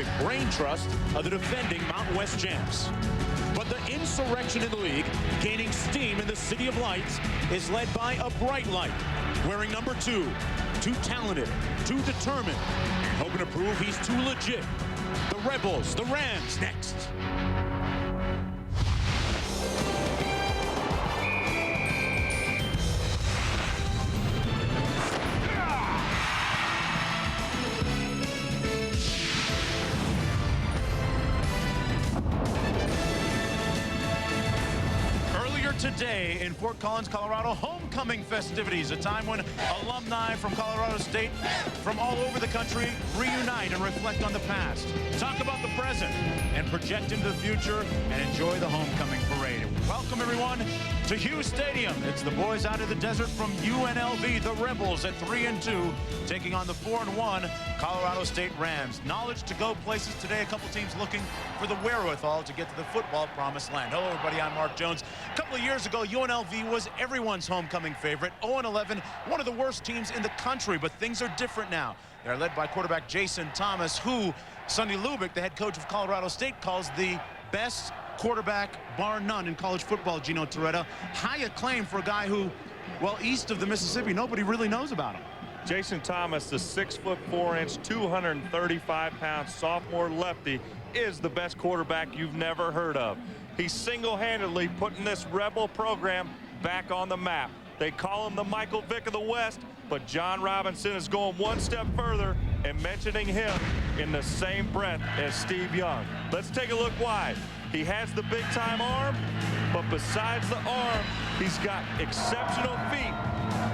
Lubick brain trust of the defending Mountain West champs. But the insurrection in the league, gaining steam in the City of Lights, is led by a bright light, wearing number 2, too talented, too determined, and hoping to prove he's too legit. The Rebels, the Rams, next. Today in Fort Collins, Colorado, homecoming festivities, a time when alumni from Colorado State from all over the country reunite and reflect on the past, talk about the present, and project into the future and enjoy the homecoming parade. Welcome, everyone, to Hughes Stadium. It's the boys out of the desert from UNLV, the Rebels at 3-2, taking on the 4-1 Colorado State Rams. Knowledge to go places today. A couple teams looking for the wherewithal to get to the football promised land. Hello, everybody. I'm Mark Jones. A couple of years ago, UNLV was everyone's homecoming favorite. 0-11, one of the worst teams in the country, but things are different now. They're led by quarterback Jason Thomas, who Sonny Lubick, the head coach of Colorado State, calls the best quarterback, bar none, in college football. Gino Toretta, high acclaim for a guy who, well, east of the Mississippi, nobody really knows about him. Jason Thomas, the 6'4", 235-pound sophomore lefty, is the best quarterback you've never heard of. He's single-handedly putting this Rebel program back on the map. They call him the Michael Vick of the West, but John Robinson is going one step further and mentioning him in the same breath as Steve Young. Let's take a look why. He has the big-time arm, but besides the arm, he's got exceptional feet,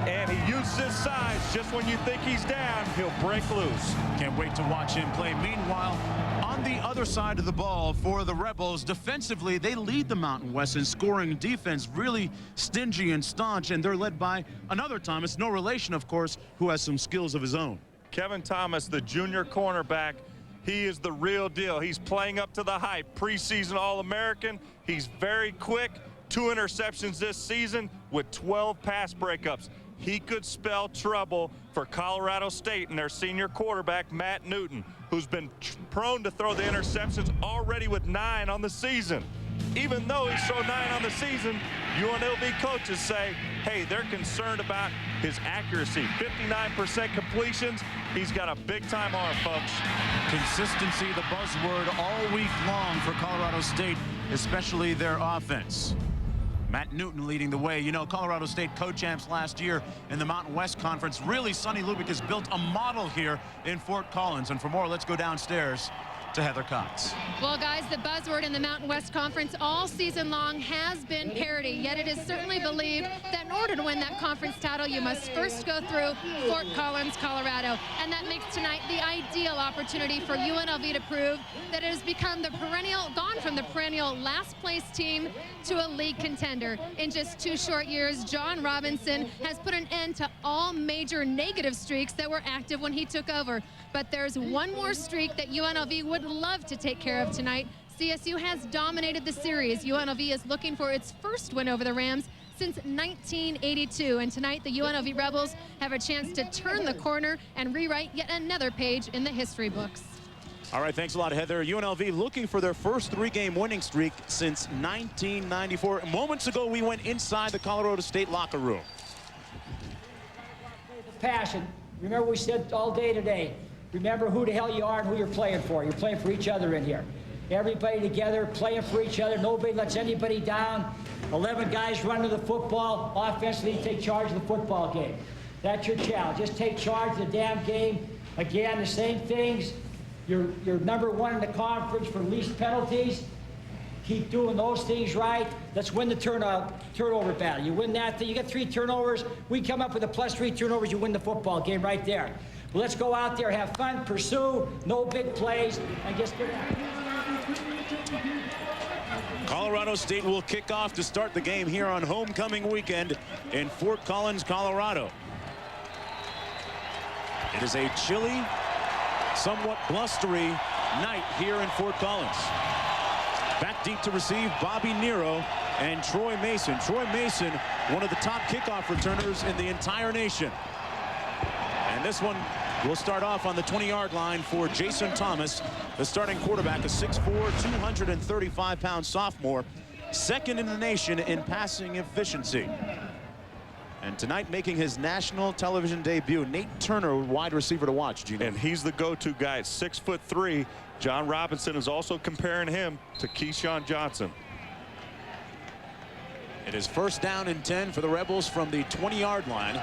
and he uses his size. Just when you think he's down, he'll break loose. Can't wait to watch him play. Meanwhile, on the other side of the ball for the Rebels, defensively, they lead the Mountain West in scoring. Defense really stingy and staunch, and they're led by another Thomas, no relation, of course, who has some skills of his own. Kevin Thomas, the junior cornerback, he is the real deal. He's playing up to the hype. Preseason All-American. He's very quick. 2 interceptions this season with 12 pass breakups. He could spell trouble for Colorado State and their senior quarterback, Matt Newton, who's been prone to throw the interceptions, already with 9 on the season. Even though he's thrown 9 on the season, UNLV coaches say, hey, they're concerned about his accuracy. 59% completions. He's got a big-time arm, folks. Consistency, the buzzword all week long for Colorado State, especially their offense. Matt Newton leading the way. You know, Colorado State co-champs last year in the Mountain West Conference. Really, Sonny Lubick has built a model here in Fort Collins. And for more, let's go downstairs to Heather Cox. Well, guys, the buzzword in the Mountain West Conference all season long has been parity, yet it is certainly believed that in order to win that conference title, you must first go through Fort Collins, Colorado. And that makes tonight the ideal opportunity for UNLV to prove that it has become the gone from the perennial last place team to a league contender. In just 2 short years, John Robinson has put an end to all major negative streaks that were active when he took over. But there's one more streak that UNLV would love to take care of tonight. CSU has dominated the series. UNLV is looking for its first win over the Rams since 1982. And tonight, the UNLV Rebels have a chance to turn the corner and rewrite yet another page in the history books. All right, thanks a lot, Heather. UNLV looking for their first 3-game winning streak since 1994. Moments ago, we went inside the Colorado State locker room. Passion. Remember what we said all day today. Remember who the hell you are and who you're playing for. You're playing for each other in here. Everybody together, playing for each other. Nobody lets anybody down. 11 guys running the football. Offensively, take charge of the football game. That's your challenge. Just take charge of the damn game. Again, the same things. You're number 1 in the conference for least penalties. Keep doing those things right. Let's win the turnover battle. You win that thing. You get 3 turnovers. We come up with a +3 turnovers. You win the football game right there. Well, let's go out there, have fun, pursue, no big plays, and just get out. Colorado State will kick off to start the game here on homecoming weekend in Fort Collins, Colorado. It is a chilly, somewhat blustery night here in Fort Collins. Back deep to receive Bobby Nero and Troy Mason. Troy Mason, one of the top kickoff returners in the entire nation. And this one We'll start off on the 20-yard line for Jason Thomas, the starting quarterback, a 6'4", 235-pound sophomore, second in the nation in passing efficiency. And tonight, making his national television debut, Nate Turner, wide receiver to watch, Gino. And he's the go-to guy at 6'3". John Robinson is also comparing him to Keyshawn Johnson. It is first down and 10 for the Rebels from the 20-yard line.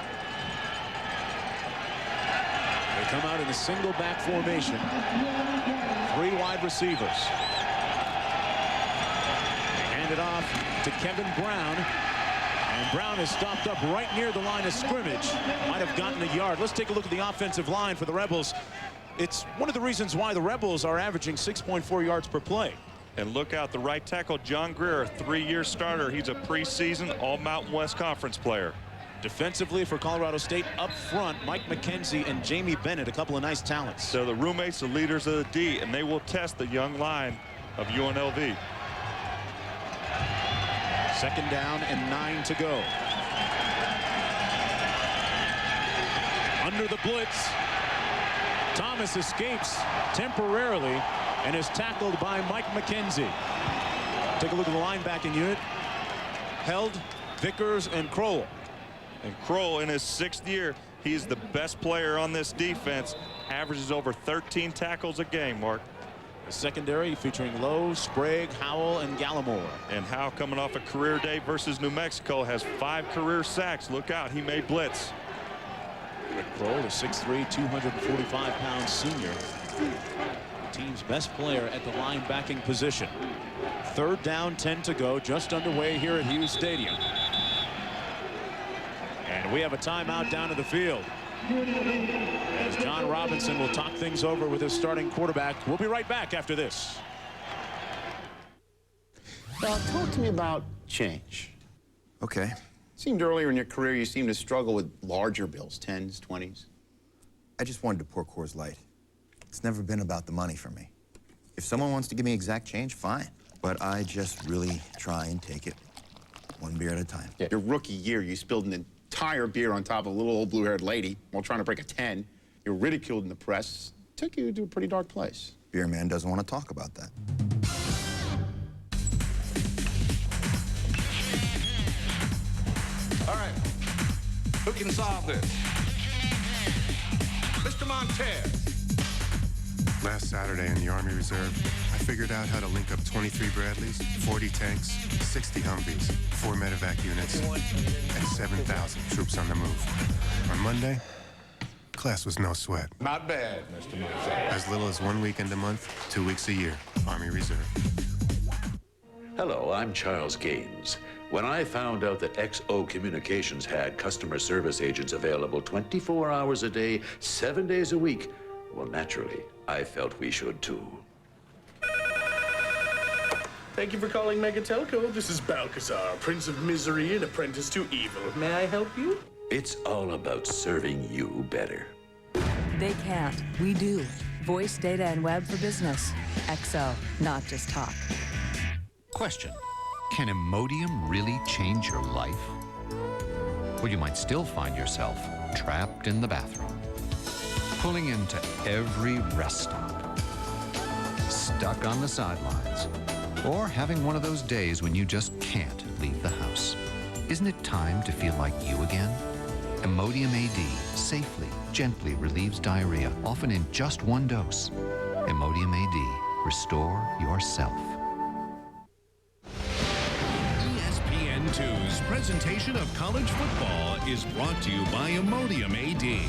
They come out in a single back formation. 3 wide receivers. They hand it off to Kevin Brown. And Brown is stopped up right near the line of scrimmage. Might have gotten a yard. Let's take a look at the offensive line for the Rebels. It's one of the reasons why the Rebels are averaging 6.4 yards per play. And look out, the right tackle, John Greer, a 3-year starter. He's a preseason All-Mountain West Conference player. Defensively for Colorado State, up front, Mike McKenzie and Jamie Bennett, a couple of nice talents. They're the roommates, the leaders of the D, and they will test the young line of UNLV. Second down and 9 to go. Under the blitz, Thomas escapes temporarily and is tackled by Mike McKenzie. Take a look at the linebacking unit. Held, Vickers, and Kroll. And Kroll, in his 6th year, he's the best player on this defense. Averages over 13 tackles a game, Mark. The secondary featuring Lowe, Sprague, Howell, and Gallimore. And Howe, coming off a career day versus New Mexico, has 5 career sacks. Look out, he may blitz. Rick Kroll, the 6'3", 245-pound senior. The team's best player at the linebacking position. Third down, 10 to go, just underway here at Hughes Stadium. And we have a timeout down to the field, as John Robinson will talk things over with his starting quarterback. We'll be right back after this. Well, talk to me about change. Okay. Seemed earlier in your career you seemed to struggle with larger bills, 10s, 20s. I just wanted to pour Coors Light. It's never been about the money for me. If someone wants to give me exact change, fine. But I just really try and take it one beer at a time. Yeah. Your rookie year, you spilled an entire beer on top of a little old blue-haired lady while trying to break a 10. You're ridiculed in the press. Took you to a pretty dark place. Beer man doesn't want to talk about that. All right, who can solve this? Mr. Montez. Last Saturday in the Army Reserve, I figured out how to link up 23 Bradleys, 40 tanks, 60 Humvees, 4 medevac units, and 7,000 troops on the move. On Monday, class was no sweat. Not bad, Mr. Montez. As little as 1 weekend a month, 2 weeks a year, Army Reserve. Hello, I'm Charles Gaines. When I found out that XO Communications had customer service agents available 24 hours a day, 7 days a week, well, naturally, I felt we should too. Thank you for calling Mega Telco. This is Balcazar, Prince of Misery and Apprentice to Evil. May I help you? It's all about serving you better. They can't. We do. Voice, data, and web for business. XO, not just talk. Question. Can Imodium really change your life? Well, you might still find yourself trapped in the bathroom, pulling into every rest stop, stuck on the sidelines, or having one of those days when you just can't leave the house. Isn't it time to feel like you again? Imodium AD safely, gently relieves diarrhea, often in just 1 dose. Imodium AD. Restore yourself. ESPN2's presentation of college football is brought to you by Imodium AD.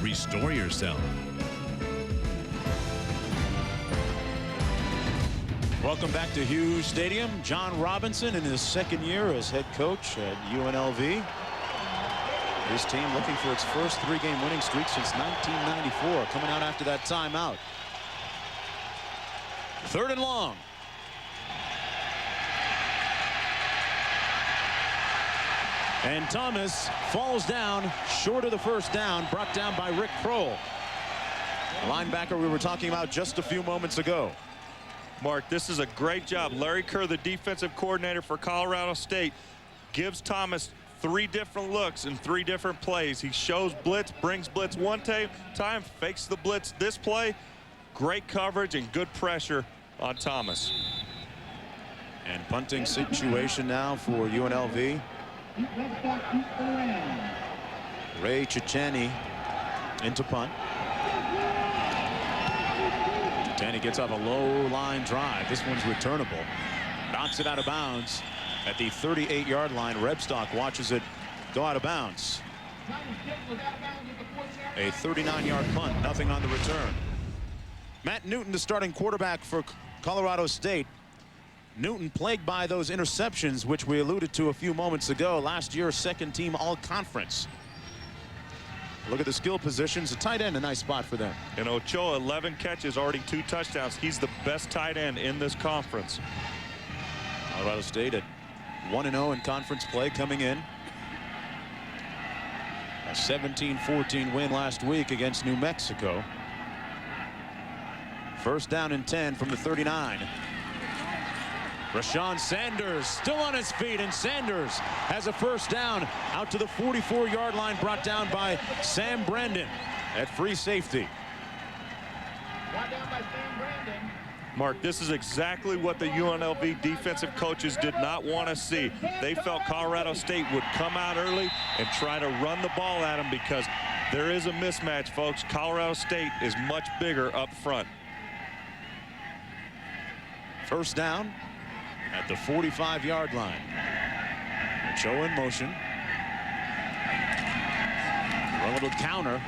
Restore yourself. Welcome back to Hughes Stadium. John Robinson in his 2nd year as head coach at UNLV. His team looking for its first 3-game winning streak since 1994, coming out after that timeout. 3rd and long. And Thomas falls down short of the first down, brought down by Rick Kroll, the linebacker we were talking about just a few moments ago. Mark, this is a great job. Larry Kerr, the defensive coordinator for Colorado State, gives Thomas 3 different looks and 3 different plays. He shows blitz, brings blitz one time, fakes the blitz this play. Great coverage and good pressure on Thomas. And punting situation now for UNLV. Ray Chicheni into punt. Chicheni gets off a low line drive. This one's returnable. Knocks it out of bounds at the 38-yard line. Rebstock watches it go out of bounds. A 39-yard punt, nothing on the return. Matt Newton, the starting quarterback for Colorado State. Newton plagued by those interceptions, which we alluded to a few moments ago. Last year, second team all-conference. Look at the skill positions. A tight end, a nice spot for them. And Ochoa, 11 catches, already 2 touchdowns. He's the best tight end in this conference. Colorado State at 1-0 in conference play coming in. A 17-14 win last week against New Mexico. First down and 10 from the 39. Rashawn Sanders still on his feet, and Sanders has a first down out to the 44-yard line, brought down by Sam Brandon at free safety. Brought down by Sam Brandon. Mark, this is exactly what the UNLV defensive coaches did not want to see. They felt Colorado State would come out early and try to run the ball at them because there is a mismatch, folks. Colorado State is much bigger up front. First down at the 45-yard line. Ochoa in motion. Run a little counter.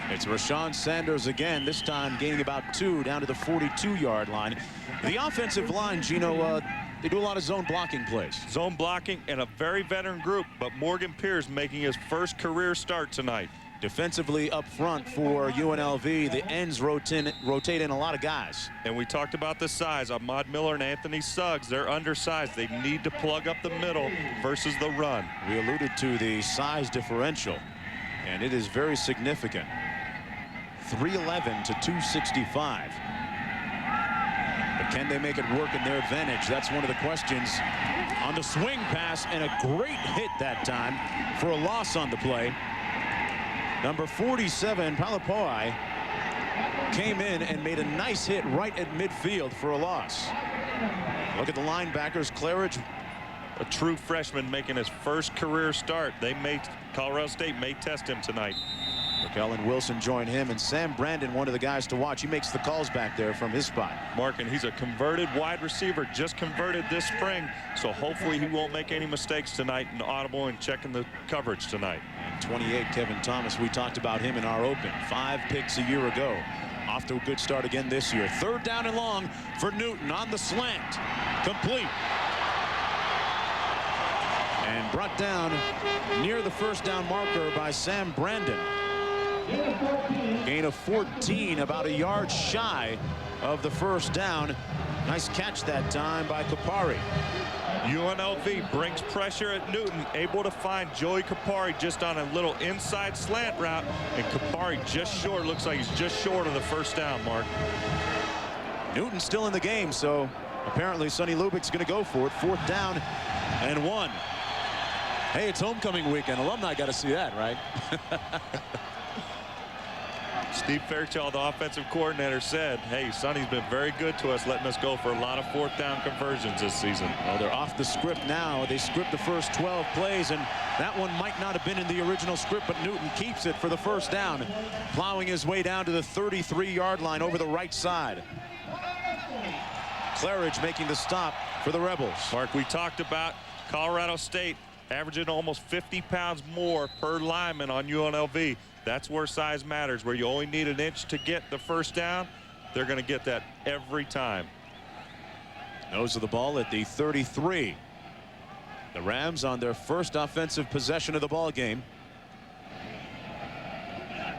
It's Rashawn Sanders again, this time gaining about 2 down to the 42-yard line. The offensive line, Gino, they do a lot of zone blocking plays. Zone blocking and a very veteran group, but Morgan Pierce making his first career start tonight. Defensively up front for UNLV, the ends rotate in a lot of guys. And we talked about the size. Ahmad Miller and Anthony Suggs, they're undersized. They need to plug up the middle versus the run. We alluded to the size differential, and it is very significant. 311 to 265. But can they make it work in their advantage? That's one of the questions. On the swing pass, and a great hit that time for a loss on the play. Number 47, Palapoi, came in and made a nice hit right at midfield for a loss. Look at the linebackers. Claridge, a true freshman making his first career start. Colorado State may test him tonight. Kellen Wilson joined him, and Sam Brandon, one of the guys to watch. He makes the calls back there from his spot. Mark, and he's a converted wide receiver, just converted this spring, so hopefully he won't make any mistakes tonight in audible and checking the coverage tonight. And 28, Kevin Thomas, we talked about him in our open. 5 picks a year ago. Off to a good start again this year. Third down and long for Newton on the slant. Complete. And brought down near the first down marker by Sam Brandon. Gain of 14, about a yard shy of the first down. Nice catch that time by Kapari. UNLV brings pressure at Newton, able to find Joey Kapari just on a little inside slant route, and Kapari just short. Looks like he's just short of the first down, Mark. Newton's still in the game, so apparently Sonny Lubbock's going to go for it. 4th down and 1. Hey, it's homecoming weekend. Alumni got to see that, right? Steve Fairchild, the offensive coordinator, said, hey, Sonny's been very good to us, letting us go for a lot of 4th down conversions this season. Well, they're off the script now. They script the first 12 plays, and that one might not have been in the original script, but Newton keeps it for the first down, plowing his way down to the 33-yard line over the right side. Claridge making the stop for the Rebels. Mark, we talked about Colorado State averaging almost 50 pounds more per lineman on UNLV. That's where size matters, where you only need an inch to get the first down. They're going to get that every time. Nose of the ball at the 33. The Rams on their first offensive possession of the ball game.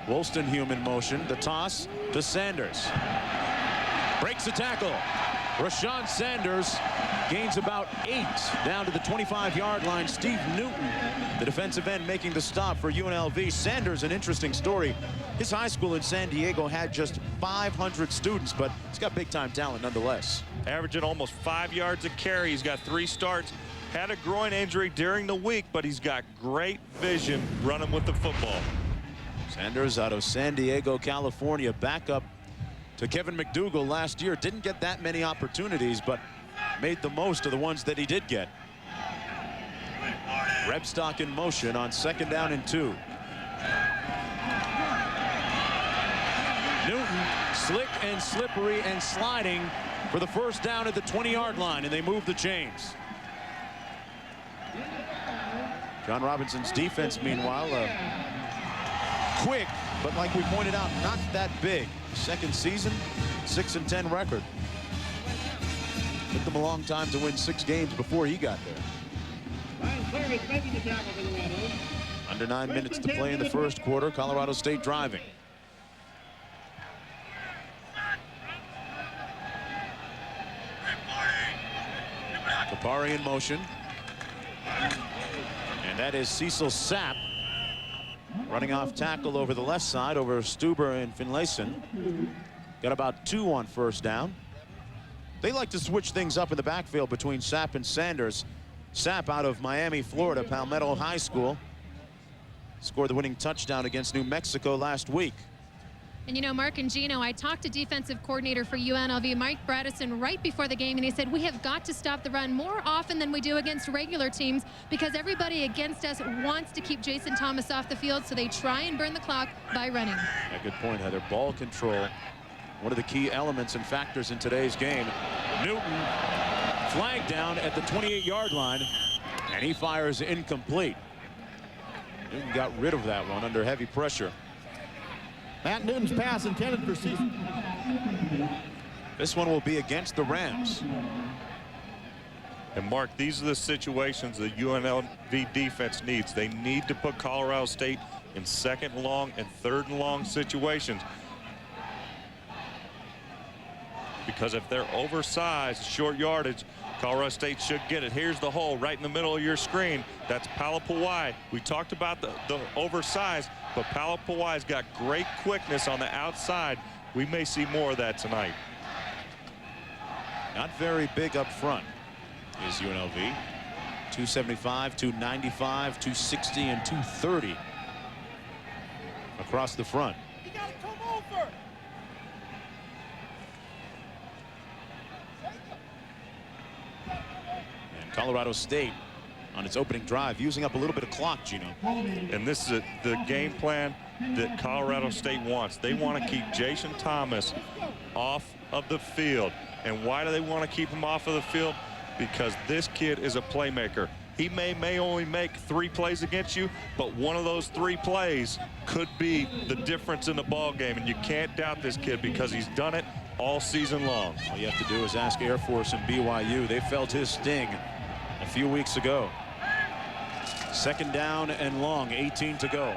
Wolstenhume in motion. The toss to Sanders. Breaks the tackle. Rashawn Sanders gains about 8 down to the 25-yard line. Steve Newton, the defensive end, making the stop for UNLV. Sanders, an interesting story. His high school in San Diego had just 500 students, but he's got big-time talent nonetheless. Averaging almost 5 yards a carry. He's got 3 starts. Had a groin injury during the week, but he's got great vision running with the football. Sanders out of San Diego, California, backup to Kevin McDougal last year. Didn't get that many opportunities, but made the most of the ones that he did get. Rebstock in motion on 2nd down and 2. Newton, slick and slippery and sliding for the 1st down at the 20-yard line, and they move the chains. John Robinson's defense, meanwhile, quick, but like we pointed out, not that big. 2nd season, 6-10 record. Took them a long time to win 6 games before he got there. Under 9 minutes to play in the 1st quarter. Colorado State driving. Kapari in motion. And that is Cecil Sapp running off tackle over the left side over Stuber and Finlayson. Got about 2 on 1st down. They like to switch things up in the backfield between Sapp and Sanders. Sapp out of Miami, Florida, Palmetto High School. Scored the winning touchdown against New Mexico last week. And you know, Mark and Gino, I talked to defensive coordinator for UNLV, Mike Bradison, right before the game, and he said, we have got to stop the run more often than we do against regular teams because everybody against us wants to keep Jason Thomas off the field, so they try and burn the clock by running. Yeah, good point, Heather. Ball control, one of the key elements and factors in today's game. Newton, flag down at the 28-yard line, and he fires incomplete. Newton got rid of that one under heavy pressure. Matt Newton's pass intended for Cecil. This one will be against the Rams. And Mark, these are the situations the UNLV defense needs. They need to put Colorado State in 2nd and long and 3rd and long situations. Because if they're oversized, short yardage, Colorado State should get it. Here's the hole right in the middle of your screen. That's Palapawai. We talked about the oversized, but Palapawai's got great quickness on the outside. We may see more of that tonight. Not very big up front is UNLV. 275, 295, 260, and 230 across the front. You gotta come over. And Colorado State on its opening drive using up a little bit of clock, Gino. And this is the game plan that Colorado State wants. They want to keep Jason Thomas off of the field. And why do they want to keep him off of the field? Because this kid is a playmaker. He may only make 3 plays against you, but one of those 3 plays could be the difference in the ball game. And you can't doubt this kid because he's done it all season long. All you have to do is ask Air Force and BYU. They felt his sting a few weeks ago. 2nd down and long, 18 to go.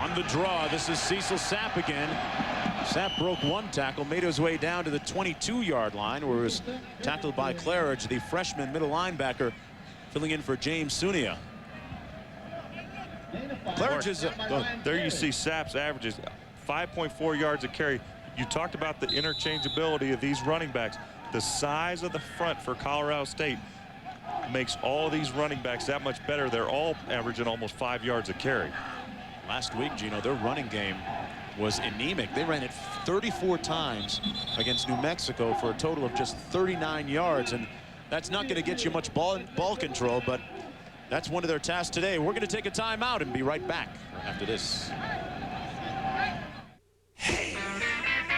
On the draw, this is Cecil Sapp again. Sapp broke 1 tackle, made his way down to the 22-yard line, where he was tackled by Claridge, the freshman middle linebacker, filling in for James Sunia. Claridge is there you see Sapp's averages, 5.4 yards a carry. You talked about the interchangeability of these running backs. The size of the front for Colorado State makes all these running backs that much better. They're all averaging almost 5 yards a carry. Last week, Gino, their running game was anemic. They ran it 34 times against New Mexico for a total of just 39 yards, and that's not going to get you much ball control, but that's one of their tasks today. We're going to take a timeout and be right back after this.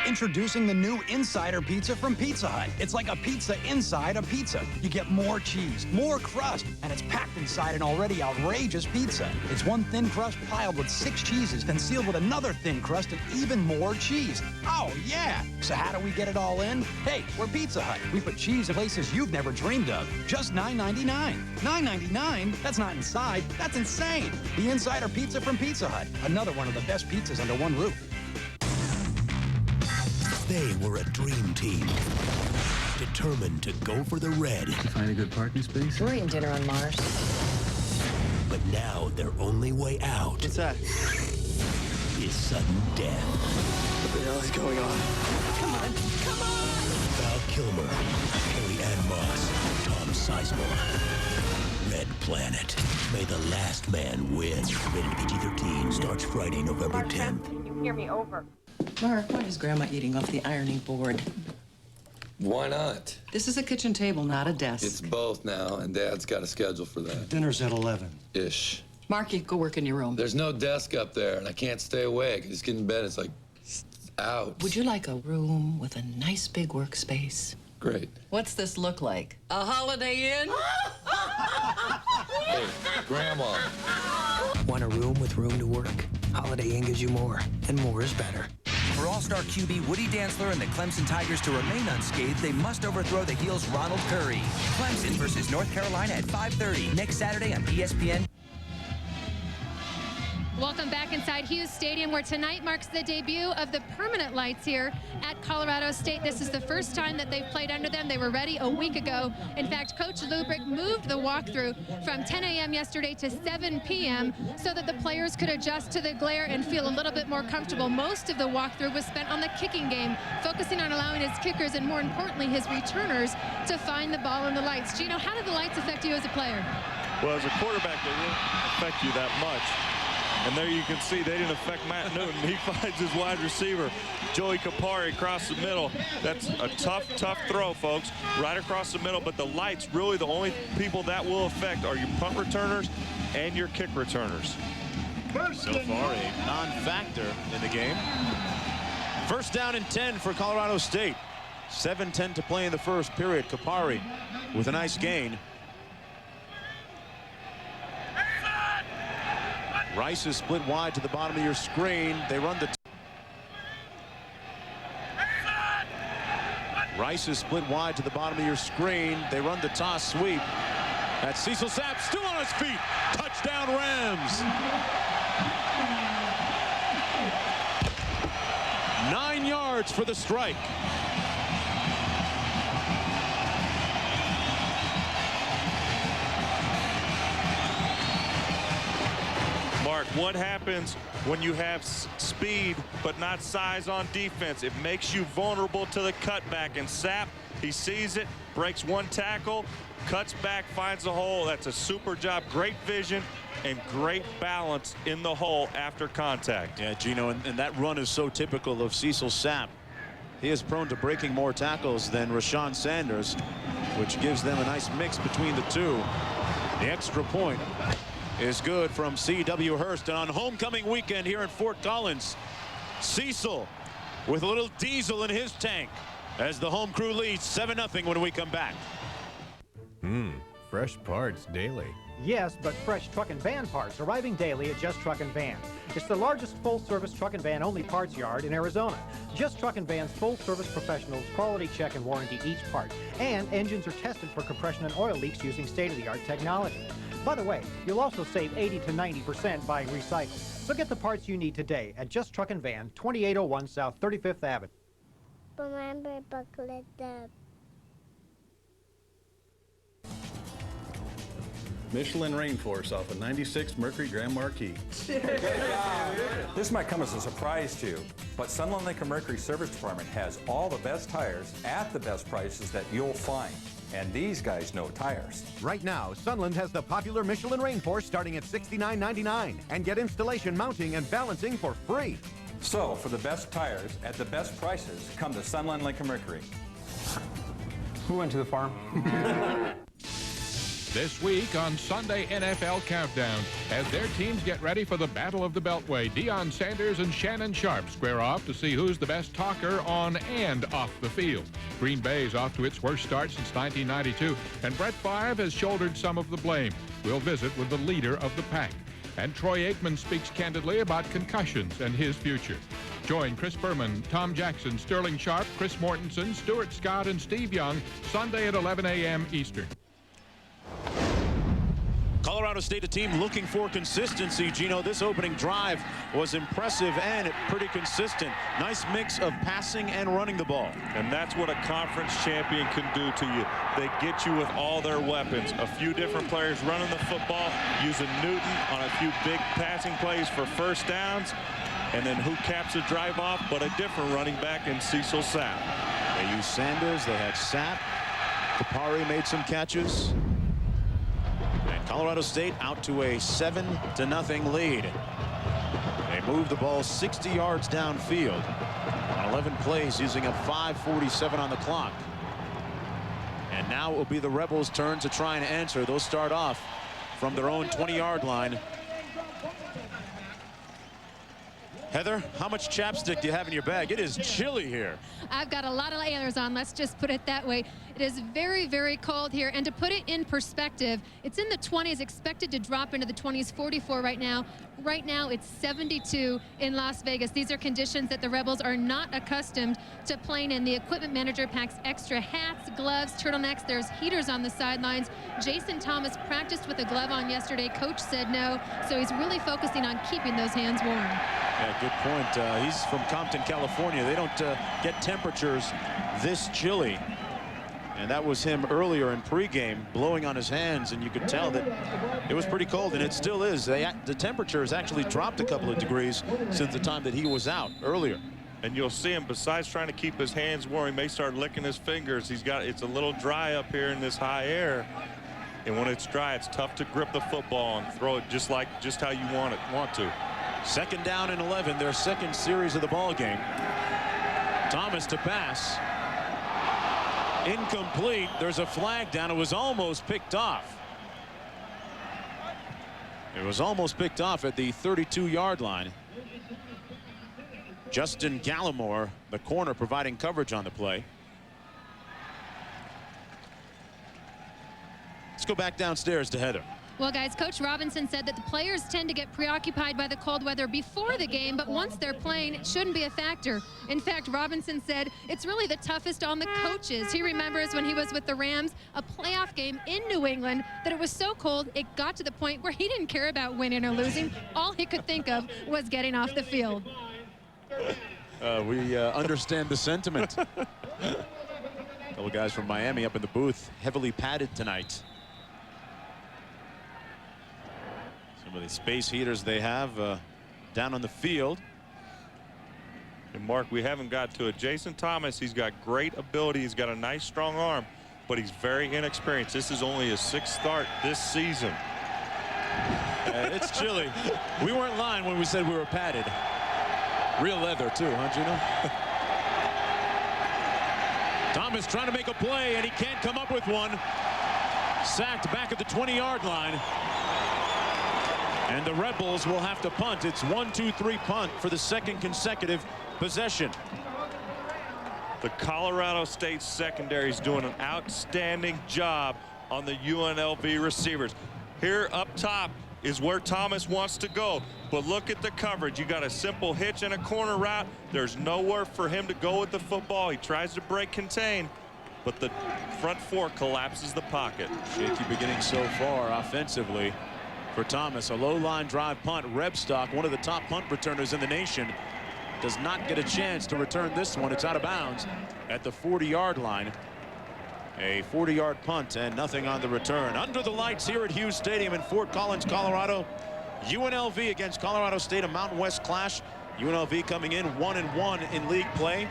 Introducing the new Insider Pizza from Pizza Hut. It's like a pizza inside a pizza. You get more cheese, more crust, and it's packed inside an already outrageous pizza. It's one thin crust piled with 6 cheeses, then sealed with another thin crust and even more cheese. Oh, yeah! So how do we get it all in? Hey, we're Pizza Hut. We put cheese in places you've never dreamed of. Just $9.99. $9.99? That's not inside. That's insane. The Insider Pizza from Pizza Hut. Another one of the best pizzas under one roof. They were a dream team, determined to go for the red. Find a good parking space? We're eating dinner on Mars. But now their only way out is sudden death. What the hell is going on? Come on, come on! Val Kilmer, Carrie Ann Moss, Tom Sizemore. Red Planet. May the last man win. Rated PG-13. Starts Friday, November 10th. Can you hear me? Over. Mark, why is Grandma eating off the ironing board? Why not? This is a kitchen table, not a desk. It's both now, and Dad's got a schedule for that. Dinner's at 11. Ish. Marky, go work in your room. There's no desk up there, and I can't stay awake. I just get in bed, it's like, out. Would you like a room with a nice big workspace? Great. What's this look like? A Holiday Inn? Hey, Grandma. Want a room with room to work? Holiday Inn gives you more, and more is better. For All-Star QB Woody Dantzler and the Clemson Tigers to remain unscathed, they must overthrow the Heels' Ronald Curry. Clemson versus North Carolina at 5:30 next Saturday on ESPN. Welcome back inside Hughes Stadium, where tonight marks the debut of the permanent lights here at Colorado State. This is the first time that they've played under them. They were ready a week ago. In fact, Coach Lubrick moved the walkthrough from 10 a.m. yesterday to 7 p.m. so that the players could adjust to the glare and feel a little bit more comfortable. Most of the walkthrough was spent on the kicking game, focusing on allowing his kickers and, more importantly, his returners to find the ball in the lights. Gino, how did the lights affect you as a player? Well, as a quarterback, they didn't affect you that much. And there you can see they didn't affect Matt Newton. He finds his wide receiver, Joey Kapari, across the middle. That's a tough throw, folks, right across the middle. But the lights, really the only people that will affect are your punt returners and your kick returners. So far, a non-factor in the game. First down and 10 for Colorado State. 7:10 to play in the first period. Kapari with a nice gain. Rice is split wide to the bottom of your screen. They run the Rice is split wide to the bottom of your screen. They run the toss sweep. That's Cecil Sapp still on his feet. Touchdown Rams. 9 yards for the strike. Mark, what happens when you have speed but not size on defense? It makes you vulnerable to the cutback. And Sapp, he sees it, breaks one tackle, cuts back, finds a hole. That's a super job. Great vision and great balance in the hole after contact. Yeah, Gino, and that run is so typical of Cecil Sapp. He is prone to breaking more tackles than Rashawn Sanders, which gives them a nice mix between the two. The extra point is good from C.W. Hurst. And on homecoming weekend here in Fort Collins, Cecil with a little diesel in his tank as the home crew leads 7-0 when we come back. Fresh parts daily. Yes, but fresh truck and van parts arriving daily at Just Truck and Van. It's the largest full-service truck and van only parts yard in Arizona. Just Truck and Van's full-service professionals quality check and warranty each part. And engines are tested for compression and oil leaks using state-of-the-art technology. By the way, you'll also save 80 to 90% buying recycled. So get the parts you need today at Just Truck and Van, 2801 South 35th Avenue. Remember, buckle it up. Michelin Rainforest off of 96 Mercury Grand Marquis. This might come as a surprise to you, but Sunland Lake Mercury Service Department has all the best tires at the best prices that you'll find. And these guys know tires. Right now, Sunland has the popular Michelin Rainforest starting at $69.99 and get installation, mounting, and balancing for free. So, for the best tires at the best prices, come to Sunland Lake Mercury. Who went to the farm? This week on Sunday NFL Countdown, as their teams get ready for the Battle of the Beltway, Deion Sanders and Shannon Sharp square off to see who's the best talker on and off the field. Green Bay's off to its worst start since 1992, and Brett Favre has shouldered some of the blame. We'll visit with the leader of the pack. And Troy Aikman speaks candidly about concussions and his future. Join Chris Berman, Tom Jackson, Sterling Sharp, Chris Mortensen, Stuart Scott, and Steve Young Sunday at 11 a.m. Eastern. Colorado State, a team looking for consistency. Gino, this opening drive was impressive and pretty consistent. Nice mix of passing and running the ball. And that's what a conference champion can do to you. They get you with all their weapons. A few different players running the football, using Newton on a few big passing plays for first downs. And then who caps the drive off but a different running back in Cecil Sapp. They used Sanders. They had Sapp. Kapari made some catches. And Colorado State out to a 7-0 lead. They moved the ball 60 yards downfield on 11 plays using up 5:47 on the clock. And now it will be the Rebels' turn to try and answer. They'll start off from their own 20-yard line. Heather, how much chapstick do you have in your bag? It is chilly here. I've got a lot of layers on, let's just put it that way. It is very, very cold here. And to put it in perspective, it's in the 20s, expected to drop into the 20s, 44 right now. Right now, it's 72 in Las Vegas. These are conditions that the Rebels are not accustomed to playing in. The equipment manager packs extra hats, gloves, turtlenecks. There's heaters on the sidelines. Jason Thomas practiced with a glove on yesterday. Coach said no, so he's really focusing on keeping those hands warm. Yeah, good point. He's from Compton, California. They don't get temperatures this chilly. And that was him earlier in pregame, blowing on his hands, and you could tell that it was pretty cold, and it still is. The temperature has actually dropped a couple of degrees since the time that he was out earlier. And you'll see him, besides trying to keep his hands warm, he may start licking his fingers. It's a little dry up here in this high air. And when it's dry, it's tough to grip the football and throw it just how you want to. 2nd down and 11, their second series of the ball game. Thomas to pass. Incomplete. There's a flag down. It was almost picked off. It was almost picked off at the 32-yard line. Justin Gallimore, the corner, providing coverage on the play. Let's go back downstairs to Heather. Well, guys, Coach Robinson said that the players tend to get preoccupied by the cold weather before the game, but once they're playing, it shouldn't be a factor. In fact, Robinson said it's really the toughest on the coaches. He remembers when he was with the Rams, a playoff game in New England, that it was so cold, it got to the point where he didn't care about winning or losing. All he could think of was getting off the field. We understand the sentiment. A couple guys from Miami up in the booth, heavily padded tonight. Some of the space heaters they have down on the field. And Mark, we haven't got to it. Jason Thomas, he's got great ability. He's got a nice strong arm, but he's very inexperienced. This is only his 6th start this season. It's chilly. We weren't lying when we said we were padded. Real leather too, huh, Gino? Thomas trying to make a play, and he can't come up with one. Sacked back at the 20-yard line. And the Rebels will have to punt. It's 1-2-3 punt for the 2nd consecutive possession. The Colorado State secondary is doing an outstanding job on the UNLV receivers. Here up top is where Thomas wants to go. But look at the coverage. You got a simple hitch and a corner route. There's nowhere for him to go with the football. He tries to break contain, but the front four collapses the pocket. Shaky beginning so far offensively for Thomas. A low line drive punt. Rebstock, one of the top punt returners in the nation, does not get a chance to return this one. It's out of bounds at the 40-yard line. A 40-yard punt and nothing on the return. Under the lights here at Hughes Stadium in Fort Collins, Colorado. UNLV against Colorado State, a Mountain West clash. UNLV coming in 1-1 in league play.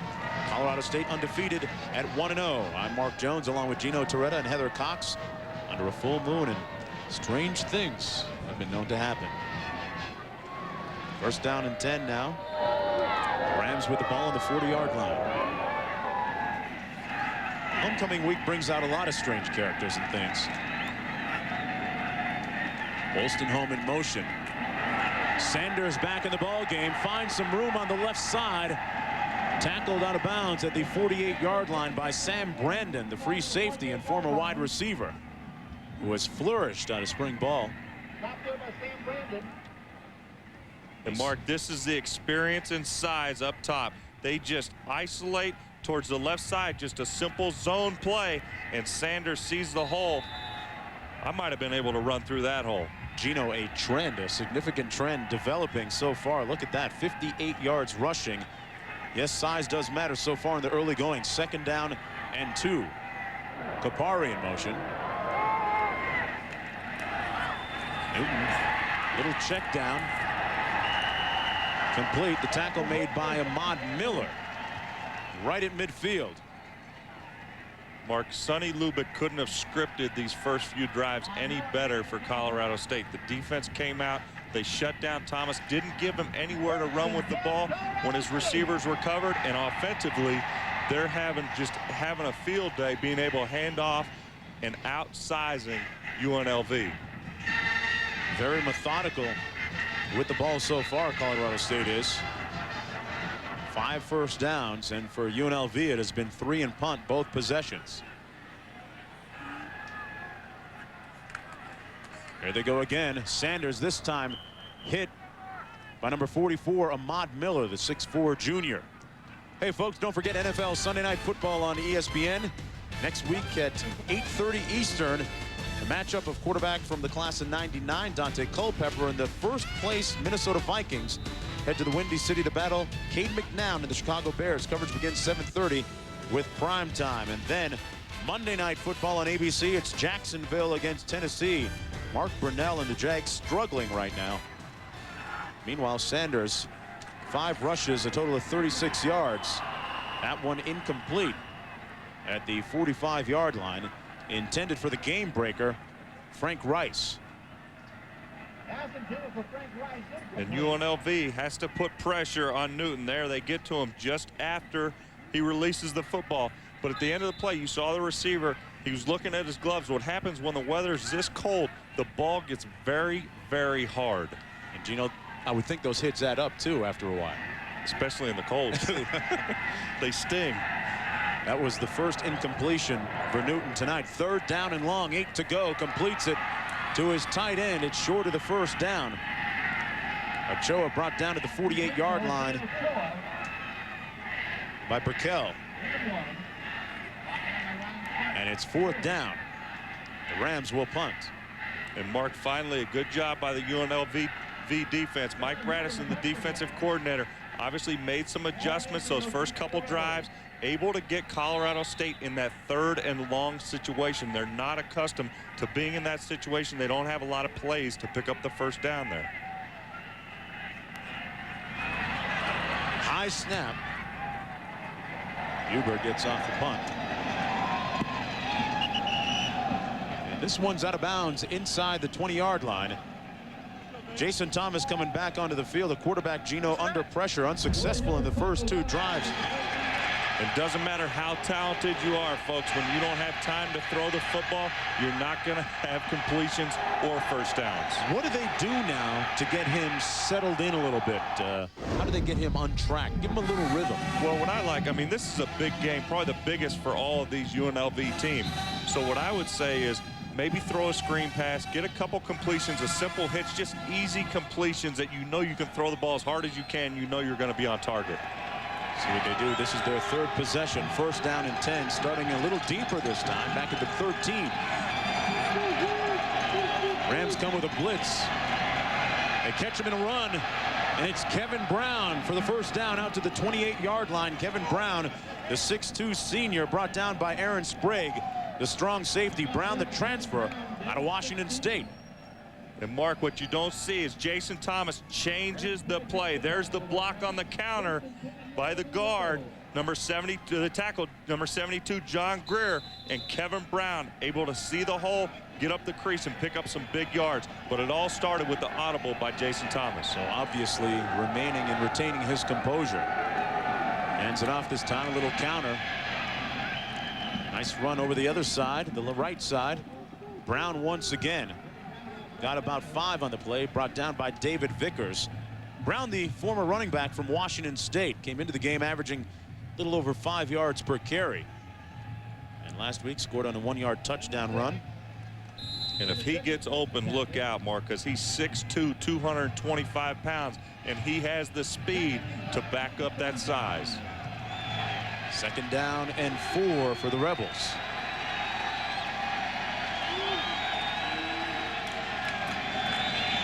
Colorado State undefeated at 1-0. I'm Mark Jones along with Gino Torretta and Heather Cox under a full moon, and strange things have been known to happen. 1st down and 10 now. Rams with the ball on the 40-yard line. Homecoming week brings out a lot of strange characters and things. Wolstenholme in motion. Sanders back in the ball game, finds some room on the left side. Tackled out of bounds at the 48-yard line by Sam Brandon, the free safety and former wide receiver, who has flourished on a spring ball. And Mark, this is the experience and size up top. They just isolate towards the left side, just a simple zone play, and Sanders sees the hole. I might have been able to run through that hole. Gino, a trend, a significant trend developing so far. Look at that, 58 yards rushing. Yes, size does matter so far in the early going. 2nd down and 2. Kapari in motion. Newton, little check down. Complete. The tackle made by Ahmad Miller right at midfield. Mark, Sonny Lubick couldn't have scripted these first few drives any better for Colorado State. The defense came out. They shut down Thomas, didn't give him anywhere to run with the ball when his receivers were covered. And offensively, they're having a field day being able to hand off and outsizing UNLV. Very methodical with the ball so far, Colorado State is. 5 first downs, and for UNLV it has been 3 and punt both possessions. Here they go again. Sanders this time hit by number 44, Ahmad Miller, the 6'4 junior. Hey folks, don't forget NFL Sunday Night Football on ESPN next week at 8:30 Eastern. The matchup of quarterback from the class of '99, Dante Culpepper, and the first place Minnesota Vikings head to the Windy City to battle Cade McNown and the Chicago Bears. Coverage begins 7:30 with prime time. And then Monday Night Football on ABC. It's Jacksonville against Tennessee. Mark Brunell and the Jags struggling right now. Meanwhile, Sanders, 5 rushes, a total of 36 yards. That one incomplete at the 45-yard line. Intended for the game breaker, Frank Rice. And UNLV has to put pressure on Newton there. They get to him just after he releases the football. But at the end of the play, you saw the receiver. He was looking at his gloves. What happens when the weather is this cold, the ball gets very, very hard. And Gino, I would think those hits add up too after a while. Especially in the cold. They sting. That was the first incompletion for Newton tonight. 3rd down and long, 8 to go. Completes it to his tight end. It's short of the first down. Ochoa brought down to the 48-yard line by Burkell. And it's 4th down. The Rams will punt. And Mark, finally a good job by the UNLV defense. Mike Bradison, the defensive coordinator, obviously made some adjustments those first couple drives, able to get Colorado State in that 3rd and long situation. They're not accustomed to being in that situation. They don't have a lot of plays to pick up the first down there. High snap. Huber gets off the punt. And this one's out of bounds inside the 20-yard line. Jason Thomas coming back onto the field. The quarterback, Gino, under pressure, unsuccessful in the first 2 drives. It doesn't matter how talented you are, folks. When you don't have time to throw the football, you're not going to have completions or first downs. What do they do now to get him settled in a little bit? How do they get him on track? Give him a little rhythm. Well, what I like, I mean, this is a big game, probably the biggest for all of these UNLV teams. So what I would say is maybe throw a screen pass, get a couple completions, a simple hits, just easy completions that you know you can throw the ball as hard as you can. You know you're going to be on target. See what they do. This is their 3rd possession. 1st down and 10, starting a little deeper this time, back at the 13. Rams come with a blitz. They catch him in a run, and it's Kevin Brown for the first down out to the 28-yard line. Kevin Brown, the 6'2 senior, brought down by Aaron Sprague, the strong safety. Brown, the transfer out of Washington State. And Mark, what you don't see is Jason Thomas changes the play. There's the block on the counter by the guard, number 70 to the tackle, number 72, John Greer, and Kevin Brown able to see the hole, get up the crease, and pick up some big yards. But it all started with the audible by Jason Thomas. So obviously remaining and retaining his composure. Hands it off this time, a little counter. Nice run over the other side, the right side. Brown once again. Got about 5 on the play, brought down by David Vickers. Brown, the former running back from Washington State, came into the game averaging a little over 5 yards per carry. And last week scored on a 1-yard touchdown run. And if he gets open, look out, Mark, because he's 6'2", 225 pounds, and he has the speed to back up that size. 2nd down and 4 for the Rebels.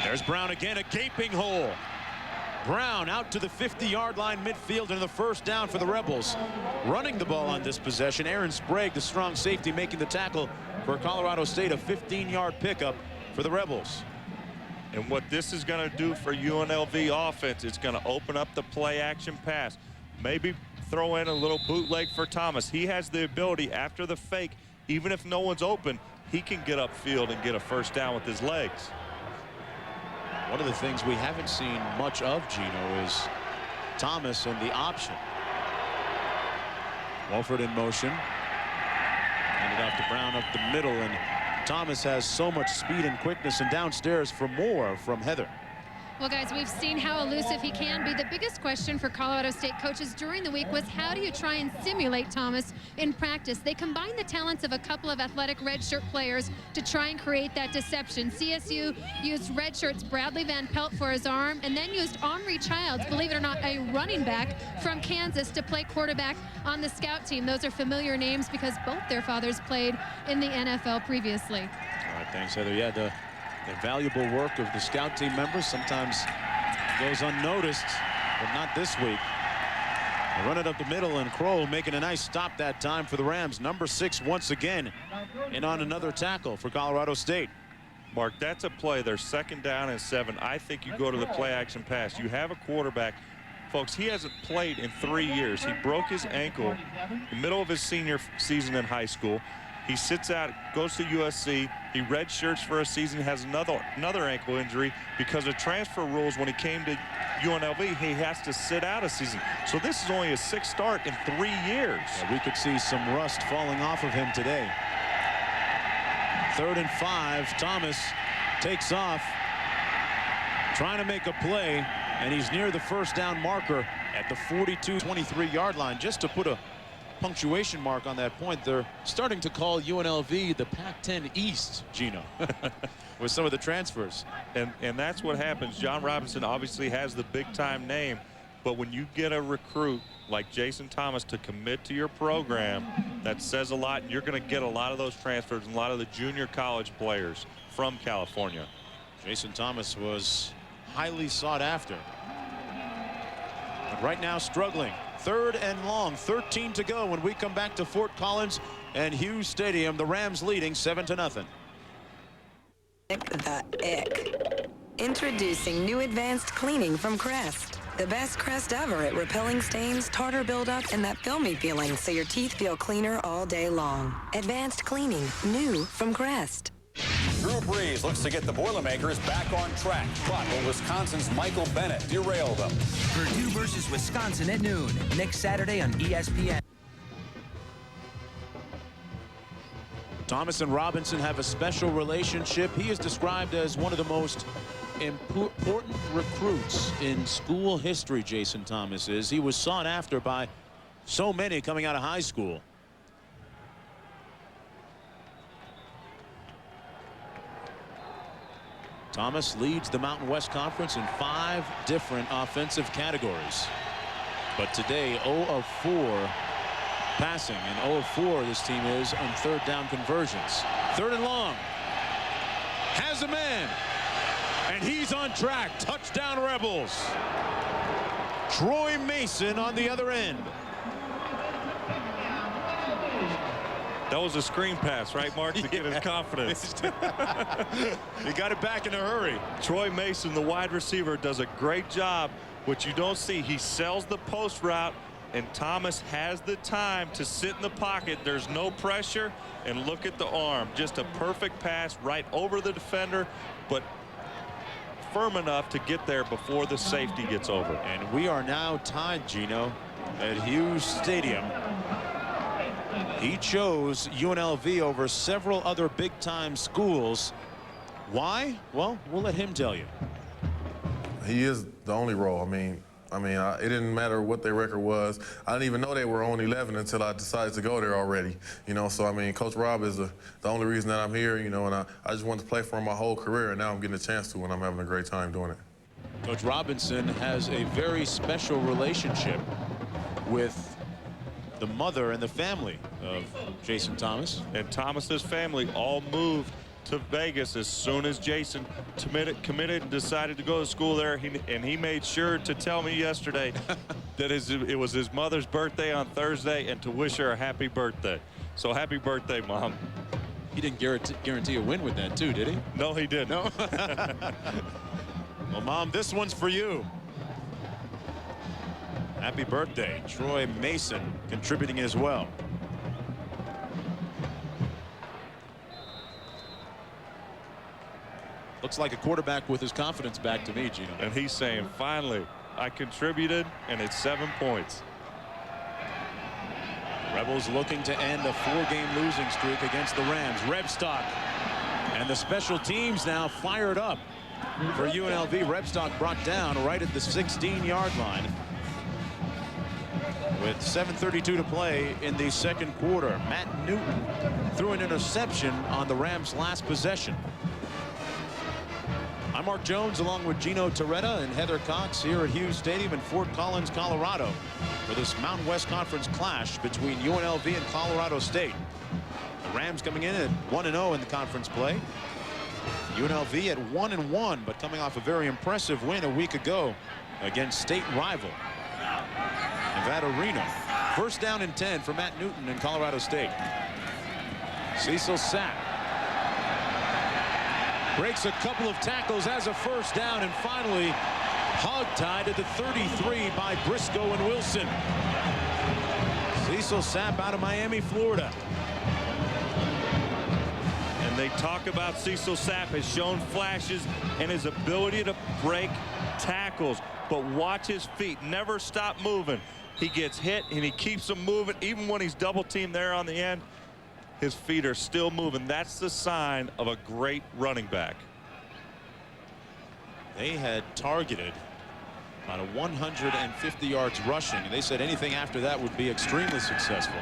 There's Brown again, a gaping hole. Brown out to the 50-yard line midfield, and the first down for the Rebels. Running the ball on this possession, Aaron Sprague, the strong safety, making the tackle for Colorado State. A 15-yard pickup for the Rebels. And what this is going to do for UNLV offense, it's going to open up the play-action pass. Maybe throw in a little bootleg for Thomas. He has the ability after the fake, even if no one's open, he can get upfield and get a first down with his legs. One of the things we haven't seen much of, Gino, is Thomas and the option. Wolford in motion. Handed off to Brown up the middle, and Thomas has so much speed and quickness, and downstairs for more from Heather. Well, guys, we've seen how elusive he can be. The biggest question for Colorado State coaches during the week was, how do you try and simulate Thomas in practice? They combined the talents of a couple of athletic redshirt players to try and create that deception. CSU used redshirts Bradley Van Pelt for his arm, and then used Henri Childs, believe it or not, a running back from Kansas, to play quarterback on the scout team. Those are familiar names because both their fathers played in the NFL previously. All right, thanks, Heather. Yeah, the valuable work of the scout team members sometimes goes unnoticed, but not this week. They run it up the middle, and Kroll making a nice stop that time for the Rams. Number 6 once again in on another tackle for Colorado State. Mark, that's a play. They're 2nd down and 7. I think you go to the play action pass. You have a quarterback. Folks, he hasn't played in 3 years. He broke his ankle in the middle of his senior season in high school. He sits out, goes to USC. He redshirts for a season, has another ankle injury because of transfer rules. When he came to UNLV, he has to sit out a season. So this is only his 6th start in 3 years. Yeah, we could see some rust falling off of him today. 3rd and 5. Thomas takes off, trying to make a play, and he's near the first down marker at the 42-23-yard line. Just to put a punctuation mark on that point, they're starting to call UNLV the Pac-10 East, Gino, with some of the transfers. And that's what happens. John Robinson obviously has the big-time name, but when you get a recruit like Jason Thomas to commit to your program, that says a lot, and you're going to get a lot of those transfers and a lot of the junior college players from California. Jason Thomas was highly sought after, but right now struggling. 3rd and long, 13 to go when we come back to Fort Collins and Hughes Stadium. The Rams leading 7-0. The ick. Introducing new advanced cleaning from Crest. The best Crest ever at repelling stains, tartar buildup, and that filmy feeling so your teeth feel cleaner all day long. Advanced cleaning, new from Crest. Drew Brees looks to get the Boilermakers back on track, but will Wisconsin's Michael Bennett derail them? Purdue versus Wisconsin at noon, next Saturday on ESPN. Thomas and Robinson have a special relationship. He is described as one of the most important recruits in school history, Jason Thomas is. He was sought after by so many coming out of high school. Thomas leads the Mountain West Conference in 5 different offensive categories. But today, 0 of 4 passing, and 0 of 4 this team is on 3rd down conversions. 3rd and long. Has a man. And he's on track. Touchdown Rebels. Troy Mason on the other end. That was a screen pass, right, Mark, to get his confidence. He got it back in a hurry. Troy Mason, the wide receiver, does a great job. What you don't see, he sells the post route, and Thomas has the time to sit in the pocket. There's no pressure, and look at the arm. Just a perfect pass right over the defender, but firm enough to get there before the safety gets over. And we are now tied, Gino, at Hughes Stadium. He chose UNLV over several other big-time schools. Why? Well, we'll let him tell you. He is the only role. I mean, it didn't matter what their record was. I didn't even know they were on 11 until I decided to go there already. You know, so I mean, Coach Rob is the only reason that I'm here. You know, and I just wanted to play for him my whole career, and now I'm getting a chance to, and I'm having a great time doing it. Coach Robinson has a very special relationship with the mother and the family of Jason Thomas. And Thomas's family all moved to Vegas as soon as Jason committed and decided to go to school there. He made sure to tell me yesterday that it was his mother's birthday on Thursday and to wish her a happy birthday. So happy birthday, Mom. He didn't guarantee a win with that too, did he? No, he didn't. No. Well, Mom, this one's for you. Happy birthday. Troy Mason contributing as well. Looks like a quarterback with his confidence back to me, Gino. And he's saying, finally, I contributed, and it's 7 points. Rebels looking to end a 4-game losing streak against the Rams. Rebstock and the special teams now fired up for UNLV. Rebstock brought down right at the 16-yard line with 7:32 to play in the second quarter. Matt Newton threw an interception on the Rams' last possession. I'm Mark Jones along with Gino Torretta and Heather Cox here at Hughes Stadium in Fort Collins, Colorado for this Mountain West Conference clash between UNLV and Colorado State. The Rams coming in at 1-0 in the conference play. UNLV at 1-1, but coming off a very impressive win a week ago against state rival Nevada Reno. First down and 10 for Matt Newton in Colorado State. Cecil Sapp breaks a couple of tackles as a first down, and finally hogtied at the 33 by Briscoe and Wilson. Cecil Sapp out of Miami, Florida. And they talk about Cecil Sapp has shown flashes and his ability to break tackles, but watch his feet, never stop moving. He gets hit and he keeps them moving even when he's double teamed there on the end. His feet are still moving. That's the sign of a great running back. They had targeted about 150 yards rushing, and they said anything after that would be extremely successful.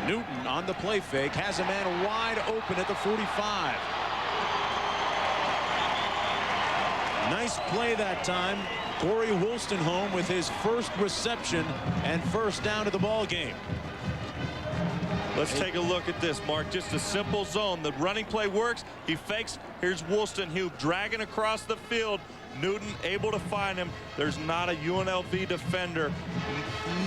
Newton on the play fake has a man wide open at the 45. Nice play that time. Corey Wolstenholme with his first reception and first down of the ball game. Let's take a look at this, Mark. Just a simple zone. The running play works. He fakes. Here's Wolstenholme dragging across the field. Newton able to find him. There's not a UNLV defender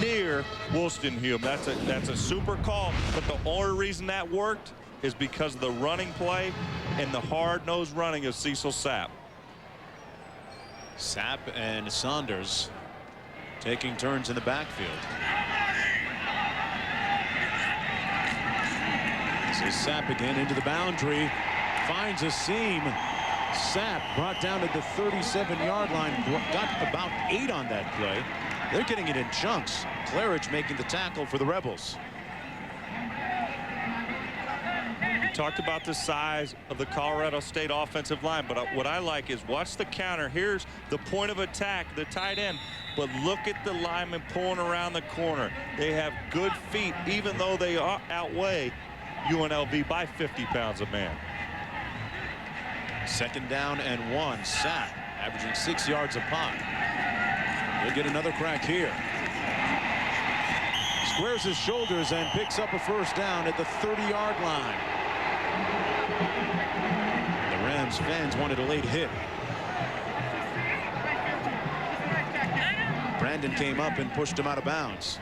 near Wolstenholme. That's a super call. But the only reason that worked is because of the running play and the hard-nosed running of Cecil Sapp. Sapp and Saunders taking turns in the backfield. This is Sapp again into the boundary, finds a seam. Sapp brought down to the 37-yard line, got about 8 on that play. They're getting it in chunks. Claridge making the tackle for the Rebels. Talked about the size of the Colorado State offensive line, but what I like is watch the counter. Here's the point of attack, the tight end, but look at the linemen pulling around the corner. They have good feet, even though they outweigh UNLV by 50 pounds a man. Second down and 1. Sapp averaging 6 yards a pop. He'll get another crack here. Squares his shoulders and picks up a first down at the 30-yard line. The Rams fans wanted a late hit. Brandon came up and pushed him out of bounds.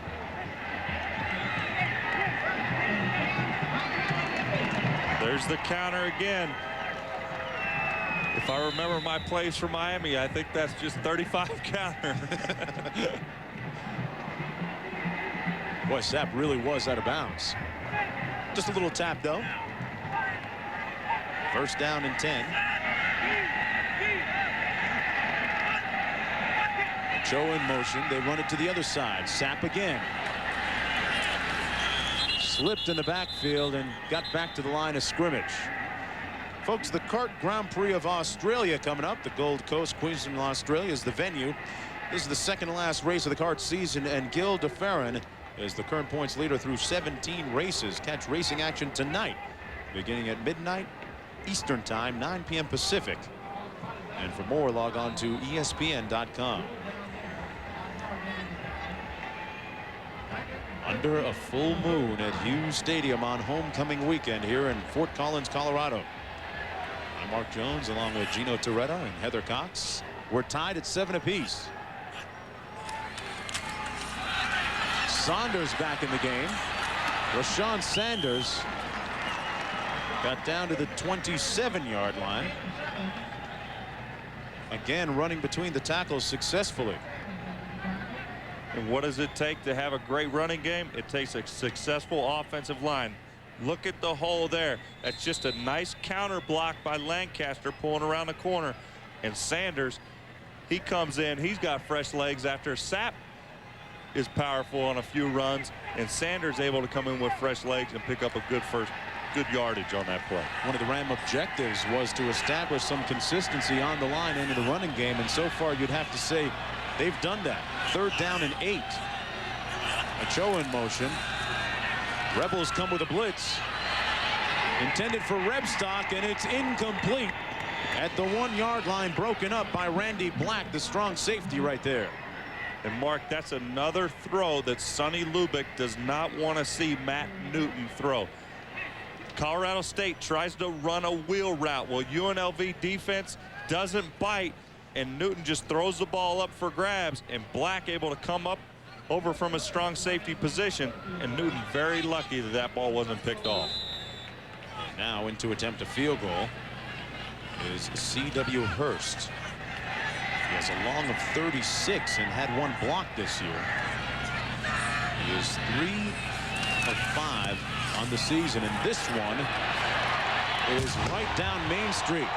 There's the counter again. If I remember my plays for Miami, I think that's just 35 counter. Boy, Sapp really was out of bounds. Just a little tap, though. First down and 10. Joe in motion. They run it to the other side. Sapp again. Slipped in the backfield and got back to the line of scrimmage. Folks, the Kart Grand Prix of Australia coming up. The Gold Coast, Queensland, Australia is the venue. This is the second to last race of the kart season, and Gil DeFerrin is the current points leader through 17 races. Catch racing action tonight, beginning at midnight Eastern Time, 9 p.m. Pacific. And for more, log on to ESPN.com. Under a full moon at Hughes Stadium on homecoming weekend here in Fort Collins, Colorado. I'm Mark Jones along with Gino Torretta and Heather Cox. We're tied at 7 apiece. Saunders back in the game. Rashawn Sanders got down to the 27-yard line. Again, running between the tackles successfully. And what does it take to have a great running game? It takes a successful offensive line. Look at the hole there. That's just a nice counter block by Lancaster pulling around the corner. And Sanders, he comes in. He's got fresh legs after Sapp is powerful on a few runs. And Sanders able to come in with fresh legs and pick up a good yardage on that play. One of the Ram objectives was to establish some consistency on the line into the running game. And so far, you'd have to say they've done that. 3rd down and 8. Ochoa in motion. Rebels come with a blitz. Intended for Rebstock, and it's incomplete. At the 1-yard line, broken up by Randy Black, the strong safety right there. And Mark, that's another throw that Sonny Lubick does not want to see Matt Newton throw. Colorado State tries to run a wheel route. Well, UNLV defense doesn't bite, and Newton just throws the ball up for grabs, and Black able to come up over from a strong safety position, and Newton very lucky that that ball wasn't picked off. And now in to attempt a field goal is C.W. Hurst. He has a long of 36 and had 1 block this year. He is 3 of 5 on the season, and this one is right down Main Street.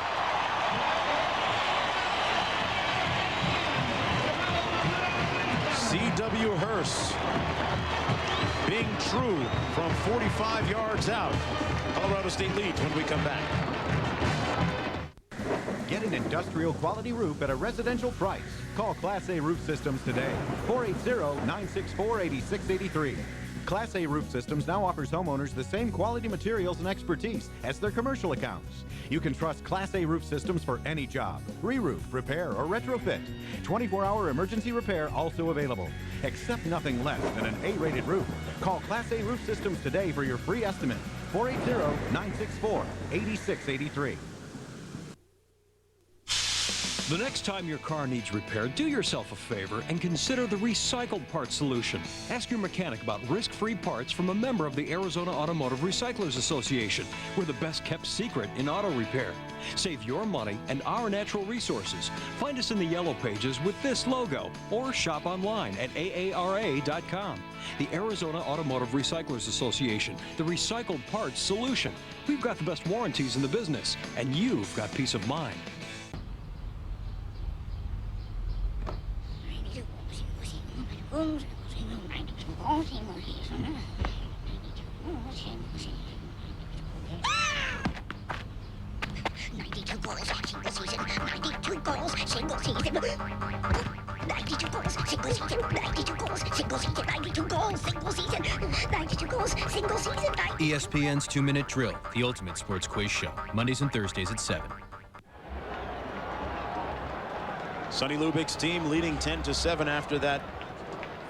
C.W. Hurst being true from 45 yards out. Colorado State leads when we come back. Get an industrial quality roof at a residential price. Call Class A Roof Systems today. 480-964-8683. Class A Roof Systems now offers homeowners the same quality materials and expertise as their commercial accounts. You can trust Class A Roof Systems for any job, re-roof, repair, or retrofit. 24-hour emergency repair also available. Accept nothing less than an A-rated roof. Call Class A Roof Systems today for your free estimate. 480-964-8683. The next time your car needs repair, do yourself a favor and consider the recycled parts solution. Ask your mechanic about risk-free parts from a member of the Arizona Automotive Recyclers Association. We're the best kept secret in auto repair. Save your money and our natural resources. Find us in the yellow pages with this logo or shop online at aara.com. The Arizona Automotive Recyclers Association, the recycled parts solution. We've got the best warranties in the business, and you've got peace of mind. ESPN's 2-Minute Drill, the ultimate sports quiz show. Mondays and Thursdays at 7. Sonny Lubick's team leading 10-7 after that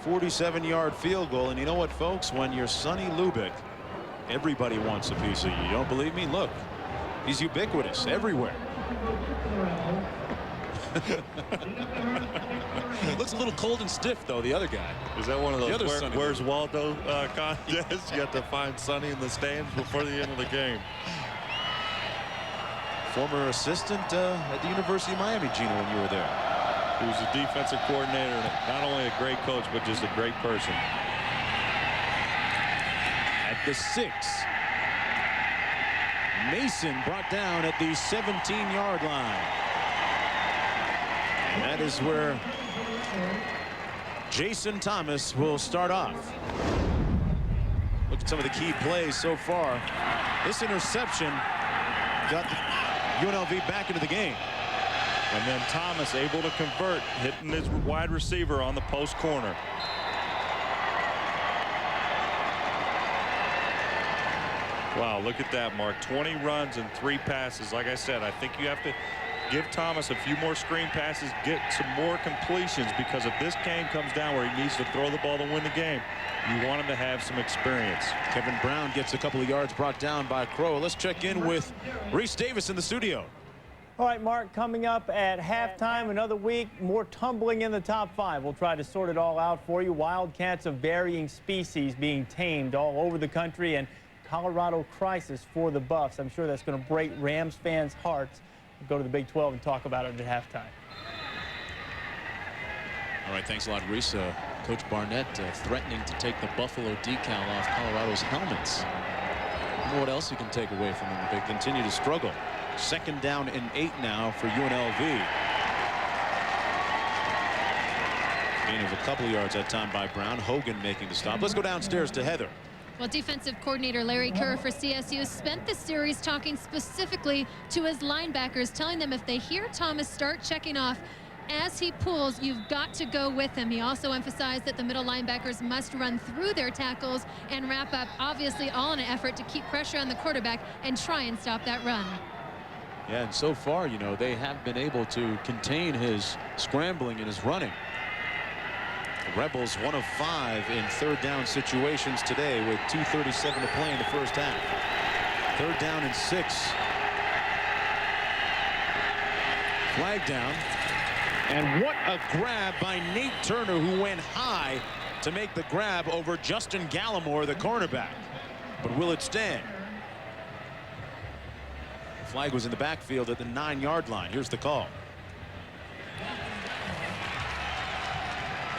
47-yard field goal. And you know what, folks? When you're Sonny Lubick, everybody wants a piece of you. You don't believe me? Look, he's ubiquitous everywhere. Looks a little cold and stiff, though, the other guy. Is that one of those Where's Waldo contests? You have to find Sonny in the stands before the end of the game. Former assistant at the University of Miami, Gino, when you were there. He was a defensive coordinator, not only a great coach, but just a great person. At the 6. Mason brought down at the 17-yard line. And that is where Jason Thomas will start off. Look at some of the key plays so far. This interception got UNLV back into the game. And then Thomas able to convert, hitting his wide receiver on the post corner. Wow, look at that, Mark. 20 runs and 3 passes. Like I said, I think you have to give Thomas a few more screen passes, get some more completions, because if this game comes down where he needs to throw the ball to win the game, you want him to have some experience. Kevin Brown gets a couple of yards brought down by Crow. Let's check in with Reese Davis in the studio. All right, Mark, coming up at halftime, another week, more tumbling in the top 5. We'll try to sort it all out for you. Wildcats of varying species being tamed all over the country, and Colorado crisis for the Buffs. I'm sure that's going to break Rams fans' hearts. We'll go to the Big 12 and talk about it at halftime. All right, thanks a lot, Reese. Coach Barnett threatening to take the Buffalo decal off Colorado's helmets. I don't know what else he can take away from them if they continue to struggle. 2nd down and 8 now for UNLV. Gain of a couple yards that time by Brown. Hogan making the stop. Let's go downstairs to Heather. Well, defensive coordinator Larry Kerr for CSU spent the series talking specifically to his linebackers, telling them if they hear Thomas start checking off as he pulls, you've got to go with him. He also emphasized that the middle linebackers must run through their tackles and wrap up, obviously all in an effort to keep pressure on the quarterback and try and stop that run. Yeah, and so far, you know, they have been able to contain his scrambling and his running. The Rebels 1 of 5 in 3rd down situations today with 2:37 to play in the first half. 3rd down and 6. Flag down. And what a grab by Nate Turner, who went high to make the grab over Justin Gallimore, the cornerback. But will it stand? The flag was in the backfield at the 9-yard line. Here's the call.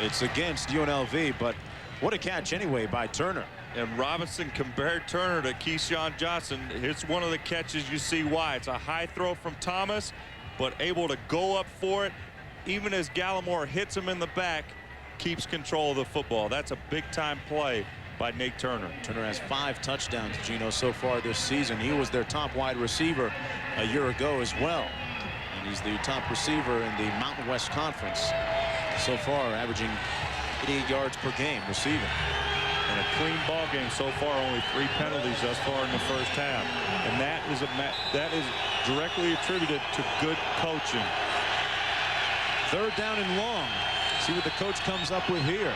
It's against UNLV, but what a catch anyway by Turner. And Robinson compared Turner to Keyshawn Johnson. It's one of the catches you see why. It's a high throw from Thomas, but able to go up for it. Even as Gallimore hits him in the back, keeps control of the football. That's a big-time play by Nate Turner. Turner has 5 touchdowns, Gino, so far this season. He was their top wide receiver a year ago as well. And he's the top receiver in the Mountain West Conference so far, averaging 88 yards per game receiving. And a clean ball game so far. Only 3 penalties thus far in the first half. And that is directly attributed to good coaching. 3rd down and long. See what the coach comes up with here.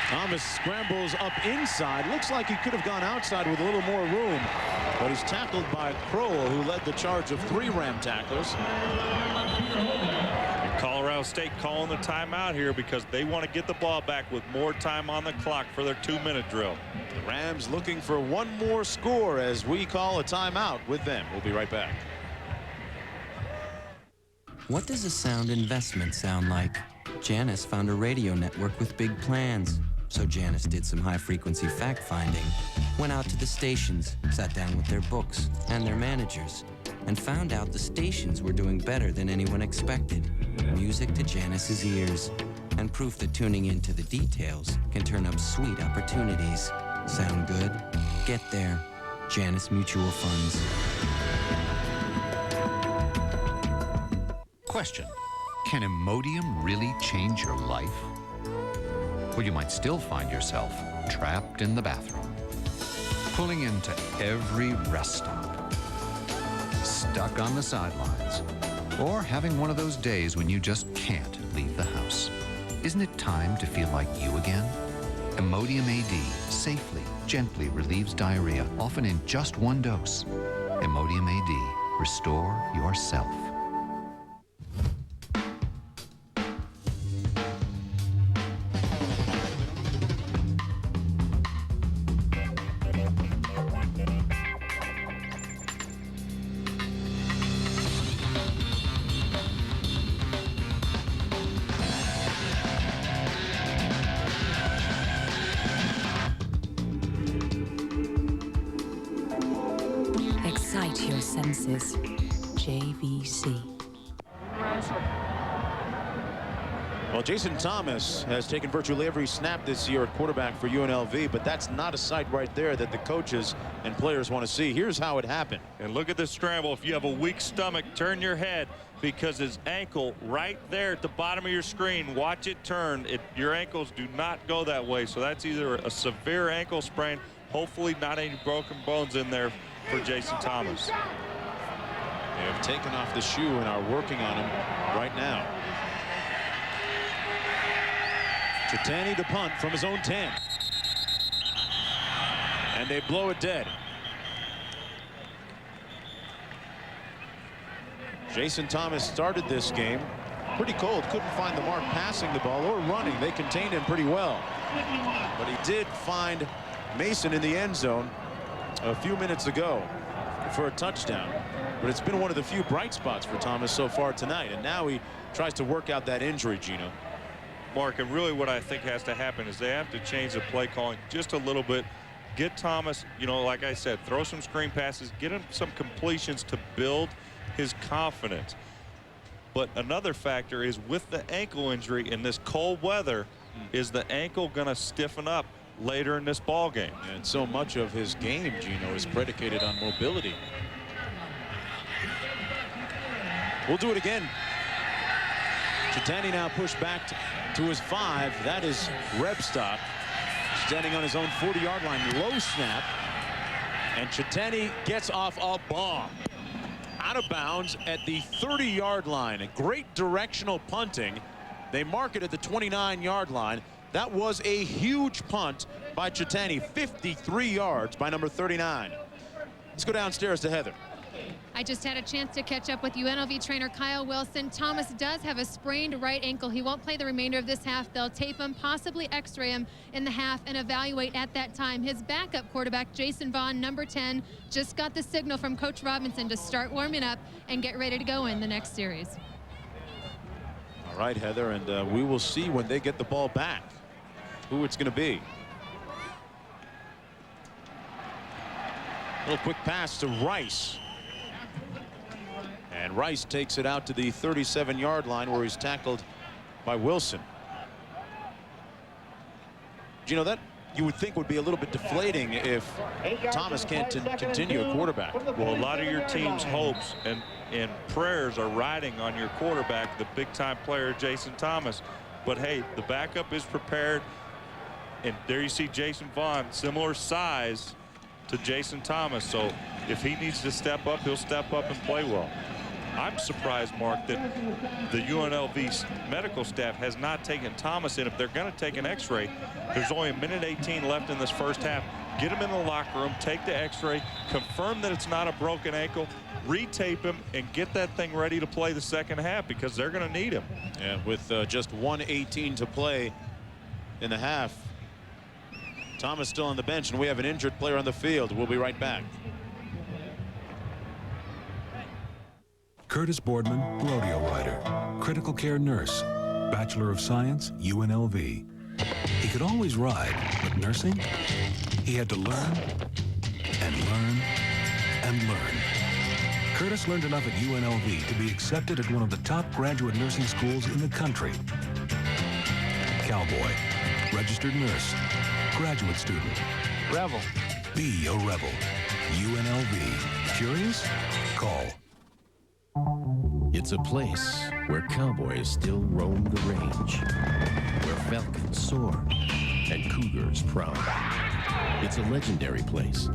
Thomas scrambles up inside. Looks like he could have gone outside with a little more room, but he's tackled by Crowell, who led the charge of 3 Ram tacklers. And Colorado State calling the timeout here because they want to get the ball back with more time on the clock for their 2-minute drill. The Rams looking for one more score as we call a timeout with them. We'll be right back. What does a sound investment sound like? Janice found a radio network with big plans. So Janice did some high-frequency fact-finding, went out to the stations, sat down with their books and their managers, and found out the stations were doing better than anyone expected. Music to Janice's ears, and proof that tuning into the details can turn up sweet opportunities. Sound good? Get there. Janice Mutual Funds. Question: can Imodium really change your life? Well, you might still find yourself trapped in the bathroom, pulling into every rest stop, stuck on the sidelines, or having one of those days when you just can't leave the house. Isn't it time to feel like you again? Imodium AD safely, gently relieves diarrhea, often in just 1 dose. Imodium AD. Restore yourself. Excite your senses. JVC. Well, Jason Thomas has taken virtually every snap this year at quarterback for UNLV, but that's not a sight right there that the coaches and players want to see. Here's how it happened. And look at this scramble. If you have a weak stomach, turn your head, because his ankle right there at the bottom of your screen, watch it turn. Your ankles do not go that way. So that's either a severe ankle sprain, hopefully not any broken bones in there for Jason Thomas. They have taken off the shoe and are working on him right now. Chitani to punt from his own 10. And they blow it dead. Jason Thomas started this game pretty cold. Couldn't find the mark passing the ball or running. They contained him pretty well. But he did find Mason in the end zone a few minutes ago for a touchdown. but it's been one of the few bright spots for Thomas so far tonight, and now he tries to work out that injury, Gino. Mark, and really what I think has to happen is they have to change the play calling just a little bit. Get Thomas, you know, like I said, throw some screen passes, get him some completions to build his confidence. But another factor is with the ankle injury in this cold weather, is the ankle going to stiffen up later in this ball game? And so much of his game, Gino, is predicated on mobility. We'll do it again. Chitani now pushed back to his 5. That is Rebstock standing on his own 40-yard line. Low snap, and Chitani gets off a bomb out of bounds at the 30-yard line. A great directional punting. They mark it at the 29-yard line. That was a huge punt by Chitani. 53 yards by number 39. Let's go downstairs to Heather. I just had a chance to catch up with UNLV trainer Kyle Wilson. Thomas does have a sprained right ankle. He won't play the remainder of this half. They'll tape him, possibly x-ray him in the half and evaluate at that time. His backup quarterback, Jason Vaughn, number 10, just got the signal from Coach Robinson to start warming up and get ready to go in the next series. All right, Heather, and we will see when they get the ball back who it's going to be. A little quick pass to Rice. And Rice takes it out to the 37-yard line where he's tackled by Wilson. Gino, that you would think would be a little bit deflating if Thomas can't continue a quarterback. Well, a lot of your team's hopes and prayers are riding on your quarterback, the big-time player, Jason Thomas. But, hey, the backup is prepared. And there you see Jason Vaughn, similar size to Jason Thomas. So if he needs to step up, he'll step up and play well. I'm surprised, Mark, that the UNLV medical staff has not taken Thomas in. If they're going to take an x-ray, there's only 1:18 left in this first half. Get him in the locker room, take the x-ray, confirm that it's not a broken ankle, retape him, and get that thing ready to play the second half because they're going to need him. Yeah, with just 1:18 to play in the half. Thomas still on the bench, and we have an injured player on the field. We'll be right back. Curtis Boardman, rodeo rider, critical care nurse, Bachelor of Science, UNLV. He could always ride, but nursing? He had to learn and learn and learn. Curtis learned enough at UNLV to be accepted at one of the top graduate nursing schools in the country. Cowboy, registered nurse, graduate student. Rebel. Be a rebel. UNLV. Curious? Call. It's a place where cowboys still roam the range, where falcons soar and cougars prowl. It's a legendary place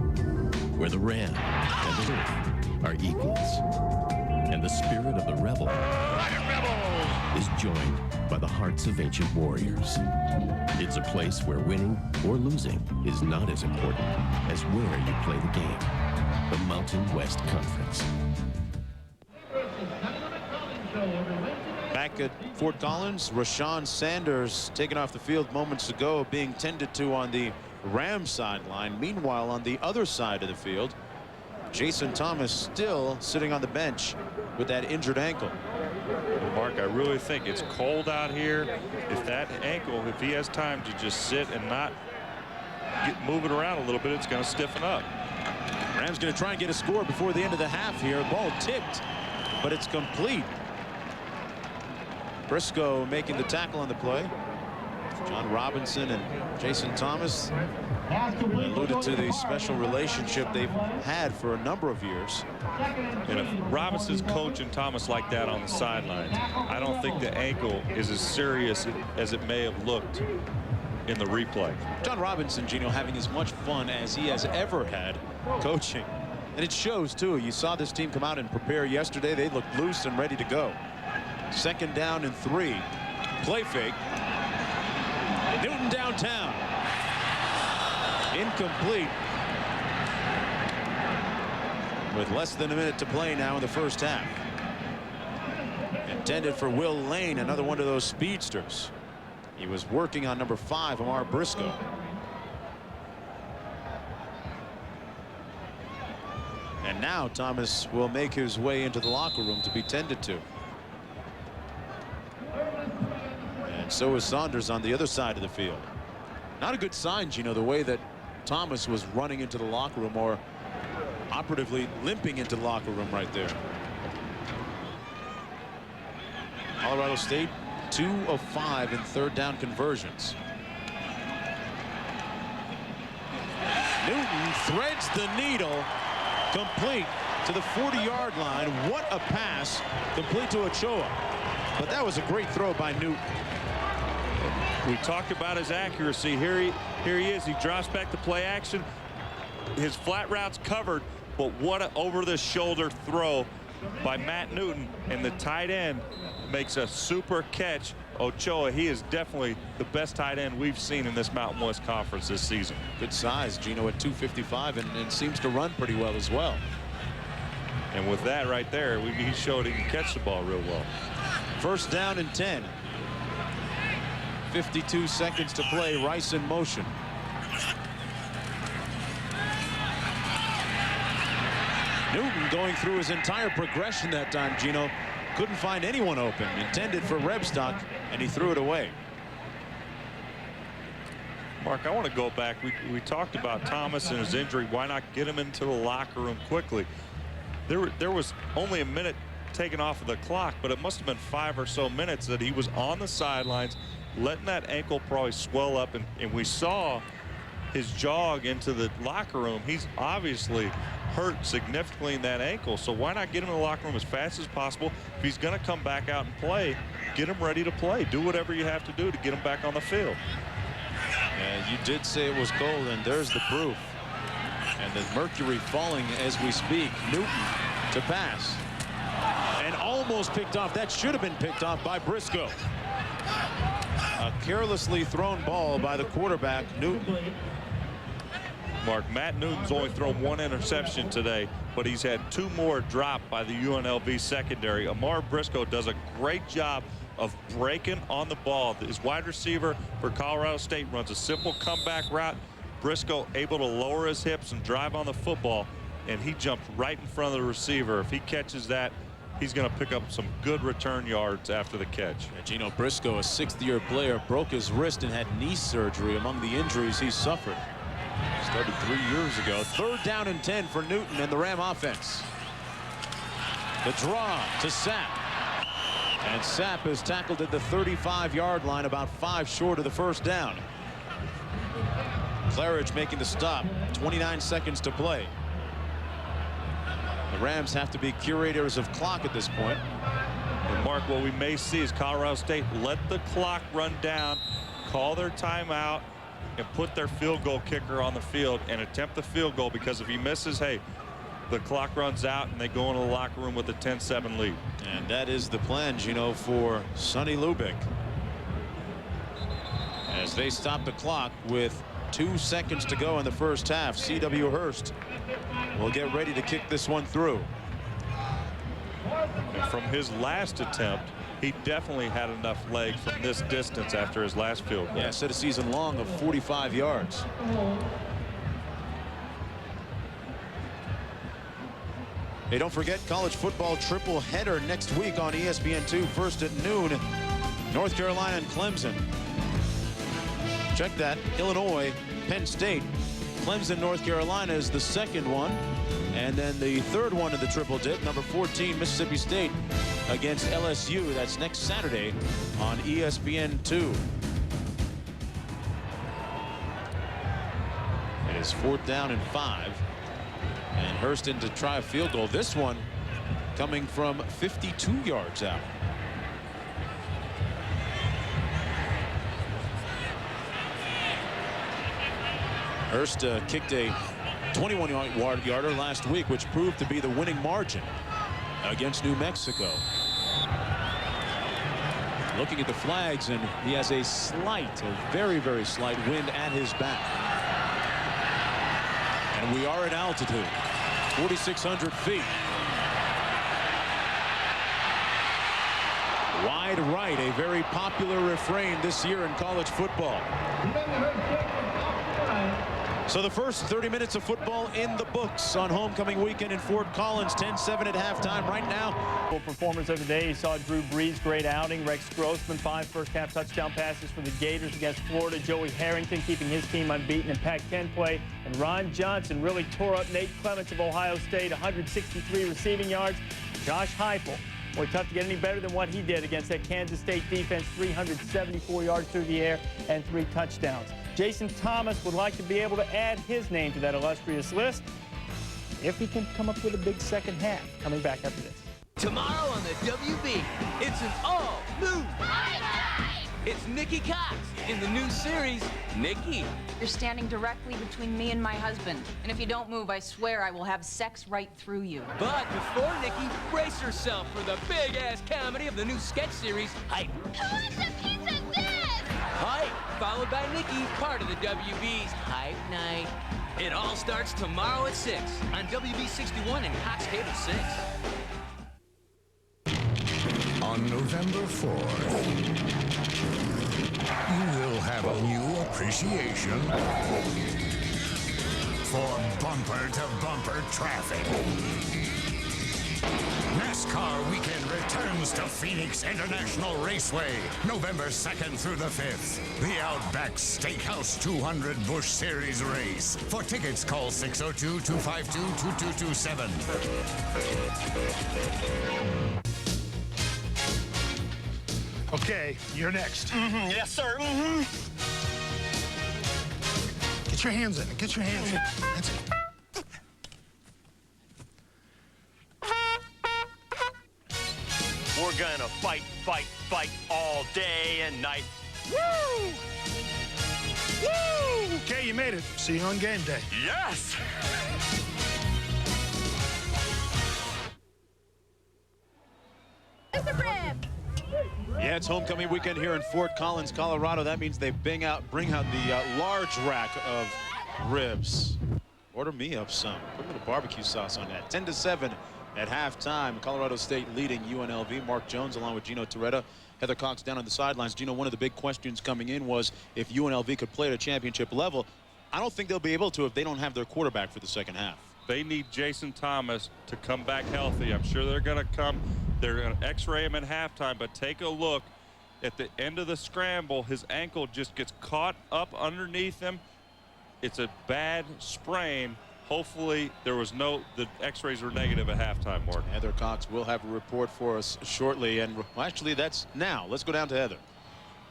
where the ram and the wolf are equals, and the spirit of the rebel is joined by the hearts of ancient warriors. It's a place where winning or losing is not as important as where you play the game. The Mountain West Conference. Back at Fort Collins, Rashawn Sanders taken off the field moments ago, being tended to on the Rams sideline. Meanwhile, on the other side of the field, Jason Thomas still sitting on the bench with that injured ankle. Mark, I really think it's cold out here. If that ankle, if he has time to just sit and not move it around a little bit, it's going to stiffen up. Rams going to try and get a score before the end of the half here. Ball tipped, but it's complete. Briscoe making the tackle on the play. John Robinson and Jason Thomas alluded to the special relationship they've had for a number of years. And if Robinson's coaching Thomas like that on the sidelines, I don't think the ankle is as serious as it may have looked in the replay. John Robinson, Gino, having as much fun as he has ever had coaching. And it shows, too. You saw this team come out and prepare yesterday. They looked loose and ready to go. 2nd down and 3. Play fake. Newton downtown. Incomplete. With less than a minute to play now in the first half. Intended for Will Lane, another one of those speedsters. He was working on number 5, Amar Briscoe. And now Thomas will make his way into the locker room to be tended to. And so is Saunders on the other side of the field. Not a good sign, Gino, the way that Thomas was running into the locker room, or operatively limping into the locker room right there. Colorado State 2 of 5 in third down conversions. Newton threads the needle, complete to the 40-yard line. What a pass, complete to Ochoa. But that was a great throw by Newton. We talked about his accuracy. Here he is. He drops back to play action. His flat route's covered, but what an over-the-shoulder throw by Matt Newton, and the tight end makes a super catch. Ochoa, he is definitely the best tight end we've seen in this Mountain West Conference this season. Good size, Gino, at 255, and seems to run pretty well as well. And with that right there, he showed he can catch the ball real well. First down and 10. 52 seconds to play. Rice in motion. Newton going through his entire progression that time, Gino. Couldn't find anyone open. Intended for Rebstock, and he threw it away. Mark, I want to go back. We talked about Thomas and his injury. Why not get him into the locker room quickly? There was only a minute taken off of the clock, but it must have been 5 or so minutes that he was on the sidelines, letting that ankle probably swell up, and we saw his jog into the locker room. He's obviously hurt significantly in that ankle, so why not get him in the locker room as fast as possible? If he's going to come back out and play, get him ready to play. Do whatever you have to do to get him back on the field. And you did say it was cold, and there's the proof. And the mercury falling as we speak. Newton to pass. And almost picked off. That should have been picked off by Briscoe. A carelessly thrown ball by the quarterback, Newton. Mark, Matt Newton's only thrown 1 interception today, but he's had 2 more dropped by the UNLV secondary. Amar Briscoe does a great job of breaking on the ball. His wide receiver for Colorado State runs a simple comeback route. Briscoe able to lower his hips and drive on the football, and he jumped right in front of the receiver. If he catches that, he's going to pick up some good return yards after the catch. Gino Briscoe, a 6th-year player, broke his wrist and had knee surgery among the injuries he suffered. Started 3 years ago. Third down and 10 for Newton and the Ram offense. The draw to Sapp. And Sapp is tackled at the 35-yard line, about 5 short of the first down. Claridge making the stop. 29 seconds to play. The Rams have to be curators of clock at this point. And Mark, what we may see is Colorado State let the clock run down, call their timeout, and put their field goal kicker on the field and attempt the field goal, because if he misses, hey, the clock runs out and they go into the locker room with a 10-7 lead. And that is the plan, Gino, for Sonny Lubick. As they stop the clock with 2 seconds to go in the first half, C.W. Hurst will get ready to kick this one through. And from his last attempt, he definitely had enough leg from this distance after his last field goal. Yeah, set a season long of 45 yards. Hey, don't forget college football triple header next week on ESPN2. First at noon, North Carolina and Clemson. Check that. Illinois, Penn State. Clemson, North Carolina is the second one. And then the third one in the triple dip, number 14, Mississippi State against LSU. That's next Saturday on ESPN2. It is 4th down and 5. And Hurst in to try a field goal. This one coming from 52 yards out. Hurst kicked a 21-yarder last week, which proved to be the winning margin against New Mexico. Looking at the flags, and he has a very, very slight wind at his back. And we are at altitude, 4,600 feet. Wide right, a very popular refrain this year in college football. So the first 30 minutes of football in the books on homecoming weekend in Fort Collins. 10-7 at halftime right now. Performers of the day, you saw Drew Brees, great outing. Rex Grossman, 5 first-half touchdown passes for the Gators against Florida. Joey Harrington keeping his team unbeaten in Pac-10 play. And Ron Johnson really tore up Nate Clements of Ohio State, 163 receiving yards. Josh Heupel, boy, tough to get any better than what he did against that Kansas State defense, 374 yards through the air and 3 touchdowns. Jason Thomas would like to be able to add his name to that illustrious list if he can come up with a big second half. Coming back after this. Tomorrow on the WB, it's an all-new highlight. It's Nikki Cox in the new series, Nikki. You're standing directly between me and my husband. And if you don't move, I swear I will have sex right through you. But before Nikki, brace yourself for the big-ass comedy of the new sketch series, Hype. Who wants a piece of this? Hype, followed by Nikki, part of the WB's Hype Night. It all starts tomorrow at 6 on WB 61 and Cox Cable 6. On November 4th, you will have a new appreciation for bumper-to-bumper traffic. NASCAR weekend returns to Phoenix International Raceway, November 2nd through the 5th. The Outback Steakhouse 200 Busch Series race. For tickets, call 602-252-2227. Okay, you're next. Yes, sir. Get your hands in it. Get your hands in it. That's it. We're gonna fight, fight, fight all day and night. Woo! Woo! Okay, you made it. See you on game day. Yes! Yeah, it's homecoming weekend here in Fort Collins, Colorado. That means they bring out the large rack of ribs. Order me up some. Put a little barbecue sauce on that. 10-7 at halftime. Colorado State leading UNLV. Mark Jones along with Gino Torretta. Heather Cox down on the sidelines. Gino, one of the big questions coming in was if UNLV could play at a championship level. I don't think they'll be able to if they don't have their quarterback for the second half. They need Jason Thomas to come back healthy. I'm sure they're going to come. They're going to x-ray him at halftime, but take a look at the end of the scramble. His ankle just gets caught up underneath him. It's a bad sprain. Hopefully the x-rays were negative at halftime, Mark. Heather Cox will have a report for us shortly. And well, actually, that's now. Let's go down to Heather.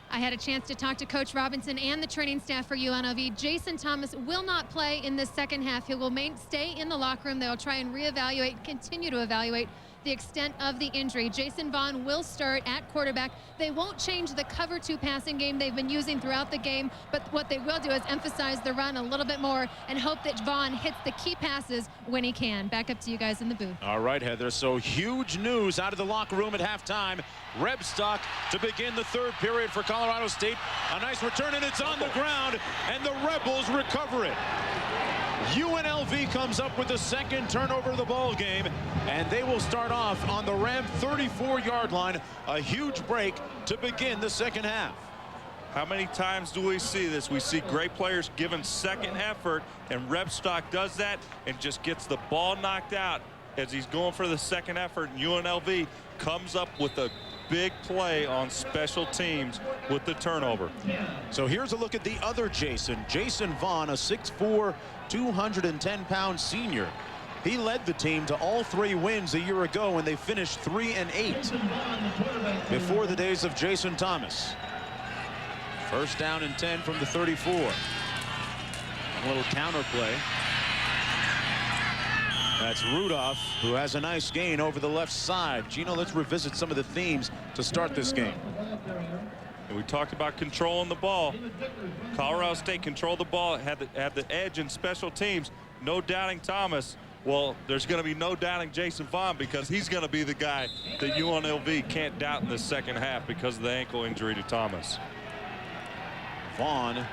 I had a chance to talk to Coach Robinson and the training staff for UNLV. Jason Thomas will not play in the second half. He will stay in the locker room. They'll try and reevaluate, continue to evaluate the extent of the injury. Jason Vaughn will start at quarterback. They won't change the cover 2 passing game they've been using throughout the game, but what they will do is emphasize the run a little bit more and hope that Vaughn hits the key passes when he can. Back up to you guys in the booth. All right, Heather. So huge news out of the locker room at halftime. Rebstock to begin the third period for Colorado State. A nice return, and it's on the ground, and the Rebels recover it. UNLV comes up with the second turnover of the ball game, and they will start off on the Ram 34-yard line. A huge break to begin the second half. How many times do we see this? We see great players given second effort, and Rebstock does that and just gets the ball knocked out as he's going for the second effort. And UNLV comes up with a big play on special teams with the turnover. So here's a look at the other Jason Vaughn, a 6'4", 210-pound senior. He led the team to all 3 wins a year ago when they finished 3-8 before the days of Jason Thomas. First down and 10 from the 34. A little counter play. That's Rudolph, who has a nice gain over the left side. Gino, let's revisit some of the themes to start this game. And we talked about controlling the ball. Colorado State controlled the ball, had the edge in special teams. No doubting Thomas. Well, there's going to be no doubting Jason Vaughn, because he's going to be the guy that UNLV can't doubt in the second half because of the ankle injury to Thomas. Vaughn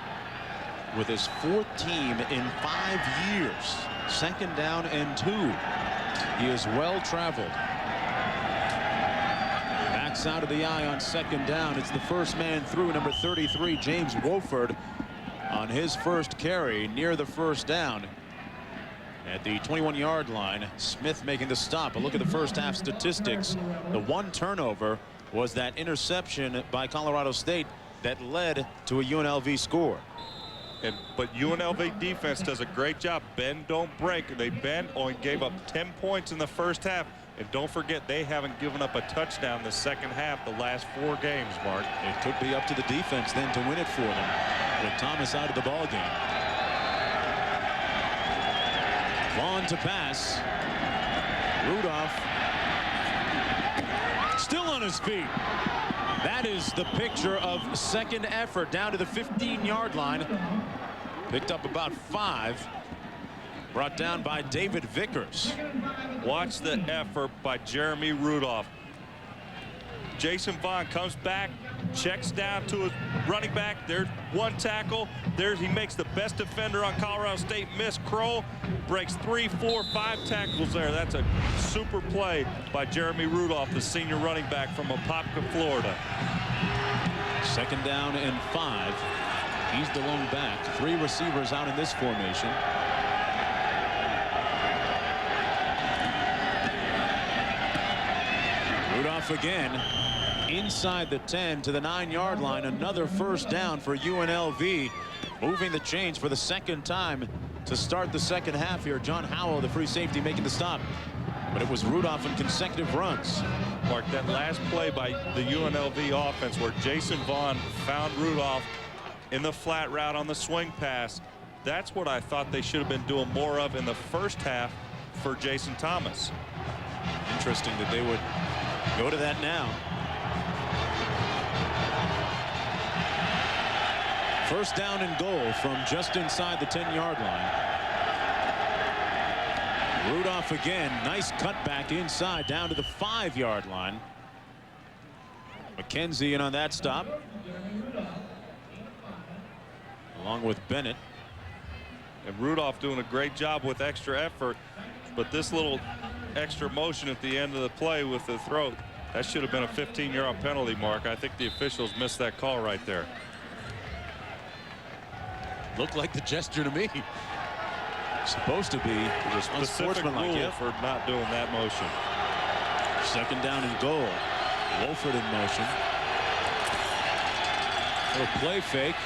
with his 4th team in 5 years. Second down and 2. He is well traveled. Backs out of the eye on second down. It's the first man through, number 33, James Wofford. on his first carry near the first down at the 21-yard line. Smith making the stop. But look at the first half statistics. The one turnover was that interception by Colorado State that led to a UNLV score. But UNLV defense does a great job. Bend, don't break. They bend, only gave up 10 points in the first half. And don't forget, they haven't given up a touchdown the second half the last 4 games, Mark. It could be up to the defense then to win it for them with Thomas out of the ball game. Vaughn to pass. Rudolph still on his feet. That is the picture of second effort down to the 15-yard line. Picked up about 5. Brought down by David Vickers. Watch the effort by Jeremy Rudolph. Jason Vaughn comes back, checks down to his running back. There's one tackle. He makes the best defender on Colorado State miss. Kroll breaks 3, 4, 5 tackles there. That's a super play by Jeremy Rudolph, the senior running back from Apopka, Florida. Second down and 5. He's the lone back. 3 receivers out in this formation. Rudolph again inside the 10 to the 9-yard line. Another first down for UNLV, moving the chains for the second time to start the second half here. John Howell, the free safety, making the stop, but it was Rudolph in consecutive runs. Mark, that last play by the UNLV offense where Jason Vaughn found Rudolph in the flat route on the swing pass, that's what I thought they should have been doing more of in the first half for Jason Thomas. Interesting that they would go to that now. First down and goal from just inside the 10-yard line. Rudolph again. Nice cutback inside down to the 5-yard line. McKenzie in on that stop, along with Bennett. And Rudolph doing a great job with extra effort, but this little extra motion at the end of the play with the throw, that should have been a 15-yard penalty, Mark. I think the officials missed that call right there. Looked like the gesture to me. Supposed to be. It was unsportsmanlike, rule for not doing that motion. Second down and goal. Wolford in motion. Little play fake.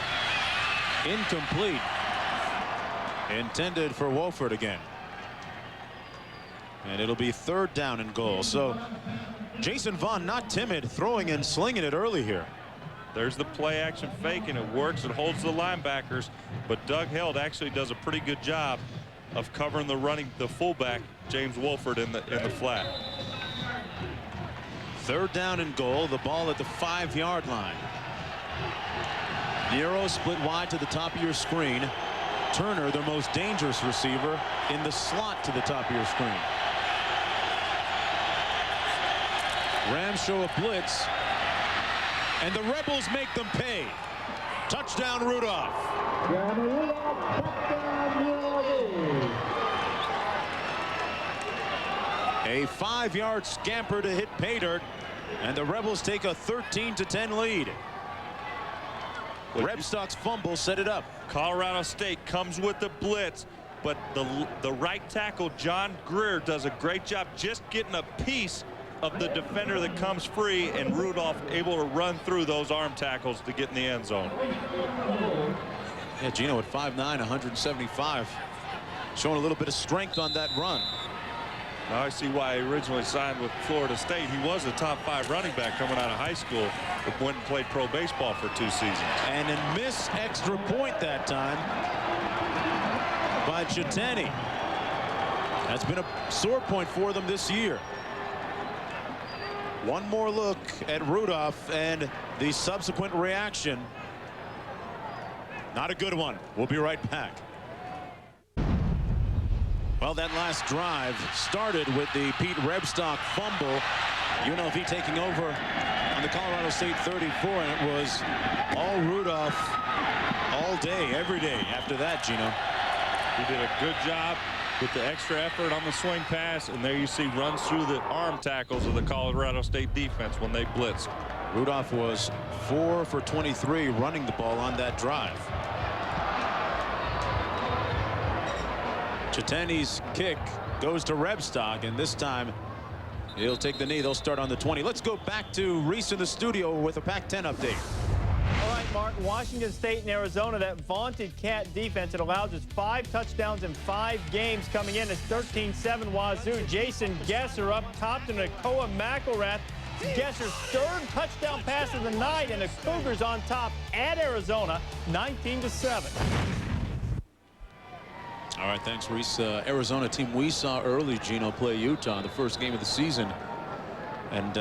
Incomplete. Intended for Wolford again. And it'll be third down and goal. So Jason Vaughn not timid, throwing and slinging it early here. There's the play action fake, and it works. It holds the linebackers, but Doug Held actually does a pretty good job of covering the fullback James Wolford in the flat. Third down and goal. The ball at the 5-yard line. Nero split wide to the top of your screen. Turner, the most dangerous receiver, in the slot to the top of your screen. Rams show a blitz, and the Rebels make them pay. Touchdown, Rudolph. A 5-yard scamper to hit pay dirt, and the Rebels take a 13-10 lead. Rebstock's fumble set it up. Colorado State comes with the blitz, but the right tackle, John Greer, does a great job just getting a piece of the defender that comes free, and Rudolph able to run through those arm tackles to get in the end zone. Yeah, Gino at 5'9", 175, showing a little bit of strength on that run. Now I see why he originally signed with Florida State. He was a top 5 running back coming out of high school, but went and played pro baseball for 2 seasons. And a miss extra point that time by Chitani. That's been a sore point for them this year. One more look at Rudolph and the subsequent reaction. Not a good one. We'll be right back. Well, that last drive started with the Pete Rebstock fumble. UNLV taking over on the Colorado State 34, and it was all Rudolph all day, every day after that, Gino. He did a good job with the extra effort on the swing pass, and there you see runs through the arm tackles of the Colorado State defense when they blitzed. Rudolph was 4 for 23 running the ball on that drive. Chetani's kick goes to Rebstock, and this time he'll take the knee. They'll start on the 20. Let's go back to Reese in the studio with a Pac-10 update. All right, Mark, Washington State and Arizona, that vaunted Cat defense, it allowed just 5 touchdowns in 5 games coming in. It's 13-7 Wazoo. Jason Gesser up top to Nakoa McElrath. Gesser's 3rd touchdown pass of the night, and the Cougars on top at Arizona, 19-7. All right, thanks, Reese. Arizona team we saw early, Gino, play Utah in the first game of the season. And,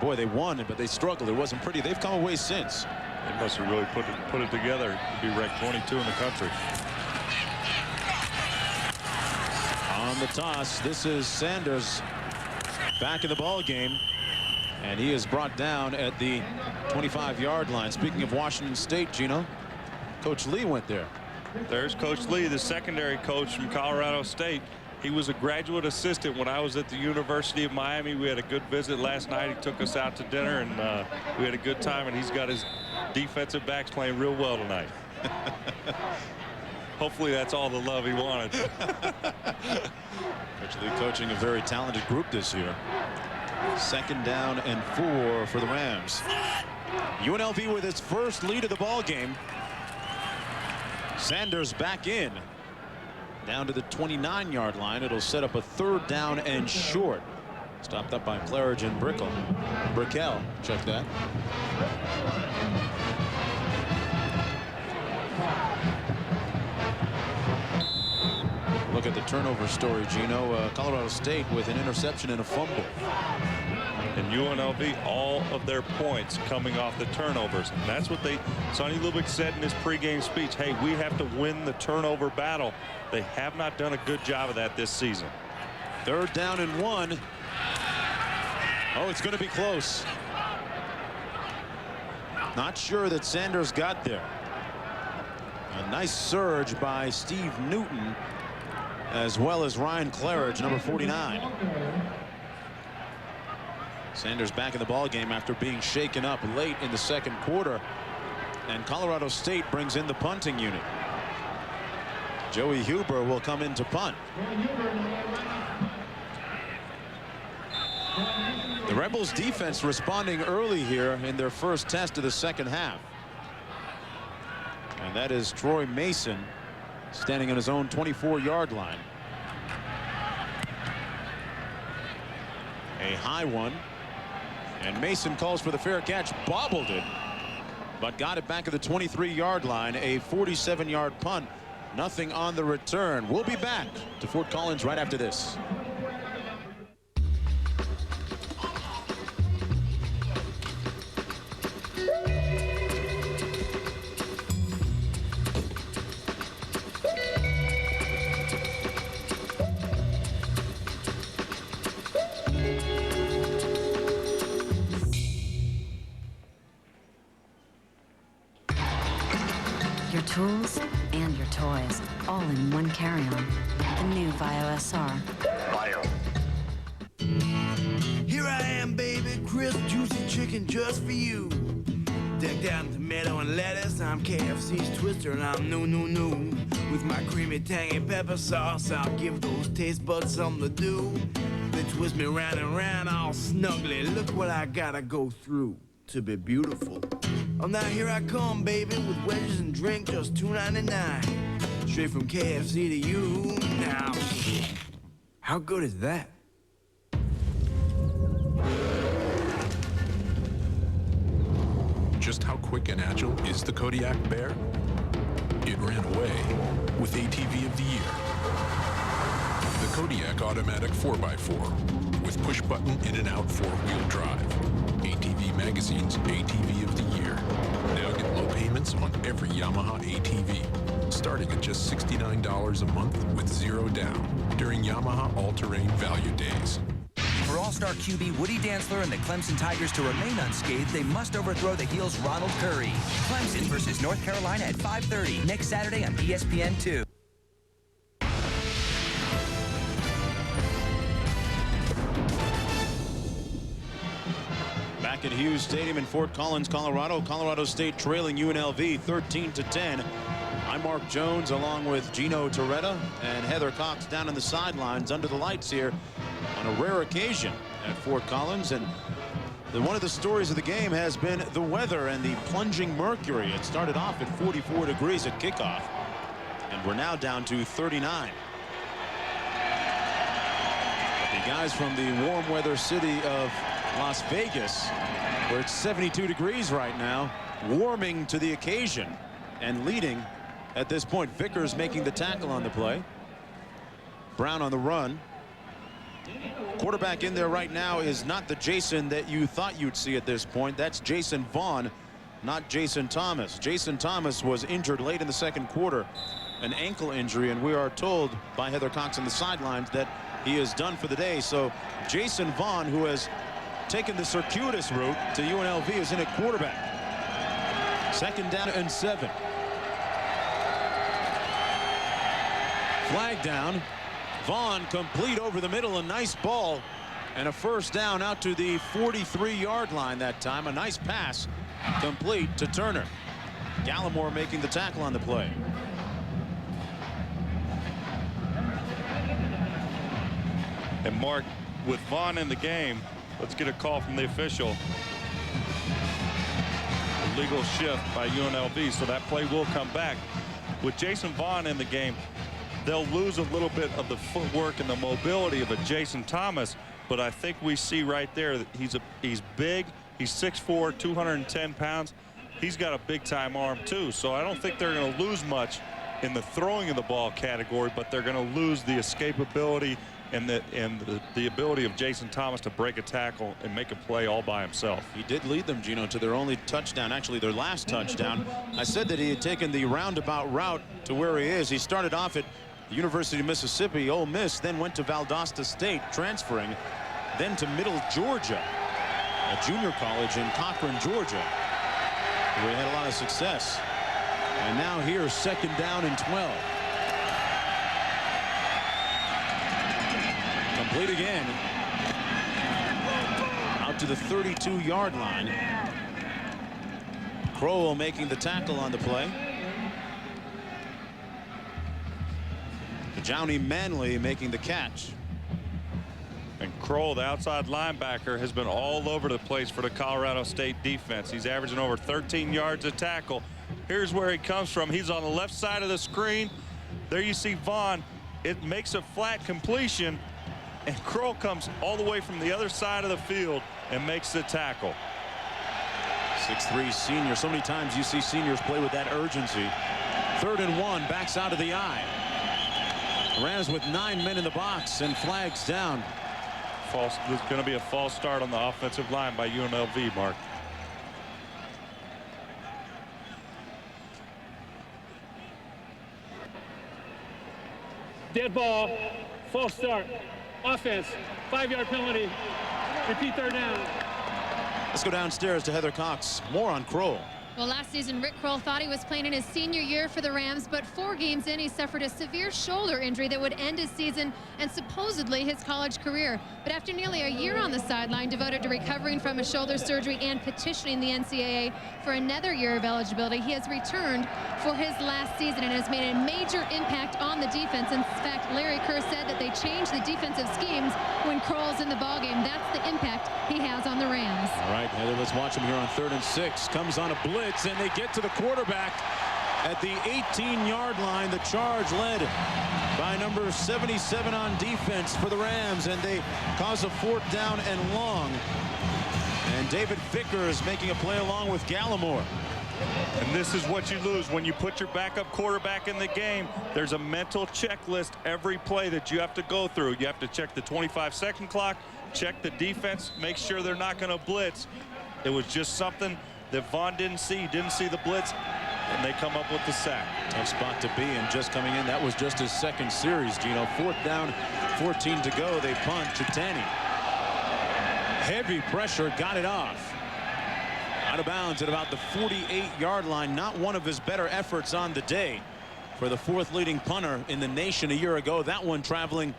boy, they won, but they struggled. It wasn't pretty. They've come away since. They must have really put it together to be ranked 22 in the country. On the toss, this is Sanders back in the ball game. And he is brought down at the 25-yard line. Speaking of Washington State, Gino, Coach Lee went there. There's Coach Lee, the secondary coach from Colorado State. He was a graduate assistant when I was at the University of Miami. We had a good visit last night. He took us out to dinner, and we had a good time, and he's got his defensive backs playing real well tonight. Hopefully that's all the love he wanted. Coach Lee coaching a very talented group this year. 2nd down and 4 for the Rams. UNLV with its first lead of the ball game. Sanders back in. Down to the 29-yard line. It'll set up a 3rd down and short. Stopped up by Claridge and Brickell. Check that. Look at the turnover story, Gino. Colorado State with an interception and a fumble. And UNLV, all of their points coming off the turnovers. And that's what Sonny Lubick said in his pregame speech. Hey, we have to win the turnover battle. They have not done a good job of that this season. 3rd down and 1. Oh, it's going to be close. Not sure that Sanders got there. A nice surge by Steve Newton, as well as Ryan Claridge, number 49. Sanders back in the ball game after being shaken up late in the 2nd quarter, and Colorado State brings in the punting unit. Joey Huber will come in to punt. The Rebels defense responding early here in their first test of the 2nd half. And that is Troy Mason standing on his own 24-yard line. A high one. And Mason calls for the fair catch, bobbled it, but got it back at the 23-yard line. A 47-yard punt. Nothing on the return. We'll be back to Fort Collins right after this. Your tools and your toys, all in one carry-on. The new Vio SR. Bio. Here I am, baby, crisp, juicy chicken just for you. Decked out in tomato and lettuce, I'm KFC's Twister, and I'm new. With my creamy, tangy pepper sauce, I'll give those taste buds something to do. They twist me round and round all snugly. Look what I gotta go through to be beautiful. Oh, now here I come, baby, with wedges and drink, just $2.99. Straight from KFC to you. Now, how good is that? Just how quick and agile is the Kodiak Bear? It ran away with ATV of the Year. The Kodiak Automatic 4x4 with push-button in-and-out 4-wheel drive. ATV Magazine's ATV of the Year. Now get low payments on every Yamaha ATV, starting at just $69 a month with 0 down during Yamaha All-Terrain Value Days. For All-Star QB Woody Dantzler and the Clemson Tigers to remain unscathed, they must overthrow the Heels' Ronald Curry. Clemson versus North Carolina at 5:30 next Saturday on ESPN2. Back at Hughes Stadium in Fort Collins, Colorado. Colorado State trailing UNLV 13-10. I'm I'm Mark Jones along with Gino Torretta and Heather Cox down on the sidelines under the lights here on a rare occasion at Fort Collins. And one of the stories of the game has been the weather and the plunging mercury. It started off at 44 degrees at kickoff, and we're now down to 39. The guys from the warm weather city of Las Vegas, where it's 72 degrees right now, warming to the occasion and leading at this point. Vickers making the tackle on the play. Brown on the run. Quarterback in there right now is not the Jason that you thought you'd see at this point. That's Jason Vaughn, not Jason Thomas. Jason Thomas was injured late in the second quarter, an ankle injury, and we are told by Heather Cox on the sidelines that he is done for the day. So Jason Vaughn, who has taken the circuitous route to UNLV, is in at quarterback. Second down and 7. Flag down. Vaughn complete over the middle. A nice ball and a first down out to the 43-yard line that time. A nice pass complete to Turner. Gallimore making the tackle on the play. And Mark, with Vaughn in the game, let's get a call from the official. Illegal shift by UNLV, so that play will come back. With Jason Vaughn in the game, they'll lose a little bit of the footwork and the mobility of a Jason Thomas, but I think we see right there that he's big. He's 6'4", 210 pounds. He's got a big-time arm too, so I don't think they're going to lose much in the throwing of the ball category, but they're going to lose the escapability and the ability of Jason Thomas to break a tackle and make a play all by himself. He did lead them, Gino, to their only touchdown, actually their last touchdown. I said that he had taken the roundabout route to where he is. He started off at the University of Mississippi, Ole Miss, then went to Valdosta State, transferring, then to Middle Georgia, a junior college in Cochran, Georgia, where he had a lot of success. And now here's second down and 12. Complete again. Out to the 32-yard line. Crowell making the tackle on the play. Johnny Manley making the catch. And Crowell, the outside linebacker, has been all over the place for the Colorado State defense. He's averaging over 13 yards a tackle. Here's where he comes from. He's on the left side of the screen. There you see Vaughn. It makes a flat completion, and Crowell comes all the way from the other side of the field and makes the tackle. 6'3" senior. So many times you see seniors play with that urgency. 3rd and 1, backs out of the eye. Rams with 9 men in the box and flags down. There's going to be a false start on the offensive line by UNLV, Mark. Dead ball, false start, offense, 5-yard penalty, repeat 3rd down. Let's go downstairs to Heather Cox. More on Crowell. Well, last season, Rick Crowell thought he was playing in his senior year for the Rams, but 4 games in, he suffered a severe shoulder injury that would end his season and supposedly his college career. But after nearly a year on the sideline, devoted to recovering from a shoulder surgery and petitioning the NCAA for another year of eligibility, he has returned for his last season and has made a major impact on the defense. In fact, Larry Kerr said that they changed the defensive schemes when Crowell's in the ballgame. That's the impact he has on the Rams. All right, Heather, let's watch him here on 3rd and 6. Comes on a blitz, and they get to the quarterback at the 18-yard line. The charge led by number 77 on defense for the Rams, and they cause a 4th down and long. And David Vickers making a play along with Gallimore. And this is what you lose when you put your backup quarterback in the game. There's a mental checklist every play that you have to go through. You have to check the 25-second clock, check the defense, make sure they're not going to blitz. It was just something that Vaughn didn't see the blitz, and they come up with the sack. Tough spot to be in, just coming in. That was just his 2nd series, Gino. 4th down, 14 to go. They punt. Chitani. Heavy pressure, got it off. Out of bounds at about the 48-yard line. Not one of his better efforts on the day for the 4th leading punter in the nation a year ago. That one traveling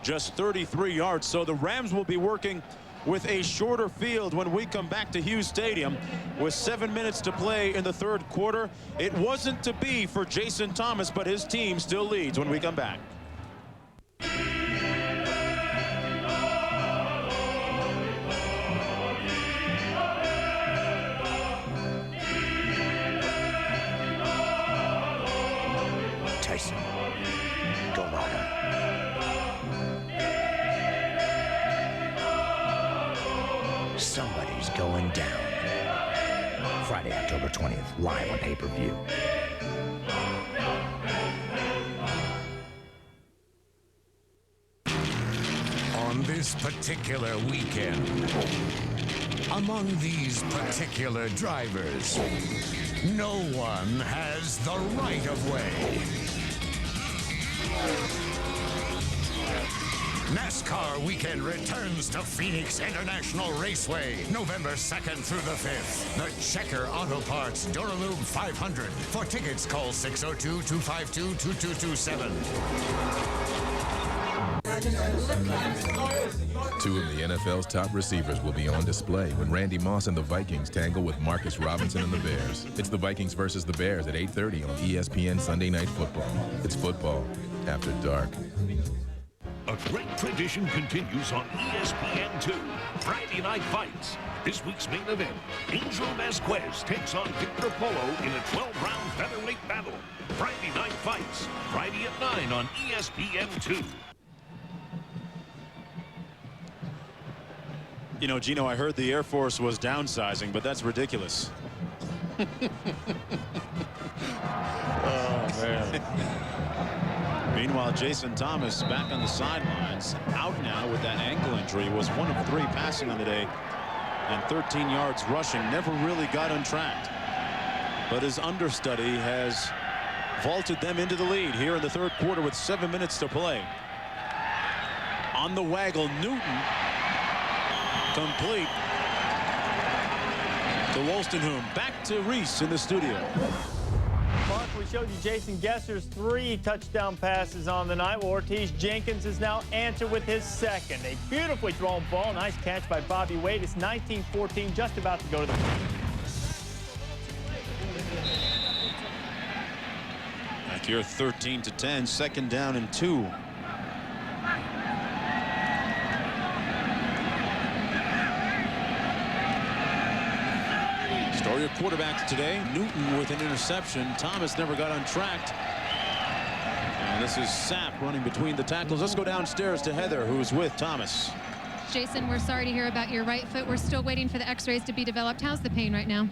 just 33 yards. So the Rams will be working with a shorter field when we come back to Hughes Stadium with 7 minutes to play in the third quarter. It wasn't to be for Jason Thomas, but his team still leads when we come back. Tyson, go Rhino. Somebody's going down. Friday, October 20th, live on pay-per-view. On this particular weekend, among these particular drivers, no one has the right of way. NASCAR weekend returns to Phoenix International Raceway, November 2nd through the 5th. The Checker Auto Parts Duralube 500. For tickets, call 602-252-2227. Two of the NFL's top receivers will be on display when Randy Moss and the Vikings tangle with Marcus Robinson and the Bears. It's the Vikings versus the Bears at 8:30 on ESPN Sunday Night Football. It's football after dark. A great tradition continues on ESPN2. Friday Night Fights. This week's main event, Angel Vasquez takes on Victor Polo in a 12-round featherweight battle. Friday Night Fights. Friday at 9 on ESPN2. You know, Gino, I heard the Air Force was downsizing, but that's ridiculous. Oh, man. Meanwhile, Jason Thomas back on the sidelines, out now with that ankle injury, was 1 of 3 passing on the day and 13 yards rushing, never really got untracked. But his understudy has vaulted them into the lead here in the third quarter with 7 minutes to play. On the waggle, Newton, complete to Wolstenholme. Back to Reese in the studio. Mark, we showed you Jason Gesser's 3 touchdown passes on the night. Well, Ortiz Jenkins has now answered with his second. A beautifully thrown ball. Nice catch by Bobby Wade. It's 19-14, just about to go to the... Back here, 13-10, second down and 2. Story of quarterbacks today. Newton with an interception. Thomas never got untracked. And this is Sapp running between the tackles. Let's go downstairs to Heather, who's with Thomas. Jason, we're sorry to hear about your right foot. We're still waiting for the x-rays to be developed. How's the pain right now?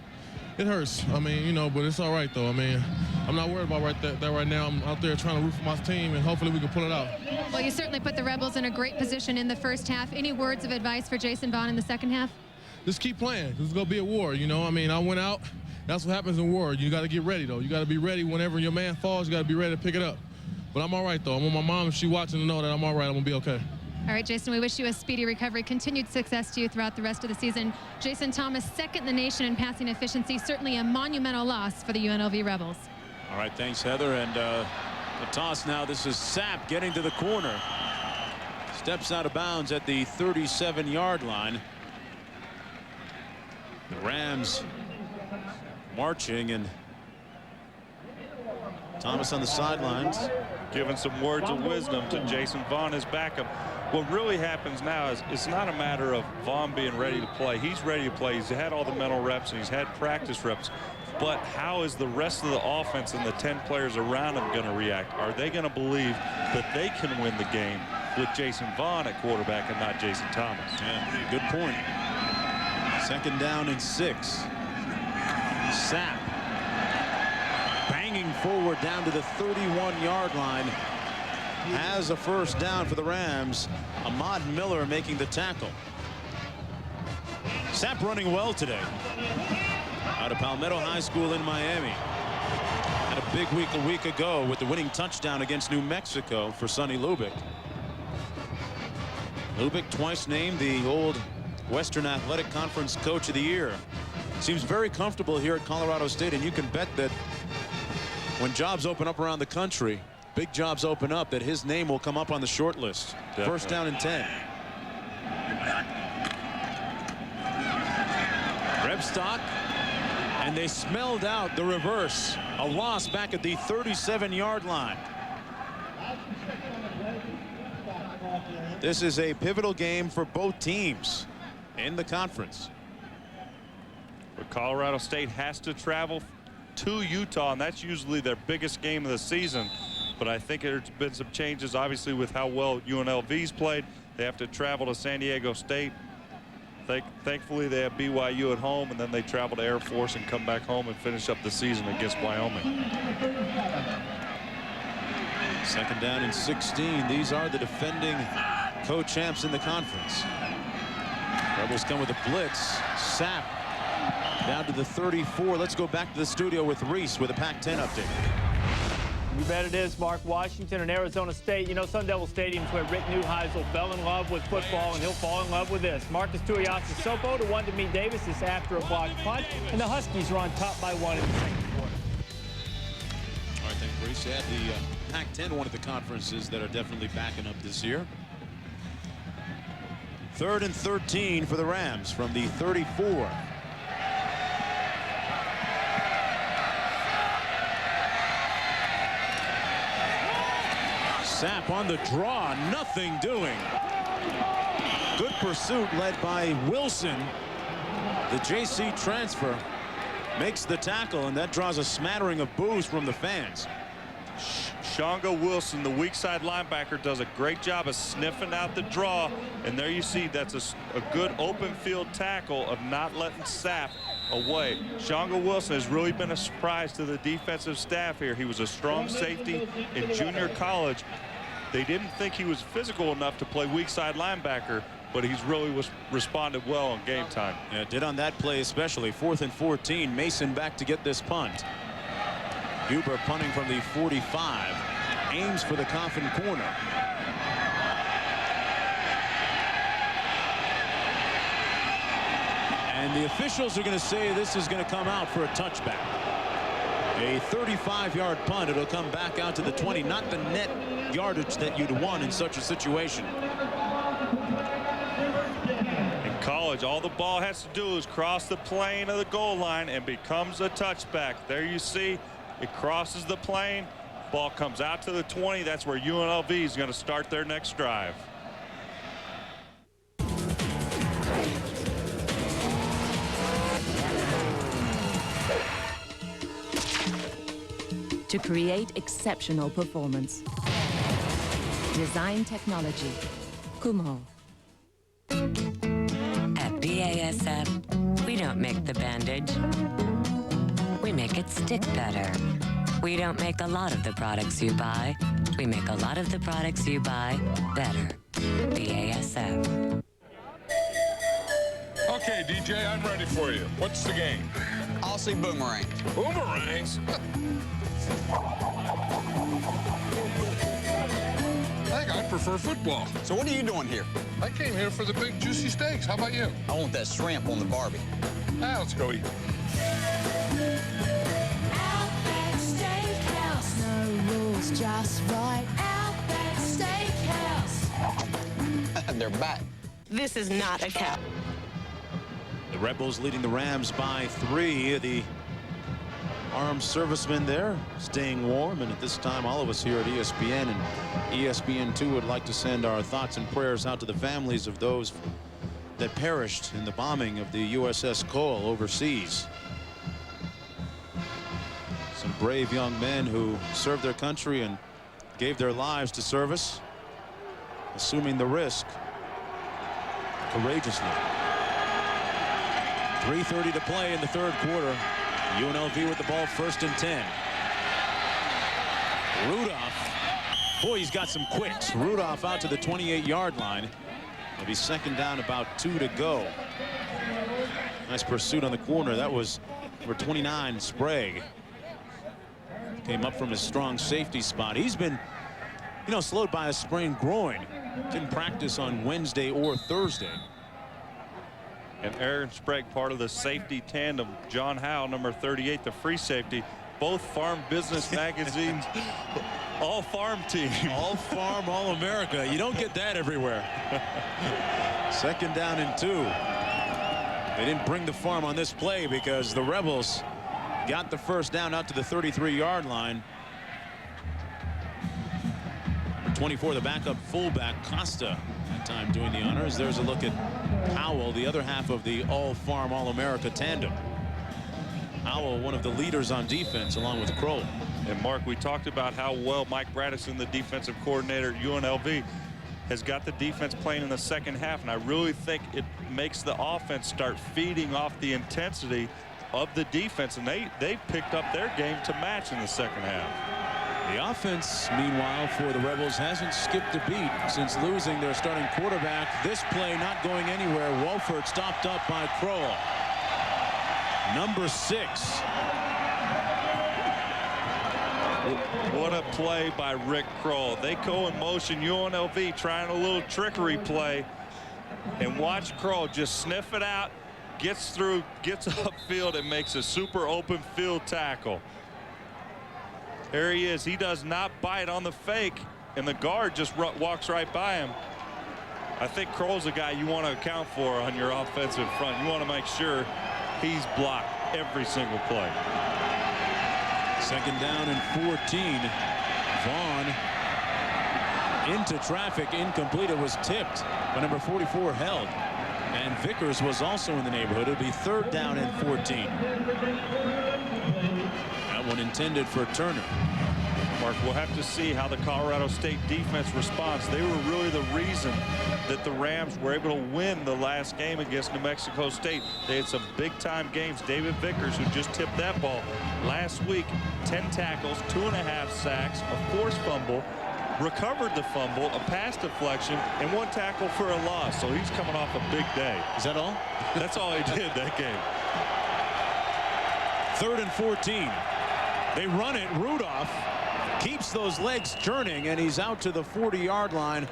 It hurts. I mean, you know, but it's all right, though. I mean, I'm not worried about that right now. I'm out there trying to root for my team, and hopefully we can pull it out. Well, you certainly put the Rebels in a great position in the first half. Any words of advice for Jason Vaughn in the second half? Just keep playing. This is going to be a war, you know. I mean, I went out. That's what happens in war. You got to get ready, though. You got to be ready whenever your man falls. You got to be ready to pick it up. But I'm all right, though. I want my mom, if she's watching, to know that I'm all right. I'm going to be okay. All right, Jason, we wish you a speedy recovery, continued success to you throughout the rest of the season. Jason Thomas, second in the nation in passing efficiency, certainly a monumental loss for the UNLV Rebels. All right, thanks, Heather. And the toss now, this is Sapp getting to the corner. Steps out of bounds at the 37-yard line. The Rams marching, and Thomas on the sidelines. Giving some words of wisdom to Jason Vaughn, his backup. What really happens now is it's not a matter of Vaughn being ready to play. He's ready to play. He's had all the mental reps and he's had practice reps. But how is the rest of the offense and the 10 players around him going to react? Are they going to believe that they can win the game with Jason Vaughn at quarterback and not Jason Thomas? Yeah, good point. Second down and 6. Sapp banging forward down to the 31-yard line. Has a first down for the Rams. Ahmad Miller making the tackle. Sapp running well today. Out of Palmetto High School in Miami. Had a big week a week ago with the winning touchdown against New Mexico for Sonny Lubick. Lubick twice named the old Western Athletic Conference Coach of the Year. Seems very comfortable here at Colorado State, and you can bet that when jobs open up around the country, big jobs open up, that his name will come up on the short list. Definitely. First down and 10. Webstock, and they smelled out the reverse. A loss back at the 37-yard line. This is a pivotal game for both teams in the conference. But Colorado State has to travel to Utah, and that's usually their biggest game of the season. But I think there's been some changes, obviously, with how well UNLV's played. They have to travel to San Diego State. Thankfully, they have BYU at home, and then they travel to Air Force and come back home and finish up the season against Wyoming. Second down and 16. These are the defending co-champs in the conference. Rebels come with a blitz. Sapp down to the 34. Let's go back to the studio with Reese with a Pac-10 update. You bet it is, Mark. Washington and Arizona State. You know, Sun Devil Stadium's where Rick Neuheisel fell in love with football, and he'll fall in love with this. Marcus Tuiasosopo to one to meet Davis. This after a blocked punt, and the Huskies are on top by 1 in the second quarter. All right, thank you, Reese. Yeah, the Pac-10, one of the conferences that are definitely backing up this year. 3rd and 13 for the Rams from the 34. Sapp on the draw, nothing doing. Good pursuit led by Wilson. The JC transfer makes the tackle, and that draws a smattering of boos from the fans. Shonga Wilson, the weak side linebacker, does a great job of sniffing out the draw, and there you see that's a good open field tackle of not letting Sapp away. Shonga Wilson has really been a surprise to the defensive staff here. He was a strong safety in junior college. They didn't think he was physical enough to play weak side linebacker, but he's really responded well on game time. Yeah, did on that play especially. 4th and 14. Mason back to get this punt. Huber punting from the 45. Aims for the Coffin corner. And the officials are going to say this is going to come out for a touchback. A 35-yard punt. It'll come back out to the 20. Not the net yardage that you'd want in such a situation. In college, all the ball has to do is cross the plane of the goal line and becomes a touchback. There you see it crosses the plane. Ball comes out to the 20. That's where UNLV is going to start their next drive. To create exceptional performance. Design technology. Kumho. At BASF, we don't make the bandage. We make it stick better. We don't make a lot of the products you buy. We make a lot of the products you buy better. BASF. Okay, DJ, I'm ready for you. What's the game? I'll see boomerangs. Boomerangs? I think I prefer football. So what are you doing here? I came here for the big juicy steaks. How about you? I want that shrimp on the Barbie. Let's go eat. Outback Steakhouse. No rules, just right. Outback Steakhouse. They're back. This is not a cow. The Rebels leading the Rams by 3. The armed servicemen there staying warm, and at this time all of us here at ESPN and ESPN2 would like to send our thoughts and prayers out to the families of those that perished in the bombing of the USS Cole overseas. Some brave young men who served their country and gave their lives to service, assuming the risk courageously. 3:30 to play in the 3rd quarter. UNLV with the ball, 1st and 10. Rudolph. Boy, he's got some quicks. Rudolph out to the 28-yard line. It'll be 2nd down, about 2 to go. Nice pursuit on the corner. That was for 29, Sprague. Came up from his strong safety spot. He's been, slowed by a sprained groin. Didn't practice on Wednesday or Thursday. And Aaron Sprague, part of the safety tandem. John Howe, number 38, the free safety. Both Farm Business magazines. All farm team. All farm, all America. You don't get that everywhere. 2nd down and 2. They didn't bring the farm on this play because the Rebels got the first down out to the 33-yard line. 24, the backup fullback, Costa, that time doing the honors. There's a look at Howell, the other half of the all-farm, all-America tandem. Howell, one of the leaders on defense, along with Kroll. And Mark, we talked about how well Mike Bradison, the defensive coordinator at UNLV, has got the defense playing in the second half, and I really think it makes the offense start feeding off the intensity of the defense, and they picked up their game to match in the second half. The offense, meanwhile, for the Rebels hasn't skipped a beat since losing their starting quarterback. This play not going anywhere. Wolford stopped up by Kroll. Number 6. What a play by Rick Kroll. They go in motion, UNLV trying a little trickery play, and watch Kroll just sniff it out, gets through, gets upfield, and makes a super open field tackle. There he is. He does not bite on the fake, and the guard just walks right by him. I think Kroll's a guy you want to account for on your offensive front. You want to make sure he's blocked every single play. Second down and 14. Vaughn into traffic, incomplete. It was tipped, but number 44 held. And Vickers was also in the neighborhood. It'll be third down and 14. That one intended for Turner. Mark, we'll have to see how the Colorado State defense responds. They were really the reason that the Rams were able to win the last game against New Mexico State. They had some big-time games. David Vickers, who just tipped that ball last week, 10 tackles, 2.5 sacks, a forced fumble, recovered the fumble, a pass deflection, and 1 tackle for a loss. So he's coming off a big day. Is that all? That's all he did that game. Third and 14. They run it. Rudolph keeps those legs turning, and he's out to the 40-yard line,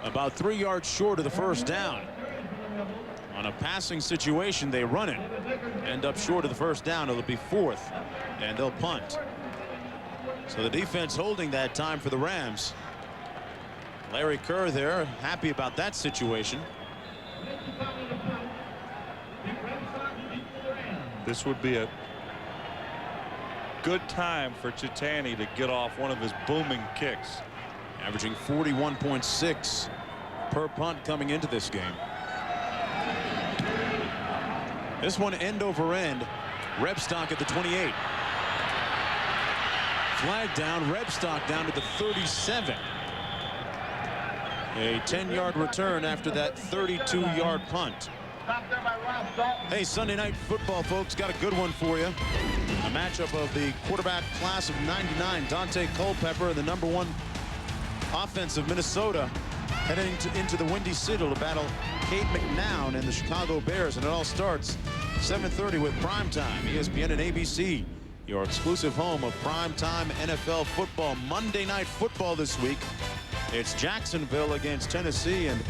about 3 yards short of the first down. On a passing situation, they run it, end up short of the first down. It'll be 4th, and they'll punt. So the defense holding that time for the Rams. Larry Kerr there, happy about that situation. This would be a good time for Chitani to get off one of his booming kicks. Averaging 41.6 per punt coming into this game. This one end over end. Rebstock at the 28. Flag down. Rebstock down to the 37. A 10-yard return after that 32-yard punt. Hey, Sunday Night Football, folks, got a good one for you. A matchup of the quarterback class of '99, Dante Culpepper, and the #1 offense of Minnesota, heading into the Windy Citadel to battle Kate McNown and the Chicago Bears. And it all starts 7:30 with Primetime, ESPN and ABC, your exclusive home of primetime NFL football. Monday Night Football this week. It's Jacksonville against Tennessee, and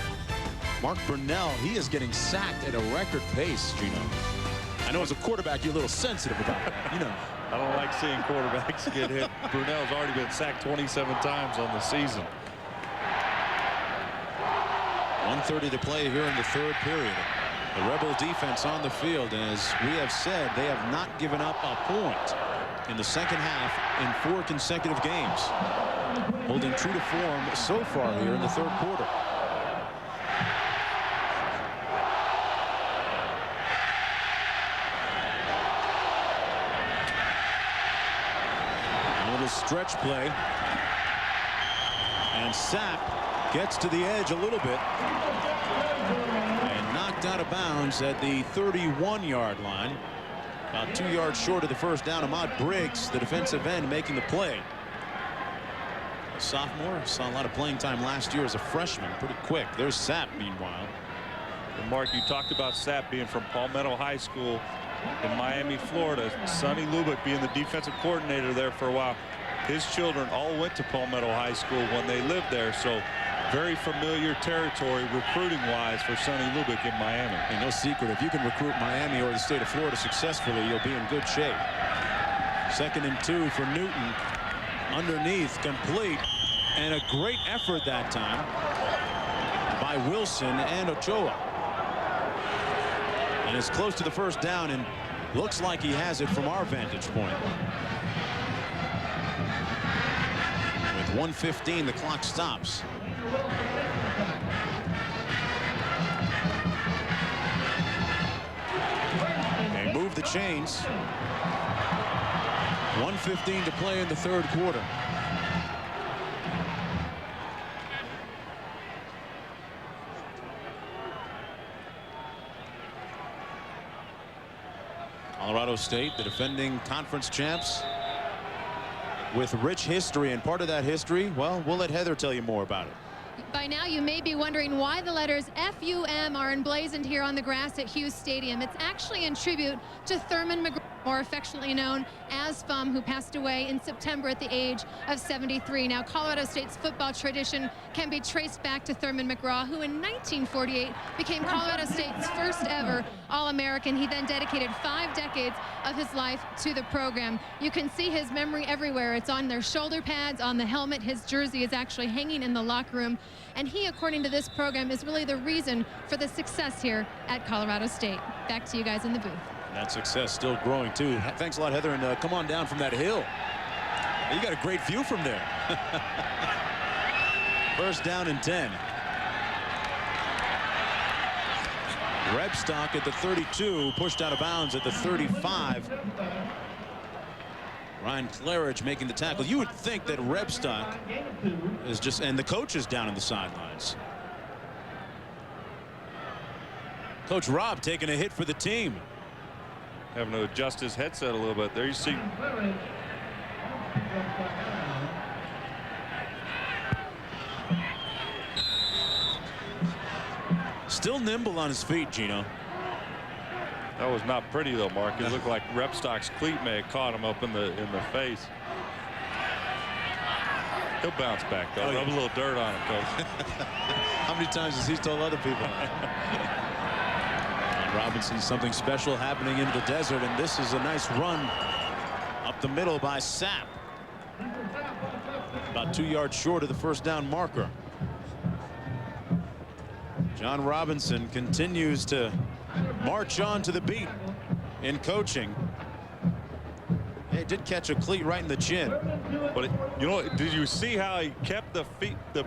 Mark Brunell, he is getting sacked at a record pace, Gino. I know as a quarterback, you're a little sensitive about that, you know. I don't like seeing quarterbacks get hit. Brunell's already been sacked 27 times on the season. 1:30 to play here in the third period. The Rebel defense on the field, and as we have said, they have not given up a point in the second half in 4 consecutive games. Holding true to form so far here in the third quarter. Stretch play, and Sapp gets to the edge a little bit and knocked out of bounds at the 31-yard line, about 2 yards short of the first down. Ahmad Briggs, the defensive end, making the play. A sophomore, saw a lot of playing time last year as a freshman, pretty quick. There's Sapp, meanwhile. And Mark, you talked about Sapp being from Palmetto High School in Miami, Florida. Sonny Lubick being the defensive coordinator there for a while. His children all went to Palmetto High School when they lived there, so very familiar territory recruiting-wise for Sonny Lubick in Miami. And no secret, if you can recruit Miami or the state of Florida successfully, you'll be in good shape. 2nd and 2 for Newton. Underneath, complete, and a great effort that time by Wilson and Ochoa. And it's close to the first down and looks like he has it from our vantage point. With 1:15, the clock stops. They move the chains. 1:15 to play in the third quarter. Colorado State, the defending conference champs, with rich history, and part of that history, well, we'll let Heather tell you more about it. By now, you may be wondering why the letters FUM are emblazoned here on the grass at Hughes Stadium. It's actually in tribute to Thurman McGraw, more affectionately known as FUM, who passed away in September at the age of 73. Now, Colorado State's football tradition can be traced back to Thurman McGraw, who in 1948 became Colorado State's first ever All-American. He then dedicated 5 decades of his life to the program. You can see his memory everywhere. It's on their shoulder pads, on the helmet. His jersey is actually hanging in the locker room. And he, according to this program, is really the reason for the success here at Colorado State. Back to you guys in the booth. That success still growing, too. Thanks a lot, Heather, and come on down from that hill. You got a great view from there. First down and 10. Rebstock at the 32, pushed out of bounds at the 35. Ryan Claridge making the tackle. You would think that Rebstock is just, and the coach is down in the sidelines. Coach Rob taking a hit for the team. Having to adjust his headset a little bit. There you see. Still nimble on his feet, Gino. That was not pretty though, Mark. It looked like Rebstock's cleat may have caught him up in the face. He'll bounce back though. Rub a little dirt on him, Coach. How many times has he told other people? Robinson, something special happening in the desert, and this is a nice run up the middle by Sapp. About 2 yards short of the first down marker. John Robinson continues to march on to the beat in coaching. He did catch a cleat right in the chin. But you know, did you see how he kept the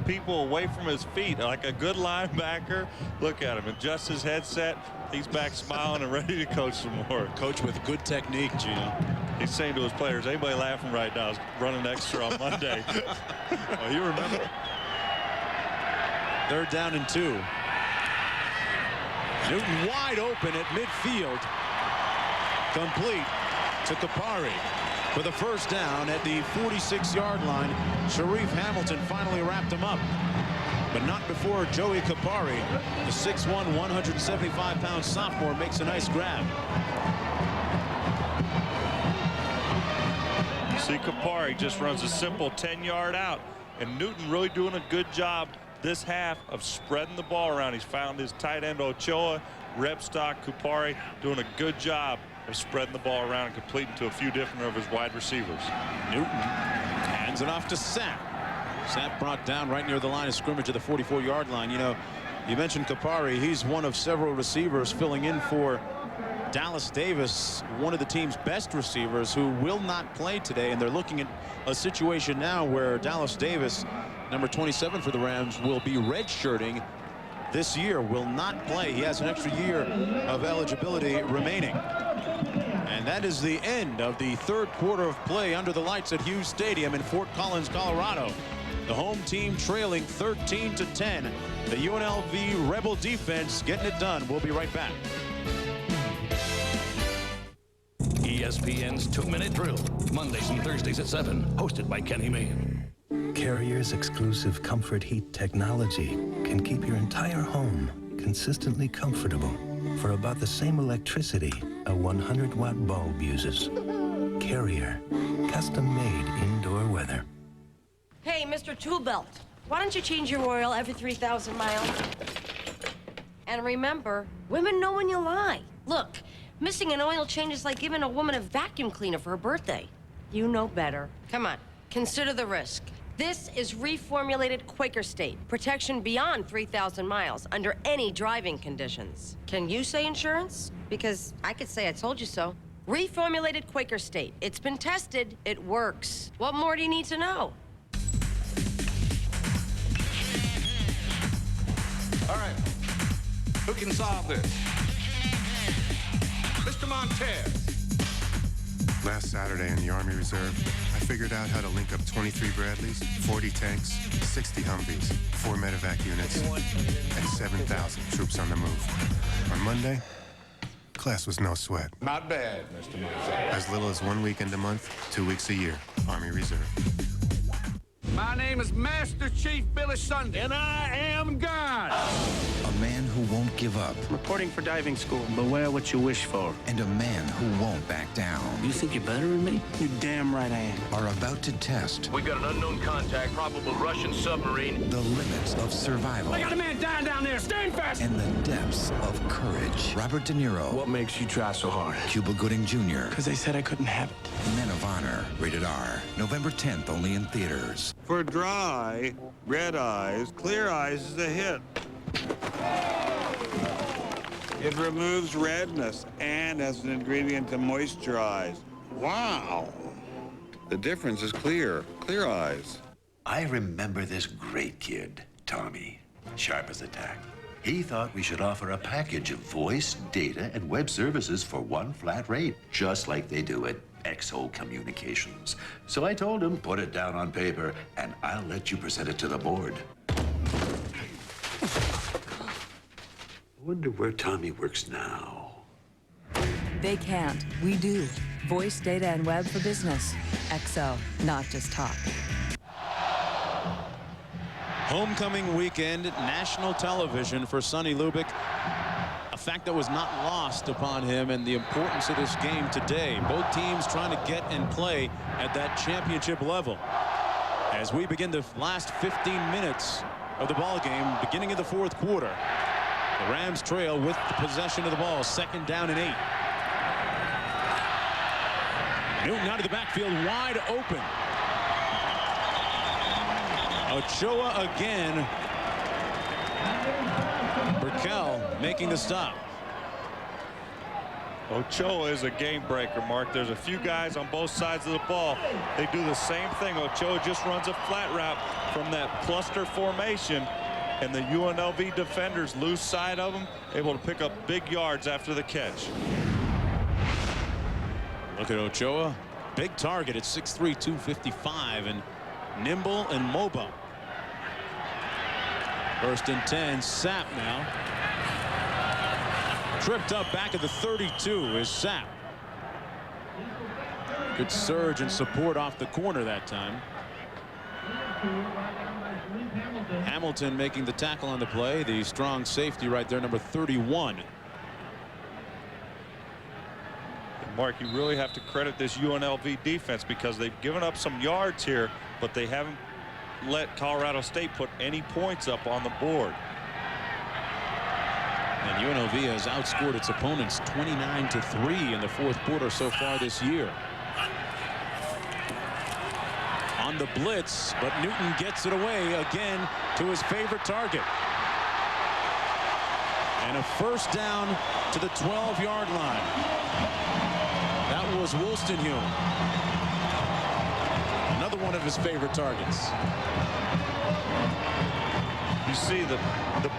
people away from his feet like a good linebacker? Look at him, adjust his headset. He's back smiling and ready to coach some more. Coach with good technique, Gino. He's saying to his players, anybody laughing right now is running extra on Monday. Oh, you remember? Third down and 2. Newton wide open at midfield. Complete to Kapari for the first down at the 46-yard line. Sharif Hamilton finally wrapped him up, but not before Joey Kapari, the 6'1", 175-pound sophomore, makes a nice grab. See, Kapari just runs a simple 10-yard out, and Newton really doing a good job this half of spreading the ball around. He's found his tight end Ochoa, Rebstock, Kapari doing a good job of spreading the ball around and completing to a few different of his wide receivers. Newton hands it off to Sapp. Sapp brought down right near the line of scrimmage at the 44-yard line. You know, you mentioned Kapari. He's one of several receivers filling in for Dallas Davis, one of the team's best receivers, who will not play today. And they're looking at a situation now where Dallas Davis, number 27 for the Rams, will be redshirting this year, will not play. He has an extra year of eligibility remaining. And that is the end of the third quarter of play under the lights at Hughes Stadium in Fort Collins, Colorado. The home team trailing 13-10. The UNLV Rebel defense getting it done. We'll be right back. ESPN's 2-Minute Drill, Mondays and Thursdays at 7, hosted by Kenny Mayne. Carrier's exclusive comfort heat technology can keep your entire home consistently comfortable for about the same electricity a 100-watt bulb uses. Carrier, custom-made indoor weather. Hey, Mr. Toolbelt, why don't you change your oil every 3,000 miles? And remember, women know when you lie. Look, missing an oil change is like giving a woman a vacuum cleaner for her birthday. You know better. Come on, consider the risk. This is reformulated Quaker State. Protection beyond 3,000 miles under any driving conditions. Can you say insurance? because I could say I told you so. Reformulated Quaker State. It's been tested. It works. What more do you need to know? All right. Who can solve this? Mr. Montez. Last Saturday in the Army Reserve, I figured out how to link up 23 Bradleys, 40 tanks, 60 Humvees, 4 medevac units, and 7,000 troops on the move. On Monday, class was no sweat. Not bad, Mr. Montez. As little as 1 weekend a month, 2 weeks a year, Army Reserve. My name is Master Chief Billy Sunday, and I am God. A man who won't give up. Reporting for diving school. Beware what you wish for. And a man who won't back down. You think you're better than me? You're damn right I am. Are about to test. We got an unknown contact, probable Russian submarine. The limits of survival. I got a man dying down there. Stand fast. And the depths of courage. Robert De Niro. What makes you try so hard? Cuba Gooding Jr. Because they said I couldn't have it. Men of Honor. Rated R. November 10th, only in theaters. For dry, red eyes, clear eyes is a hit. It removes redness and has an ingredient to moisturize. Wow. The difference is clear. Clear eyes. I remember this great kid, Tommy, sharp as a tack. He thought we should offer a package of voice, data, and web services for one flat rate, just like they do at XO Communications. So I told him, put it down on paper, and I'll let you present it to the board. I wonder where Tommy works now. They can't. We do. Voice, data, and web for business. XO, not just talk. Homecoming weekend, national television for Sonny Lubick. A fact that was not lost upon him, and the importance of this game today. Both teams trying to get and play at that championship level. As we begin the last 15 minutes of the ball game, beginning of the fourth quarter. The Rams trail with the possession of the ball, 2nd down and 8. Newton out of the backfield, wide open. Ochoa again. Burkell making the stop. Ochoa is a game breaker, Mark. There's a few guys on both sides of the ball. They do the same thing. Ochoa just runs a flat route from that cluster formation, and the UNLV defenders lose sight of him, able to pick up big yards after the catch. Look at Ochoa. Big target at 6'3", 255, and nimble and mobile. 1st and 10. Sapp now. Tripped up back at the 32 is Sapp. Good surge and support off the corner that time. Hamilton making the tackle on the play. The strong safety right there, number 31. Mark, you really have to credit this UNLV defense because they've given up some yards here, but they haven't let Colorado State put any points up on the board. And UNLV has outscored its opponents 29-3 in the fourth quarter so far this year. On the blitz, but Newton gets it away again to his favorite target. And a 1st down to the 12-yard line. That was Wolstenhume. Another one of his favorite targets. You see the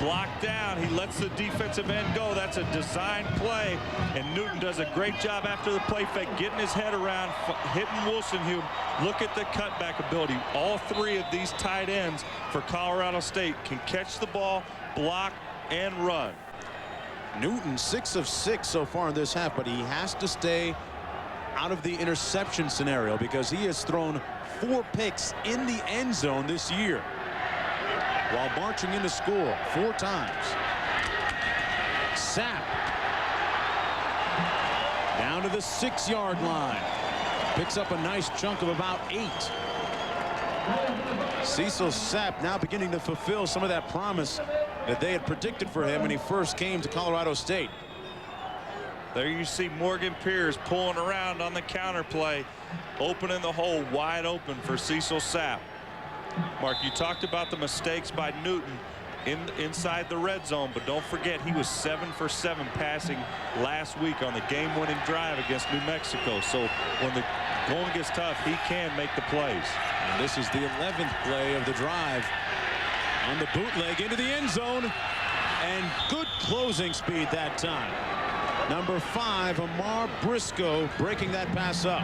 block down. He lets the defensive end go. That's a design play, and Newton does a great job after the play fake, getting his head around, hitting Wolstenhume. Look at the cutback ability. All 3 of these tight ends for Colorado State can catch the ball, block, and run. Newton 6 of 6 so far in this half, but he has to stay out of the interception scenario because he has thrown 4 picks in the end zone this year while marching in to score 4 times. Sapp down to the 6-yard line. Picks up a nice chunk of about 8. Cecil Sapp now beginning to fulfill some of that promise that they had predicted for him when he first came to Colorado State. There you see Morgan Pierce pulling around on the counter play, opening the hole wide open for Cecil Sapp. Mark, you talked about the mistakes by Newton inside the red zone, but don't forget he was 7 for 7 passing last week on the game-winning drive against New Mexico. So when the going gets tough, he can make the plays. And this is the 11th play of the drive on the bootleg into the end zone, and good closing speed that time. Number 5, Amar Briscoe, breaking that pass up.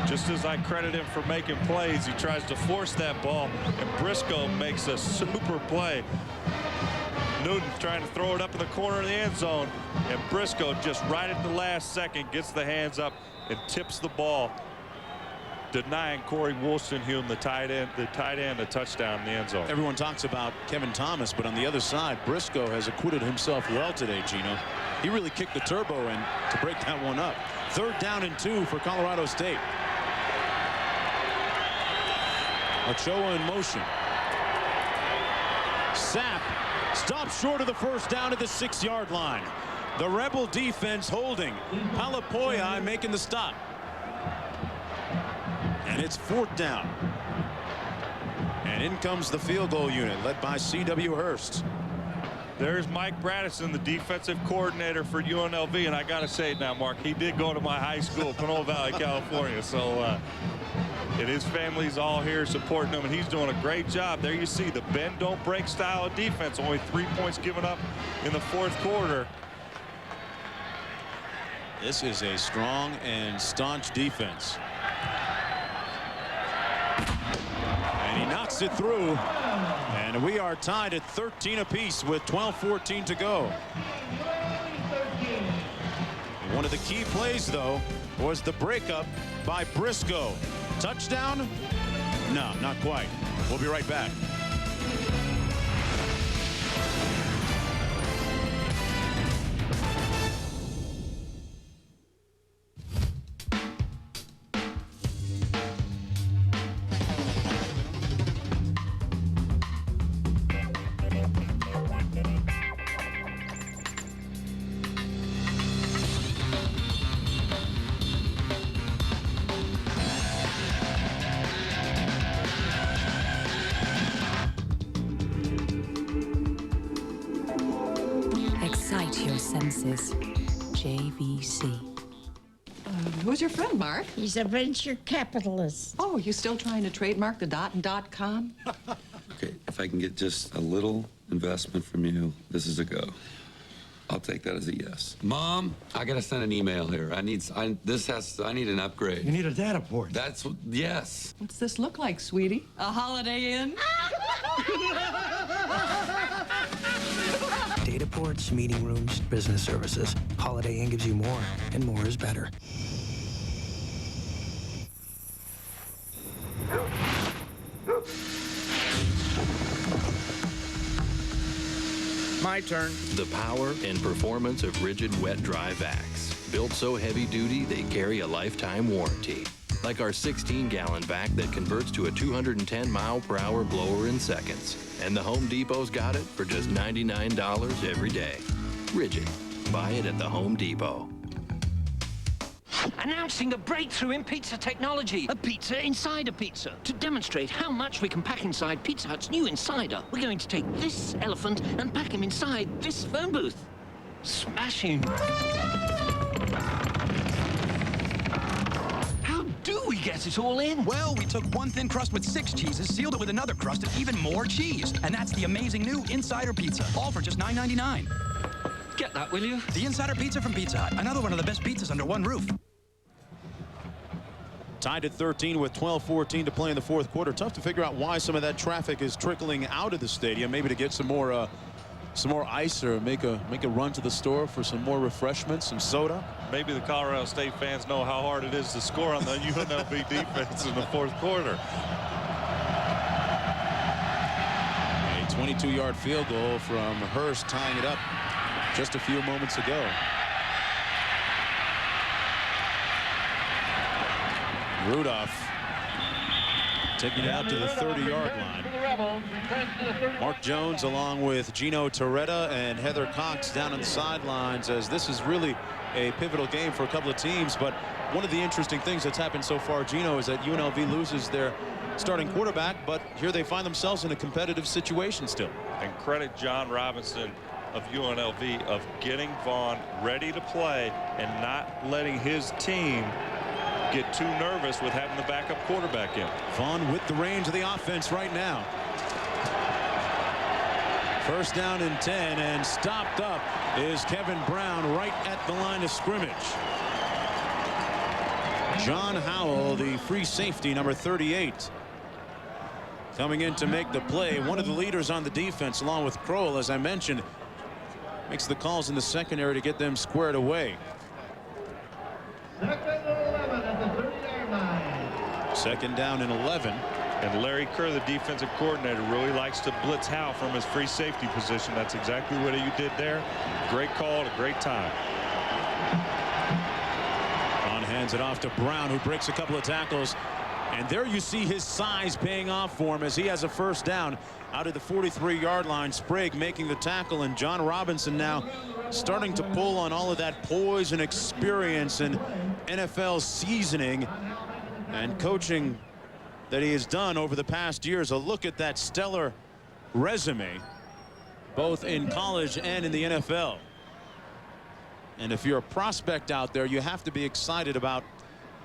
Just as I credit him for making plays, he tries to force that ball, and Briscoe makes a super play. Newton trying to throw it up in the corner of the end zone, and Briscoe just right at the last second gets the hands up and tips the ball, denying Corey Wolstenhume, the tight end, a touchdown in the end zone. Everyone talks about Kevin Thomas, but on the other side, Briscoe has acquitted himself well today, Gino. He really kicked the turbo in to break that one up. 3rd down and 2 for Colorado State. Ochoa in motion. Sapp stops short of the 1st down at the 6-yard line. The Rebel defense holding. Palapoya making the stop. And it's 4th down. And in comes the field goal unit led by C.W. Hurst. There's Mike Bradison, the defensive coordinator for UNLV, and I got to say it now, Mark, he did go to my high school, Pinole Valley, California. So and his family's all here supporting him, and he's doing a great job. There you see the bend don't break style of defense. Only 3 points given up in the 4th quarter. This is a strong and staunch defense. And he knocks it through. And we are tied at 13 apiece with 12:14 to go. One of the key plays, though, was the breakup by Briscoe. Touchdown? No, not quite. We'll be right back. Senses. JVC. Who's your friend, Mark? He's a venture capitalist. Oh, you still trying to trademark the .and .com? Okay, if I can get just a little investment from you, this is a go. I'll take that as a yes. Mom, I gotta send an email here. I need an upgrade. You need a data port. That's yes. What's this look like, sweetie? A Holiday Inn? Data ports, meeting rooms, business services. Holiday Inn gives you more, and more is better. My turn. The power and performance of rigid wet dry vacs. Built so heavy duty, they carry a lifetime warranty. Like our 16-gallon vac that converts to a 210-mile-per-hour blower in seconds. And the Home Depot's got it for just $99 every day. Rigid. Buy it at the Home Depot. Announcing a breakthrough in pizza technology. A pizza inside a pizza. To demonstrate how much we can pack inside Pizza Hut's new Insider, we're going to take this elephant and pack him inside this phone booth. Smashing. How do we get it all in? Well, we took one thin crust with 6 cheeses, sealed it with another crust and even more cheese. And that's the amazing new Insider Pizza, all for just $9.99. Get that, will you? The Insider Pizza from Pizza Hut, another one of the best pizzas under one roof. Tied at 13 with 12:14 to play in the 4th quarter. Tough to figure out why some of that traffic is trickling out of the stadium. Maybe to get some more ice or make a run to the store for some more refreshments, some soda. Maybe the Colorado State fans know how hard it is to score on the UNLV defense in the 4th quarter. A 22-yard field goal from Hurst, tying it up just a few moments ago. Rudolph taking it out to the 30-yard line. Mark Jones along with Gino Torretta and Heather Cox down on the sidelines, as this is really a pivotal game for a couple of teams. But one of the interesting things that's happened so far, Gino, is that UNLV loses their starting quarterback, but here they find themselves in a competitive situation still. And credit John Robinson of UNLV of getting Vaughn ready to play and not letting his team get too nervous with having the backup quarterback in. Vaughn with the reins of the offense right now. First down and 10, and stopped up is Kevin Brown right at the line of scrimmage. John Howell, the free safety, number 38. Coming in to make the play. One of the leaders on the defense, along with Crowell, as I mentioned, makes the calls in the secondary to get them squared away. Second down and 11. And Larry Kerr, the defensive coordinator, really likes to blitz Howell from his free safety position. That's exactly what you did there. Great call at a great time. Vaughn hands it off to Brown, who breaks a couple of tackles. And there you see his size paying off for him as he has a first down out of the 43-yard line. Sprague making the tackle, and John Robinson now starting to pull on all of that poise and experience and NFL seasoning and coaching that he has done over the past years. A look at that stellar resume, both in college and in the NFL. And if you're a prospect out there, you have to be excited about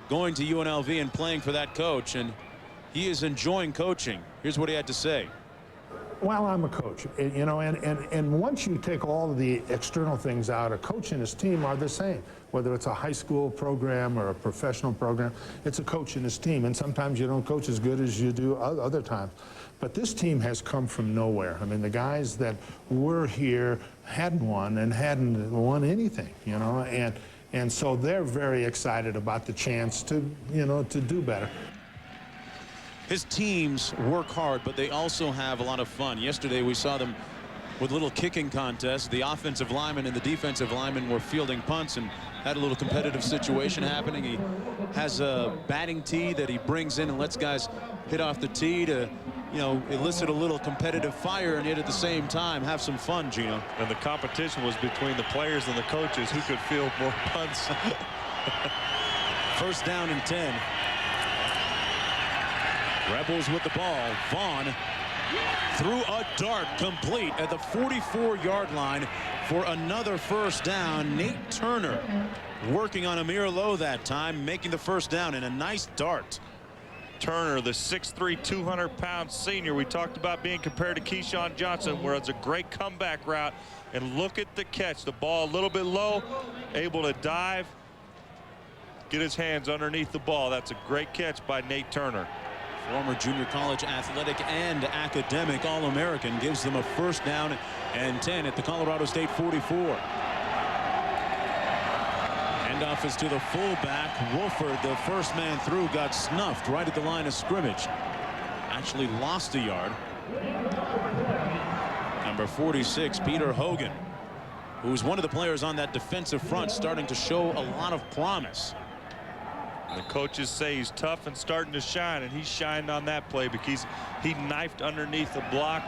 going to UNLV and playing for that coach, and he is enjoying coaching. Here's what he had to say. Well, I'm a coach, you know, and once you take all of the external things out, a coach and his team are the same. Whether it's a high school program or a professional program, it's a coach and his team. And sometimes you don't coach as good as you do other times. But this team has come from nowhere. I mean, the guys that were here hadn't won and hadn't won anything, you know, and so they're very excited about the chance to, you know, to do better. His teams work hard, but they also have a lot of fun. Yesterday we saw them with a little kicking contest. The offensive lineman and the defensive lineman were fielding punts and had a little competitive situation happening. He has a batting tee that he brings in and lets guys hit off the tee to, you know, elicit a little competitive fire and yet at the same time have some fun, Gino. And the competition was between the players and the coaches who could field more punts. First down and 10. Rebels with the ball. Vaughn threw a dart complete at the 44-yard line for another first down. Nate Turner working on Amir Lowe that time, making the first down, and a nice dart. Turner, the 6'3", 200-pound senior we talked about being compared to Keyshawn Johnson, where it's a great comeback route. And look at the catch. The ball a little bit low, able to dive, get his hands underneath the ball. That's a great catch by Nate Turner. Former junior college athletic and academic All-American, gives them a first down and 10 at the Colorado State 44. Handoff is to the fullback. Wolford, the first man through, got snuffed right at the line of scrimmage. Actually lost a yard. Number 46, Peter Hogan, who's one of the players on that defensive front, starting to show a lot of promise. The coaches say he's tough and starting to shine, and he shined on that play because he knifed underneath the block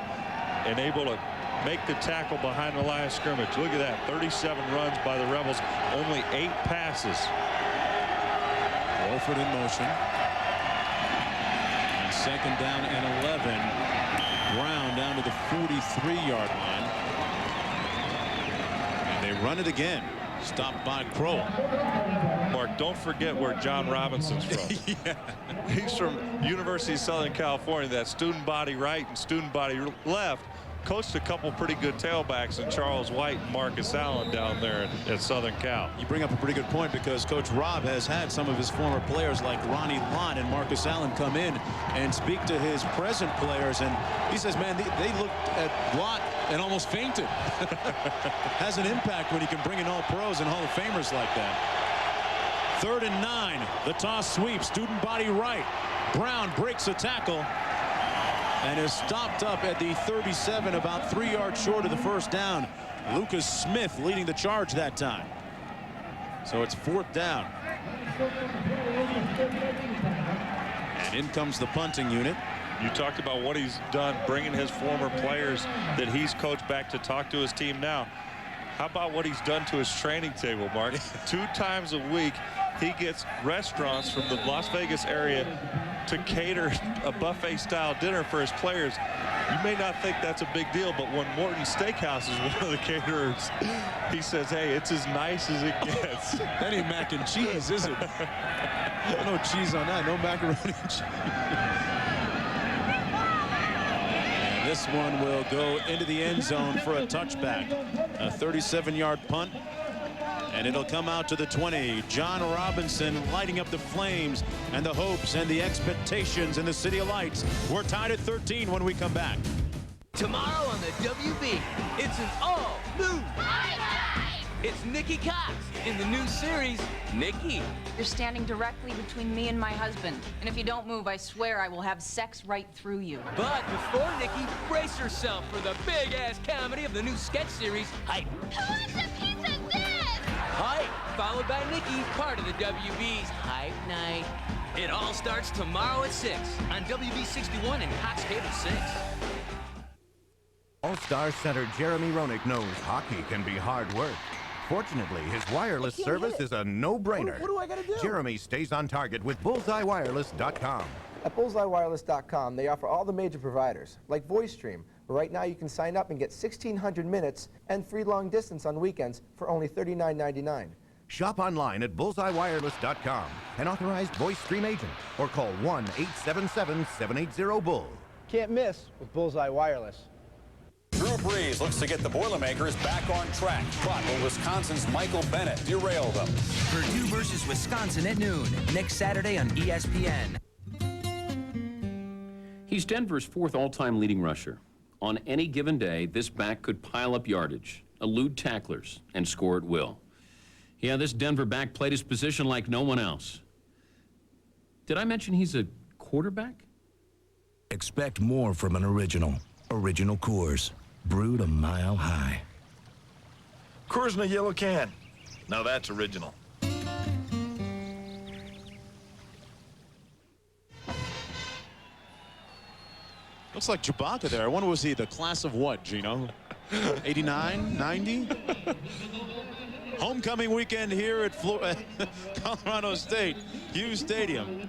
and able to make the tackle behind the line of scrimmage. Look at that, 37 runs by the Rebels, only 8 passes. Wolford in motion. And second down and 11. Brown down to the 43-yard line. And they run it again. Stopped by Crowell. Mark, don't forget where John Robinson's from. Yeah. He's from University of Southern California. That student body right and student body left. Coached a couple pretty good tailbacks in Charles White and Marcus Allen down there at Southern Cal. You bring up a pretty good point, because Coach Rob has had some of his former players like Ronnie Lott and Marcus Allen come in and speak to his present players, and he says, man, they looked at Lott and almost fainted. Has an impact when you can bring in all pros and Hall of Famers like that. 3rd and 9. The toss sweep. Student body right. Brown breaks a tackle and is stopped up at the 37, about 3 yards short of the first down. Lucas Smith leading the charge that time. So it's 4th down. And in comes the punting unit. You talked about what he's done, bringing his former players that he's coached back to talk to his team now. How about what he's done to his training table, Mark? 2 times a week, he gets restaurants from the Las Vegas area to cater a buffet-style dinner for his players. You may not think that's a big deal, but when Morton Steakhouse is one of the caterers, he says, hey, it's as nice as it gets. That ain't mac and cheese, is it? No cheese on that, no macaroni and cheese. And this one will go into the end zone for a touchback. A 37-yard punt. And it'll come out to the 20. John Robinson lighting up the flames and the hopes and the expectations in the City of Lights. We're tied at 13 when we come back. Tomorrow on the WB, it's an all-new. It's Nikki Cox in the new series, Nikki. You're standing directly between me and my husband. And if you don't move, I swear I will have sex right through you. But before Nikki, brace herself for the big-ass comedy of the new sketch series, Hype. Who wants a piece of this? Hype, followed by Nikki, part of the WB's Hype Night. It all starts tomorrow at 6 on WB 61 and Cox Cable 6. All-Star center Jeremy Roenick knows hockey can be hard work. Fortunately, his wireless service is a no-brainer. What do I gotta do? Jeremy stays on target with BullseyeWireless.com. At BullseyeWireless.com, they offer all the major providers, like VoiceStream. But right now, you can sign up and get 1,600 minutes and free long distance on weekends for only $39.99. Shop online at BullseyeWireless.com, an authorized VoiceStream agent, or call 1-877-780-BULL. Can't miss with Bullseye Wireless. Drew Brees looks to get the Boilermakers back on track, but will Wisconsin's Michael Bennett derail them? Purdue versus Wisconsin at noon, next Saturday on ESPN. He's Denver's 4th all-time leading rusher. On any given day, this back could pile up yardage, elude tacklers, and score at will. Yeah, this Denver back played his position like no one else. Did I mention he's a quarterback? Expect more from an original. Original Coors, brewed a mile high. Coors in a yellow can. Now that's original. Looks like Chewbacca there. I wonder, was he the class of what, Gino? 89, 90? Homecoming weekend here at Colorado State, Hughes Stadium.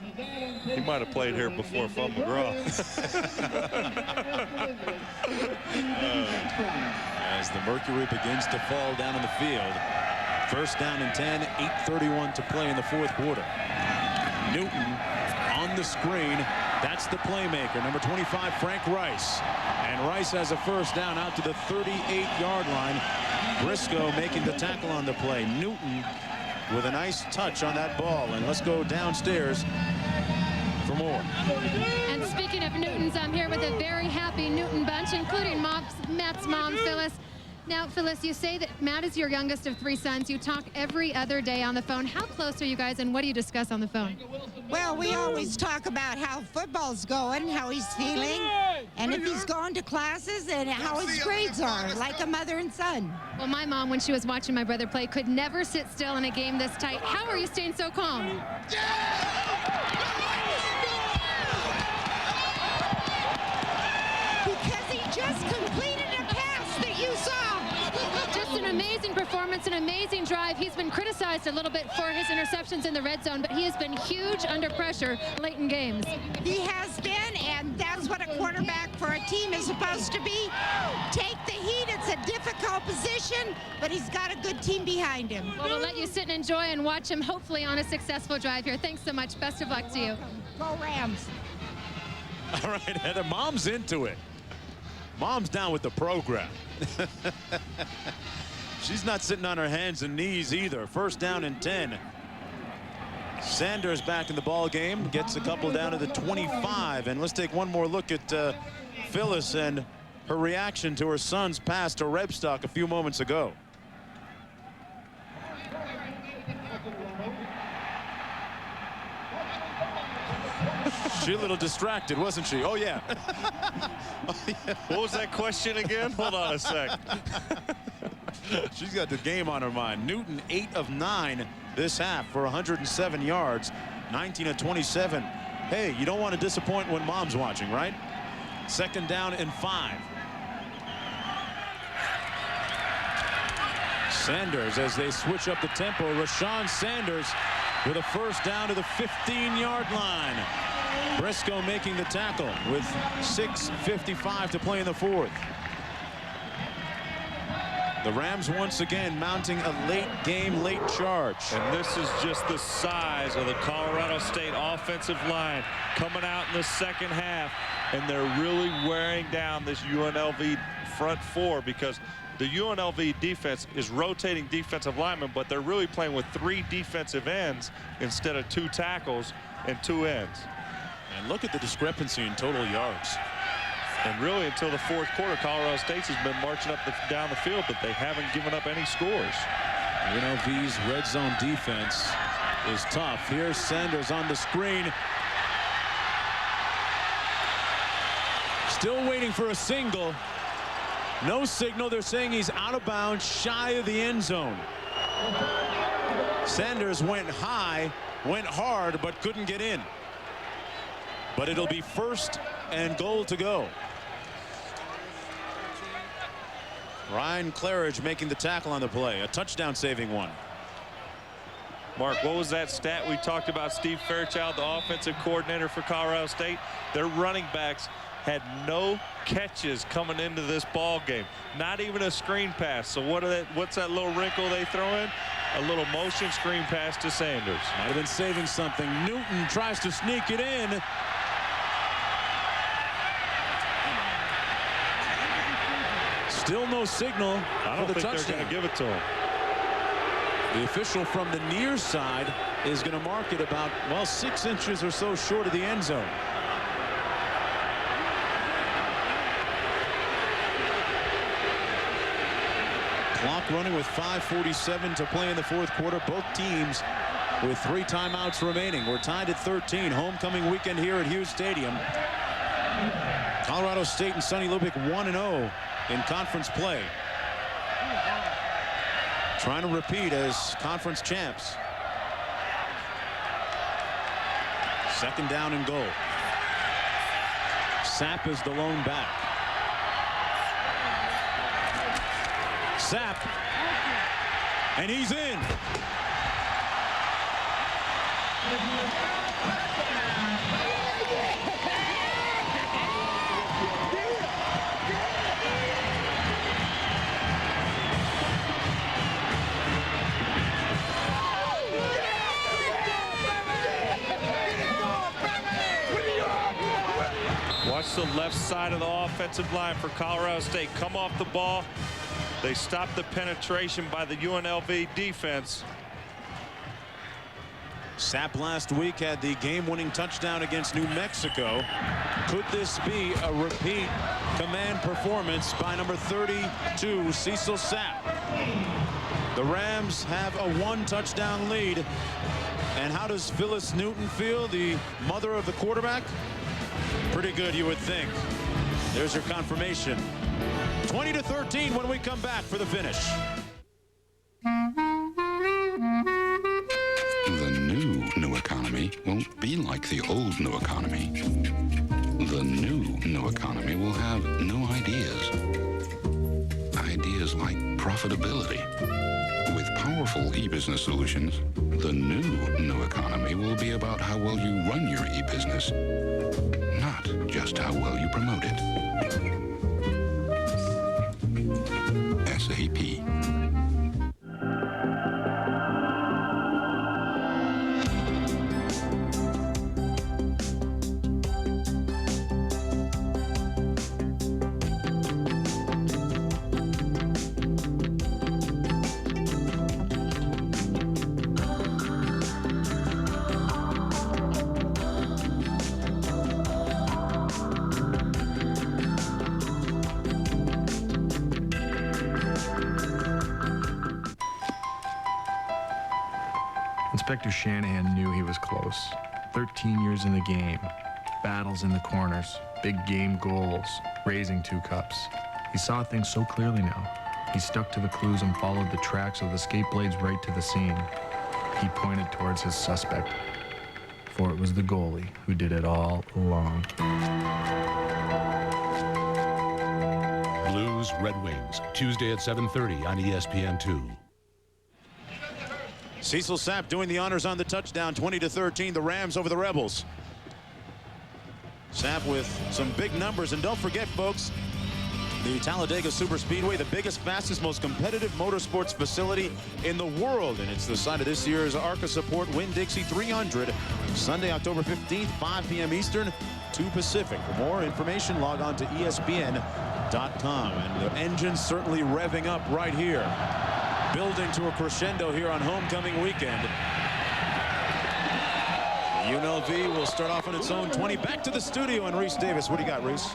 He might have played here before Phil McGraw. As the mercury begins to fall down in the field. First down and 10, 8:31 to play in the fourth quarter. Newton on the screen. That's the playmaker, number 25, Frank Rice. And Rice has a first down out to the 38-yard line. Briscoe making the tackle on the play. Newton with a nice touch on that ball. And let's go downstairs for more. And speaking of Newtons, I'm here with a very happy Newton bunch, including Matt's mom, Phyllis. Now, Phyllis, you say that Matt is your youngest of 3 sons. You talk every other day on the phone. How close are you guys, and what do you discuss on the phone? Well, we always talk about how football's going, how he's feeling, and if he's going to classes, and how his grades are, like a mother and son. Well, my mom, when she was watching my brother play, could never sit still in a game this tight. How are you staying so calm? Because he just completed a pass that you saw. Just an amazing performance, an amazing drive. He's been criticized a little bit for his interceptions in the red zone, but he has been huge under pressure late in games. He has been, and that's what a quarterback for a team is supposed to be. Take the heat. It's a difficult position, but he's got a good team behind him. Well, we'll let you sit and enjoy and watch him, hopefully, on a successful drive here. Thanks so much. Best of luck to you. Go Rams. All right, Heather, Mom's into it. Mom's down with the program. She's not sitting on her hands and knees either. First down and 10. Sanders back in the ball game, gets a couple down to the 25. And let's take one more look at Phyllis and her reaction to her son's pass to Rebstock a few moments ago. She a little distracted, wasn't she? Oh, yeah. What was that question again? Hold on a sec. She's got the game on her mind. Newton, 8 of 9 this half for 107 yards, 19 of 27. Hey, you don't want to disappoint when Mom's watching, right? Second down and 5. Sanders, as they switch up the tempo, Rashawn Sanders with a first down to the 15-yard line. Briscoe making the tackle with 6:55 to play in the fourth. The Rams once again mounting a late charge. And this is just the size of the Colorado State offensive line coming out in the second half. And they're really wearing down this UNLV front four, because the UNLV defense is rotating defensive linemen, but they're really playing with 3 defensive ends instead of 2 tackles and 2 ends. And look at the discrepancy in total yards. And really, until the fourth quarter, Colorado State has been marching up down the field, but they haven't given up any scores. UNLV's red zone defense is tough. Here's Sanders on the screen. Still waiting for a single. No signal. They're saying he's out of bounds, shy of the end zone. Sanders went high, went hard, but couldn't get in. But it'll be 1st and goal to go. Ryan Claridge making the tackle on the play. A touchdown saving one. Mark, what was that stat we talked about? Steve Fairchild, the offensive coordinator for Colorado State. Their running backs had no catches coming into this ball game. Not even a screen pass. So what's that little wrinkle they throw in? A little motion screen pass to Sanders. Might have been saving something. Newton tries to sneak it in. Still no signal for the touchdown. I don't think they're going to give it to him. The official from the near side is going to mark it about, well, 6 inches or so short of the end zone. Clock running with 5:47 to play in the fourth quarter. Both teams with 3 timeouts remaining. We're tied at 13. Homecoming weekend here at Hughes Stadium. Colorado State and Sonny Lubick 1-0 in conference play. Trying to repeat as conference champs. 2nd down and goal. Sapp is the lone back. Sapp, and he's in. Watch the left side of the offensive line for Colorado State come off the ball. They stopped the penetration by the UNLV defense. Sapp last week had the game-winning touchdown against New Mexico. Could this be a repeat command performance by number 32, Cecil Sapp? The Rams have a 1-touchdown lead. And how does Phyllis Newton feel, the mother of the quarterback? Pretty good, you would think. There's your confirmation. 20-13 when we come back for the finish. The new economy won't be like the old new economy. The new economy will have no ideas. Ideas like profitability. With powerful e-business solutions, the new economy will be about how well you run your e-business, not just how well you promote it. SAP. Inspector Shanahan knew he was close. 13 years in the game, battles in the corners, big game goals, raising 2 cups. He saw things so clearly now. He stuck to the clues and followed the tracks of the skate blades right to the scene. He pointed towards his suspect, for it was the goalie who did it all along. Blues Red Wings, Tuesday at 7:30 on ESPN2. Cecil Sapp doing the honors on the touchdown. 20-13, the Rams over the Rebels. Sapp with some big numbers. And don't forget, folks, the Talladega Superspeedway, the biggest, fastest, most competitive motorsports facility in the world. And it's the site of this year's ARCA Support Winn-Dixie 300. Sunday, October 15th, 5 p.m. Eastern, 2 Pacific. For more information, log on to ESPN.com. And the engine's certainly revving up right here. Building to a crescendo here on homecoming weekend. UNLV will start off on its own 20. Back to the studio and Reese Davis. What do you got, Reese?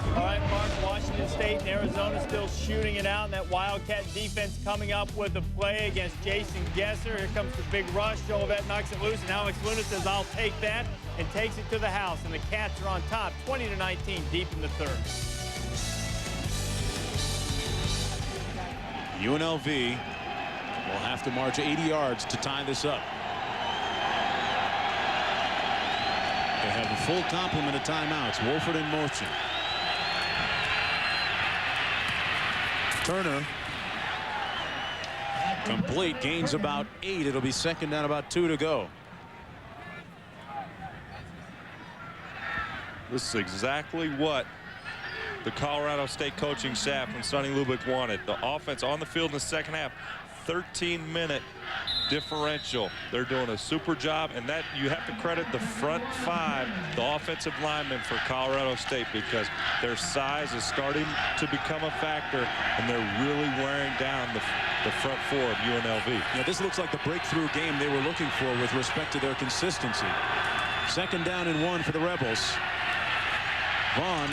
All right, Mark, Washington State and Arizona still shooting it out, and that Wildcat defense coming up with a play against Jason Gesser. Here comes the big rush. Joel Vet knocks it loose, and Alex Luna says, I'll take that, and takes it to the house. And the Cats are on top, 20-19, deep in the third. UNLV will have to march 80 yards to tie this up. They have a full complement of timeouts. Wolford in motion. Turner complete, gains about 8. It'll be second down, about 2 to go. This is exactly what the Colorado State coaching staff and Sonny Lubick wanted. The offense on the field in the second half, 13-minute differential. They're doing a super job, and that you have to credit the front 5, the offensive linemen for Colorado State, because their size is starting to become a factor, and they're really wearing down the front 4 of UNLV. Yeah, this looks like the breakthrough game they were looking for with respect to their consistency. Second down and 1 for the Rebels. Vaughn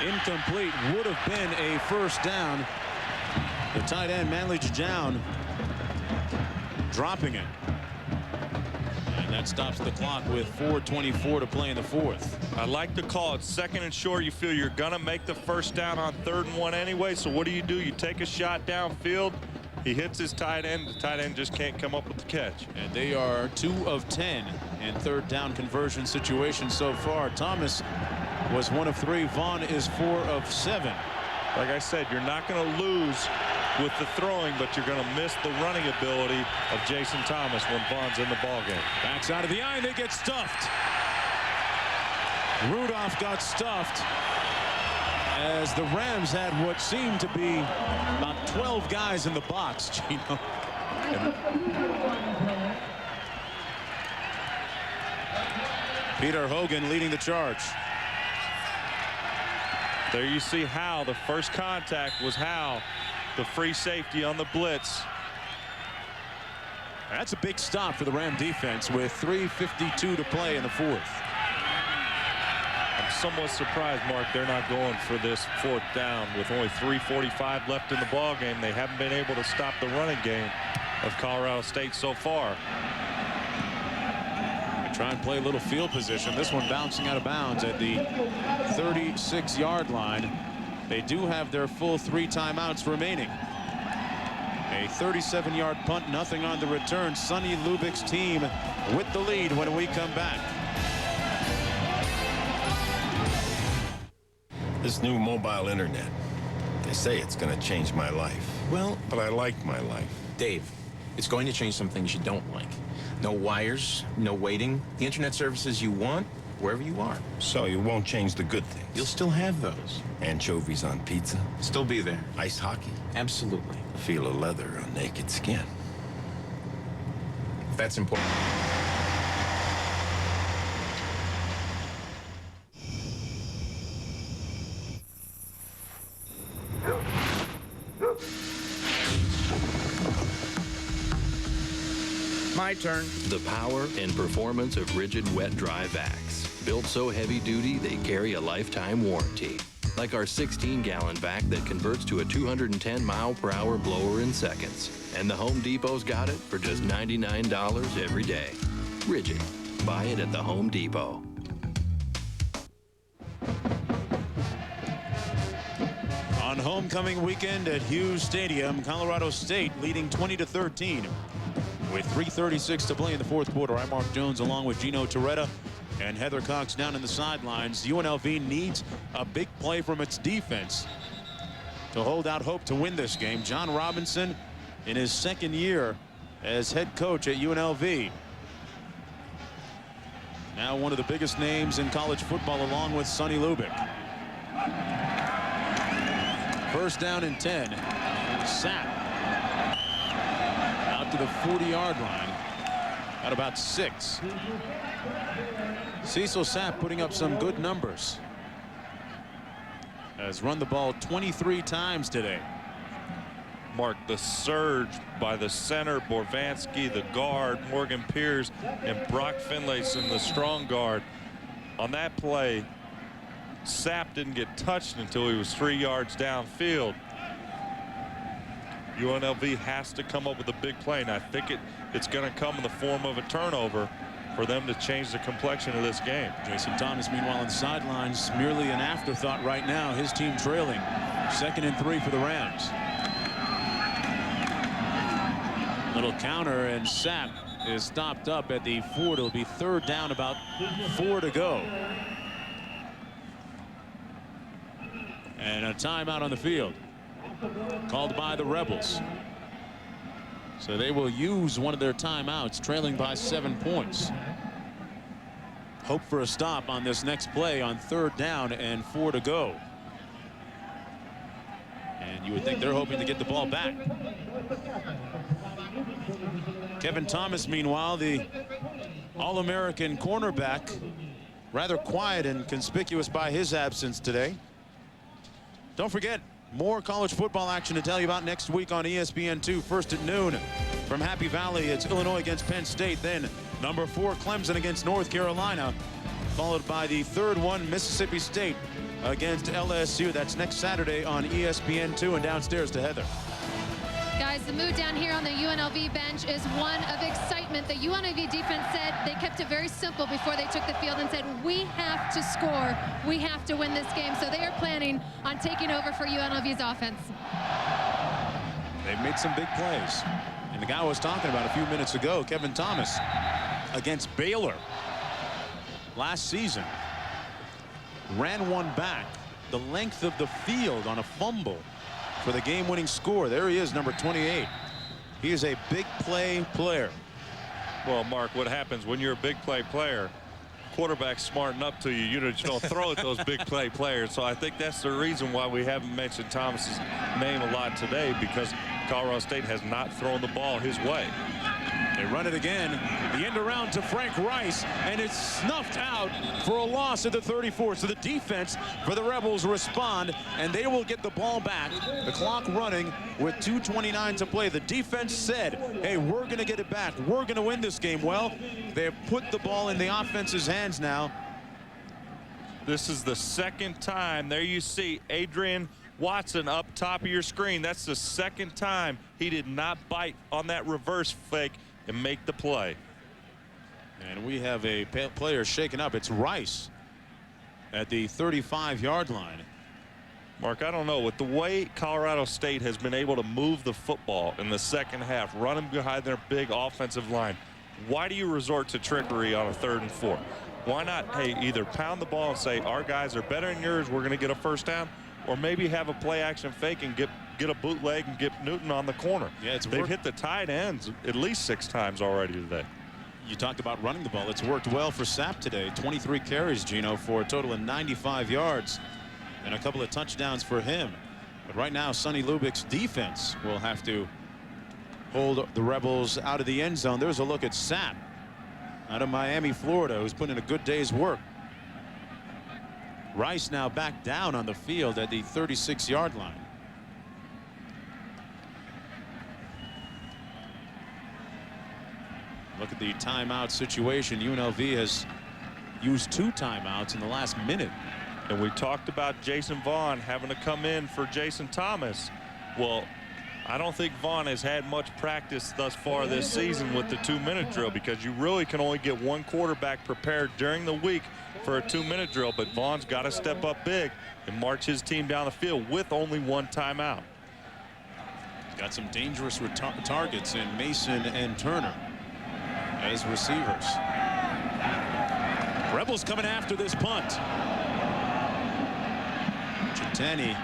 incomplete, would have been a first down. The tight end Manley Jajown dropping it, and that stops the clock with 4:24 to play in the fourth. I like to call it second and short. You feel you're gonna make the first down on 3rd and 1 anyway, so what do? You take a shot downfield. He hits his tight end. The tight end just can't come up with the catch. And they are 2 of 10 in 3rd down conversion situations so far. Thomas was 1 of 3. Vaughn is 4 of 7. Like I said, you're not going to lose with the throwing, but you're going to miss the running ability of Jason Thomas when Vaughn's in the ballgame. Backs out of the eye, and they get stuffed. Rudolph got stuffed as the Rams had what seemed to be about 12 guys in the box, Gino. Peter Hogan leading the charge. There you see how the first contact was the free safety on the blitz. That's a big stop for the Ram defense with 3:52 to play in the fourth. I'm somewhat surprised, Mark, they're not going for this 4th down with only 3:45 left in the ball game. They haven't been able to stop the running game of Colorado State so far. Try and play a little field position. This one bouncing out of bounds at the 36-yard line. They do have their full 3 timeouts remaining. A 37-yard punt, nothing on the return. Sonny Lubick's team with the lead when we come back. This new mobile internet, they say it's going to change my life. Well, but I like my life. Dave, it's going to change some things you don't like. No wires, no waiting. The internet services you want, wherever you are. So you won't change the good things? You'll still have those. Anchovies on pizza? Still be there. Ice hockey? Absolutely. Feel of leather on naked skin? That's important. My turn. The power and performance of rigid wet dry vacs. Built so heavy duty they carry a lifetime warranty. Like our 16-gallon vac that converts to a 210-mile-per-hour blower in seconds. And the Home Depot's got it for just $99 every day. Rigid. Buy it at the Home Depot. On homecoming weekend at Hughes Stadium, Colorado State leading 20-13. With 3:36 to play in the fourth quarter, I'm Mark Jones along with Gino Torretta and Heather Cox down in the sidelines. UNLV needs a big play from its defense to hold out hope to win this game. John Robinson, in his second year as head coach at UNLV. Now one of the biggest names in college football, along with Sonny Lubick. First down and 10. Sapp out to the 40-yard line at about 6. Cecil Sapp putting up some good numbers. Has run the ball 23 times today. Mark, the surge by the center, Borvansky, the guard, Morgan Pierce, and Brock Finlayson, the strong guard. On that play, Sapp didn't get touched until he was 3 yards downfield. UNLV has to come up with a big play, and I think it's going to come in the form of a turnover for them to change the complexion of this game. Jason Thomas, meanwhile, on the sidelines, merely an afterthought right now. His team trailing. 2nd and 3 for the Rams. Little counter, and Sapp is stopped up at the 4. It'll be 3rd down, about 4 to go. And a timeout on the field called by the Rebels. So they will use one of their timeouts, trailing by 7 points. Hope for a stop on this next play on 3rd down and 4 to go. And you would think they're hoping to get the ball back. Kevin Thomas, meanwhile, the All-American cornerback, rather quiet and conspicuous by his absence today. Don't forget, more college football action to tell you about next week on ESPN2. First at noon from Happy Valley, it's Illinois against Penn State. Then number 4 Clemson against North Carolina, followed by the 3rd one, Mississippi State against LSU. That's next Saturday on ESPN2. And downstairs to Heather. Guys, the mood down here on the UNLV bench is one of excitement. The UNLV defense said they kept it very simple before they took the field and said, we have to score. We have to win this game. So they are planning on taking over for UNLV's offense. They've made some big plays. And the guy I was talking about a few minutes ago, Kevin Thomas, against Baylor last season, ran one back the length of the field on a fumble for the game-winning score. There he is, number 28. He is a big play player. Well, Mark, what happens when you're a big play player, quarterbacks smarten up to you. You just don't throw at those big play players. So I think that's the reason why we haven't mentioned Thomas's name a lot today, because Colorado State has not thrown the ball his way. They run it again. The end around to Frank Rice, and it's snuffed out for a loss at the 34. So the defense for the Rebels respond, and they will get the ball back. The clock running with 2:29 to play. The defense said, hey, we're going to get it back. We're going to win this game. Well, they have put the ball in the offense's hands now. This is the 2nd time. There you see Adrian Watson up top of your screen. That's the 2nd time he did not bite on that reverse fake and make the play. And we have a player shaken up. It's Rice at the 35-yard line. Mark, I don't know. With the way Colorado State has been able to move the football in the 2nd half, running behind their big offensive line, why do you resort to trickery on a 3rd and 4? Why not, hey, either pound the ball and say, our guys are better than yours, we're going to get a first down, or maybe have a play action fake and get a bootleg and get Newton on the corner. Yeah, they've hit the tight ends at least 6 times already today. You talked about running the ball. It's worked well for Sapp today. 23 carries, Gino, for a total of 95 yards and a couple of touchdowns for him. But right now, Sonny Lubick's defense will have to hold the Rebels out of the end zone. There's a look at Sapp out of Miami, Florida, who's put in a good day's work. Rice now back down on the field at the 36-yard line. Look at the timeout situation. UNLV has used 2 timeouts in the last minute. And we talked about Jason Vaughn having to come in for Jason Thomas. Well, I don't think Vaughn has had much practice thus far this season with the 2-minute drill, because you really can only get one quarterback prepared during the week for a 2-minute drill. But Vaughn's got to step up big and march his team down the field with only 1 timeout. Got some dangerous targets in Mason and Turner as receivers. Rebels coming after this punt. Chitani,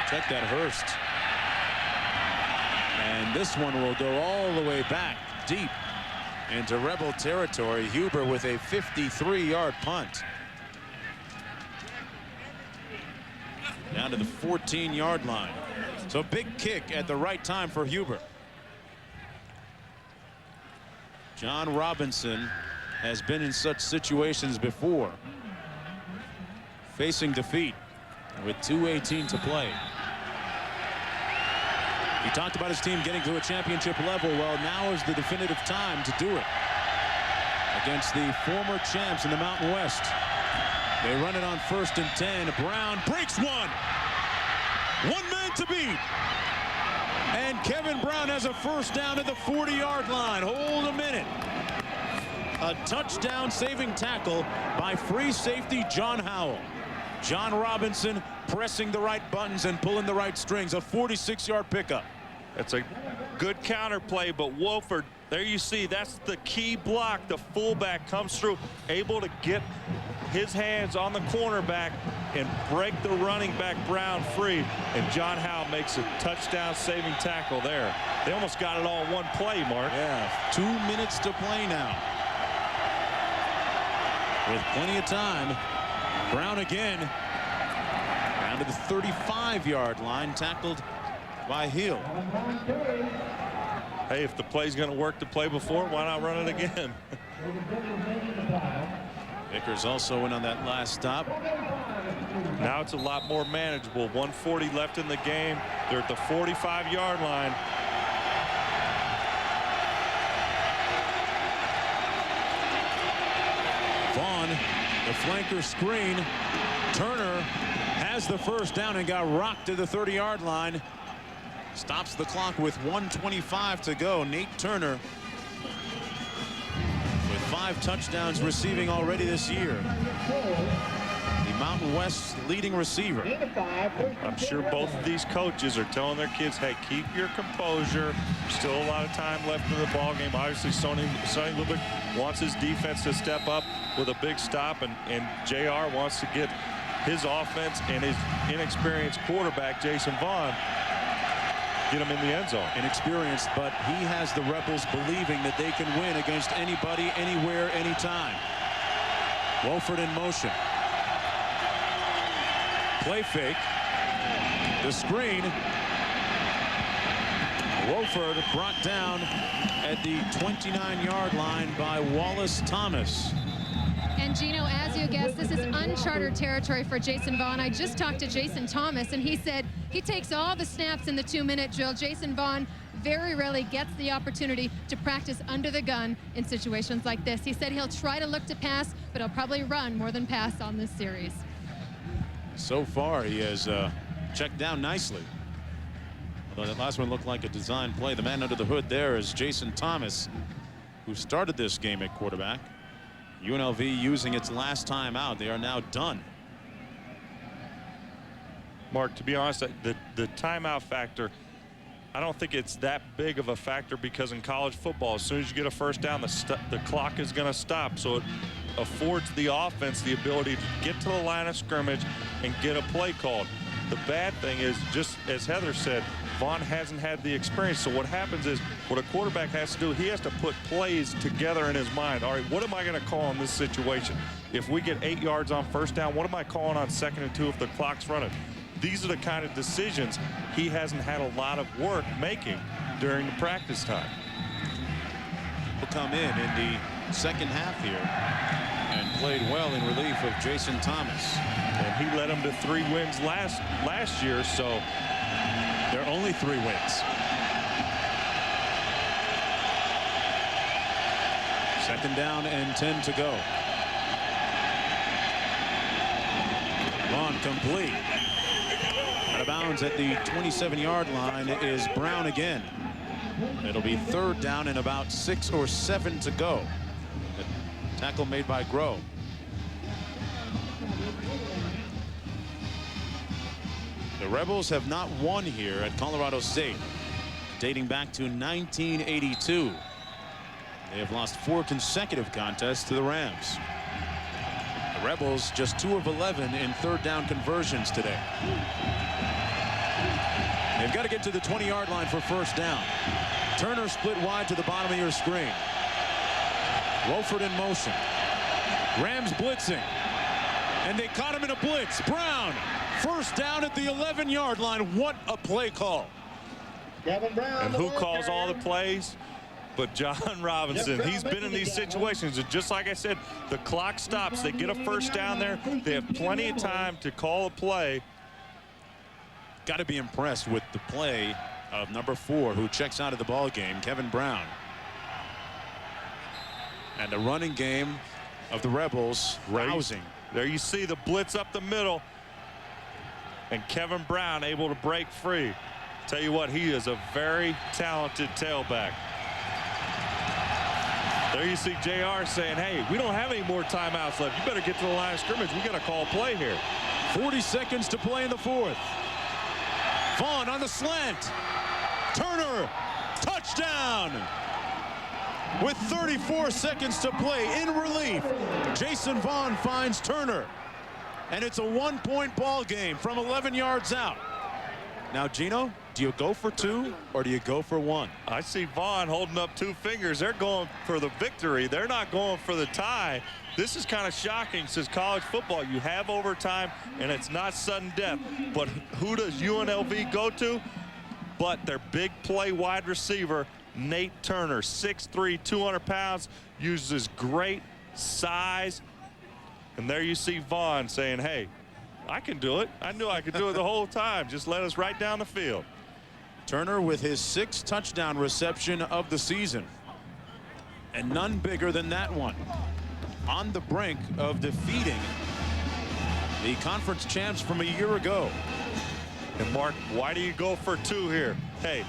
check that Hurst. And this one will go all the way back deep into Rebel territory. Huber with a 53-yard punt. Down to the 14-yard line. So big kick at the right time for Huber. John Robinson has been in such situations before, facing defeat with 2:18 to play. He talked about his team getting to a championship level. Well, now is the definitive time to do it against the former champs in the Mountain West. They run it on 1st and 10. Brown breaks one. One man to beat. And Kevin Brown has a first down at the 40-yard line. Hold a minute. A touchdown saving tackle by free safety John Howell. John Robinson pressing the right buttons and pulling the right strings. A 46-yard pickup. That's a good counter play, but Wolford, there you see, that's the key block. The fullback comes through, able to get his hands on the cornerback and break the running back Brown free. And John Howell makes a touchdown saving tackle there. They almost got it all in one play, Mark. Yeah, 2 minutes to play now. With plenty of time, Brown again down to the 35-yard line, tackled by Hill. Hey, if the play's going to work the play before, why not run it again? Vickers also in on that last stop. Now it's a lot more manageable. 140 left in the game. They're at the 45-yard line. Vaughn, the flanker screen. Turner has the first down and got rocked to the 30-yard line. Stops the clock with 1:25 to go. Nate Turner with 5 touchdowns receiving already this year. The Mountain West's leading receiver. I'm sure both of these coaches are telling their kids, hey, keep your composure. Still a lot of time left in the ball game. Obviously, Sonny Lubick wants his defense to step up with a big stop, and JR wants to get his offense and his inexperienced quarterback, Jason Vaughn, get him in the end zone. Inexperienced, but he has the Rebels believing that they can win against anybody, anywhere, anytime. Wolford in motion. Play fake. The screen. Wolford brought down at the 29-yard line by Wallace Thomas. And Gino, as you guessed, this is uncharted territory for Jason Vaughn. I just talked to Jason Thomas, and he said he takes all the snaps in the 2-minute drill. Jason Vaughn very rarely gets the opportunity to practice under the gun in situations like this. He said he'll try to look to pass, but he'll probably run more than pass on this series. So far, he has checked down nicely. Although that last one looked like a design play. The man under the hood there is Jason Thomas, who started this game at quarterback. UNLV using its last time out. They are now done. Mark, to be honest, the timeout factor, I don't think it's that big of a factor, because in college football, as soon as you get a first down, the clock is going to stop. So it affords the offense the ability to get to the line of scrimmage and get a play called. The bad thing is, just as Heather said, Vaughn hasn't had the experience. So what happens is, what a quarterback has to do, he has to put plays together in his mind. All right, what am I going to call in this situation? If we get 8 yards on first down, what am I calling on 2nd and 2 if the clock's running? These are the kind of decisions he hasn't had a lot of work making during the practice time. Will come in the second half here and played well in relief of Jason Thomas. And he led them to 3 wins last year, so they're only 3 wins. Second down and 10 to go. Vaughn complete. Out of bounds at the 27-yard line is Brown again. It'll be 3rd down and about 6 or 7 to go. The tackle made by Groh. The Rebels have not won here at Colorado State dating back to 1982. They have lost 4 consecutive contests to the Rams. The Rebels just 2 of 11 in 3rd down conversions today. They've got to get to the 20-yard line for first down. Turner split wide to the bottom of your screen. Wolford in motion. Rams blitzing. And they caught him in a blitz. Brown, first down at the 11-yard line. What a play call. And who calls all the plays? But John Robinson. He's been in these situations, and just like I said, the clock stops. They get a first down there. They have plenty of time to call a play. Got to be impressed with the play of number 4, who checks out of the ball game, Kevin Brown. And the running game of the Rebels, rousing. There you see the blitz up the middle, and Kevin Brown able to break free. Tell you what, he is a very talented tailback. There you see JR saying, hey, we don't have any more timeouts left. You better get to the line of scrimmage. We got to call play here. 40 seconds to play in the 4th. Vaughn on the slant. Turner, touchdown. With 34 seconds to play in relief, Jason Vaughn finds Turner. And it's a 1-point ball game from 11 yards out. Now, Gino, do you go for 2 or do you go for 1? I see Vaughn holding up 2 fingers. They're going for the victory. They're not going for the tie. This is kind of shocking since college football. You have overtime, and it's not sudden death. But who does UNLV go to? But their big play wide receiver, Nate Turner, 6'3", 200 pounds, uses great size. And there you see Vaughn saying, hey, I can do it. I knew I could do it the whole time. Just let us right down the field. Turner with his 6th touchdown reception of the season. And none bigger than that one. On the brink of defeating the conference champs from a year ago. And Mark, why do you go for 2 here? Hey,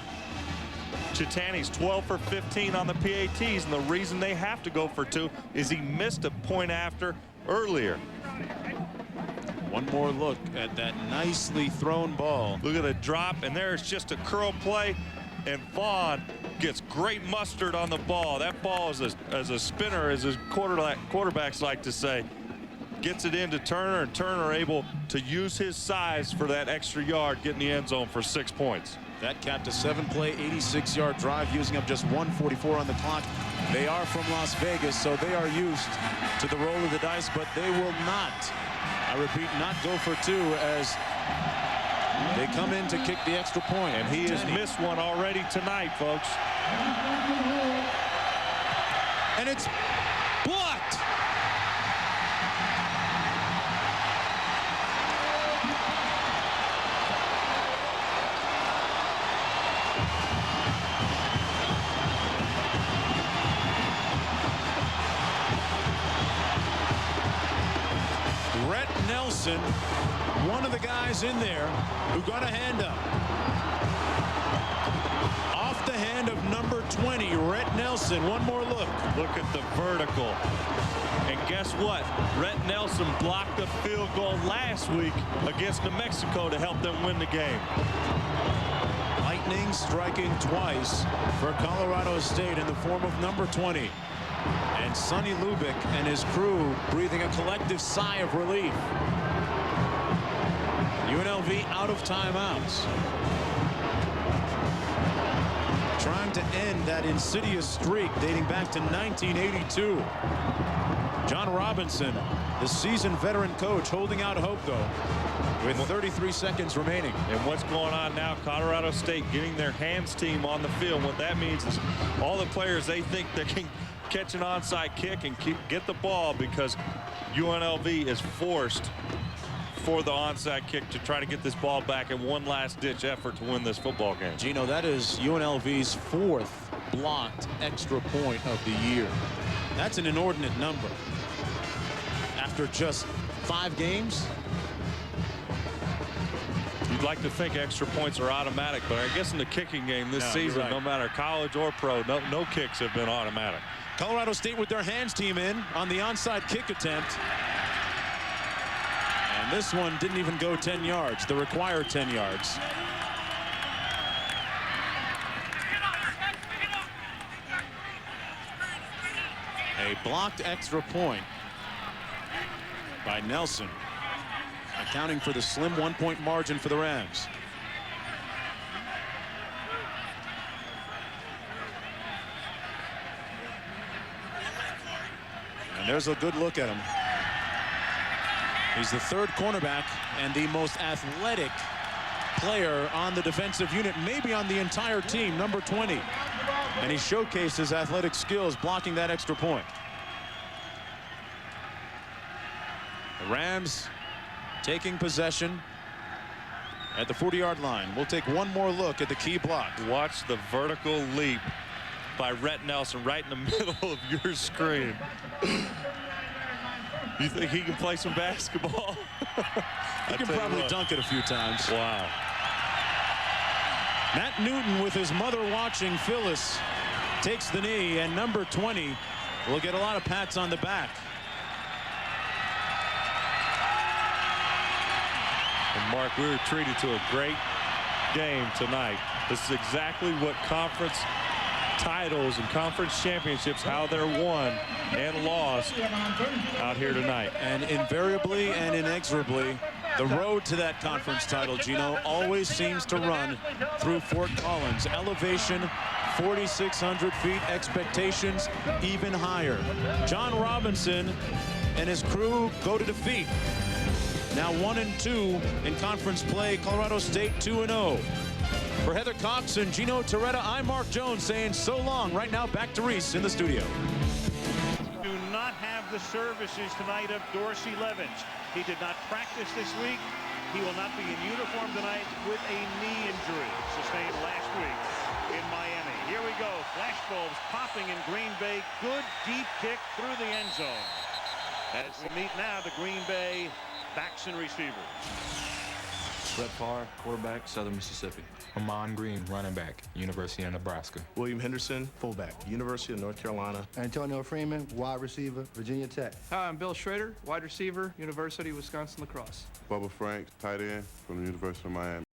Chitani's 12 for 15 on the PATs, and the reason they have to go for 2 is he missed a point after earlier. One more look at that nicely thrown ball. Look at the drop, and there's just a curl play, and Vaughn gets great mustard on the ball. That ball is as a spinner, as his quarterbacks like to say. Gets it into Turner, and Turner able to use his size for that extra yard, get in the end zone for 6 points. That capped a 7-play, 86-yard drive using up just 1:44 on the clock. They are from Las Vegas, so they are used to the roll of the dice, but they will not, I repeat, not go for 2 as they come in to kick the extra point. And he has missed one already tonight, folks. And it's blocked. Nelson, one of the guys in there who got a hand up. Off the hand of number 20, Rhett Nelson. One more look. Look at the vertical. And guess what? Rhett Nelson blocked a field goal last week against New Mexico to help them win the game. Lightning striking twice for Colorado State in the form of number 20. And Sonny Lubick and his crew breathing a collective sigh of relief. UNLV out of timeouts. Trying to end that insidious streak dating back to 1982. John Robinson, the seasoned veteran coach, holding out hope, though, with 33 seconds remaining. And what's going on now, Colorado State getting their hands team on the field. What that means is all the players, they think they can catch an onside kick and get the ball, because UNLV is forced for the onside kick to try to get this ball back in one last ditch effort to win this football game. Gino, that is UNLV's 4th blocked extra point of the year. That's an inordinate number. After just 5 games? You'd like to think extra points are automatic, but I guess in the kicking game this season, right, no matter college or pro, no kicks have been automatic. Colorado State with their hands team in on the onside kick attempt. And this one didn't even go 10 yards, the required 10 yards. A blocked extra point by Nelson, accounting for the slim 1-point margin for the Rams. And there's a good look at him. He's the third cornerback and the most athletic player on the defensive unit, maybe on the entire team, number 20. And he showcased his athletic skills blocking that extra point. The Rams taking possession at the 40-yard line. We'll take one more look at the key block. Watch the vertical leap by Rhett Nelson right in the middle of your screen. You think he can play some basketball? He can probably dunk it a few times. Wow. Matt Newton, with his mother watching, Phyllis, takes the knee, and number 20 will get a lot of pats on the back. And Mark, we were treated to a great game tonight. This is exactly what conference titles and conference championships, how they're won and lost out here tonight. And invariably and inexorably, the road to that conference title, Gino, always seems to run through Fort Collins. Elevation 4,600 feet, expectations even higher. John Robinson and his crew go to defeat. Now 1-2 in conference play. Colorado State 2-0. For Heather Cox and Gino Torretta, I'm Mark Jones saying so long. Right now, back to Reese in the studio. Do not have the services tonight of Dorsey Levens. He did not practice this week. He will not be in uniform tonight with a knee injury sustained last week in Miami. Here we go. Flashbulbs popping in Green Bay. Good deep kick through the end zone. As we meet now the Green Bay backs and receivers. Brett Favre, quarterback, Southern Mississippi. Amon Green, running back, University of Nebraska. William Henderson, fullback, University of North Carolina. Antonio Freeman, wide receiver, Virginia Tech. Hi, I'm Bill Schrader, wide receiver, University of Wisconsin-La Crosse. Bubba Frank, tight end from the University of Miami.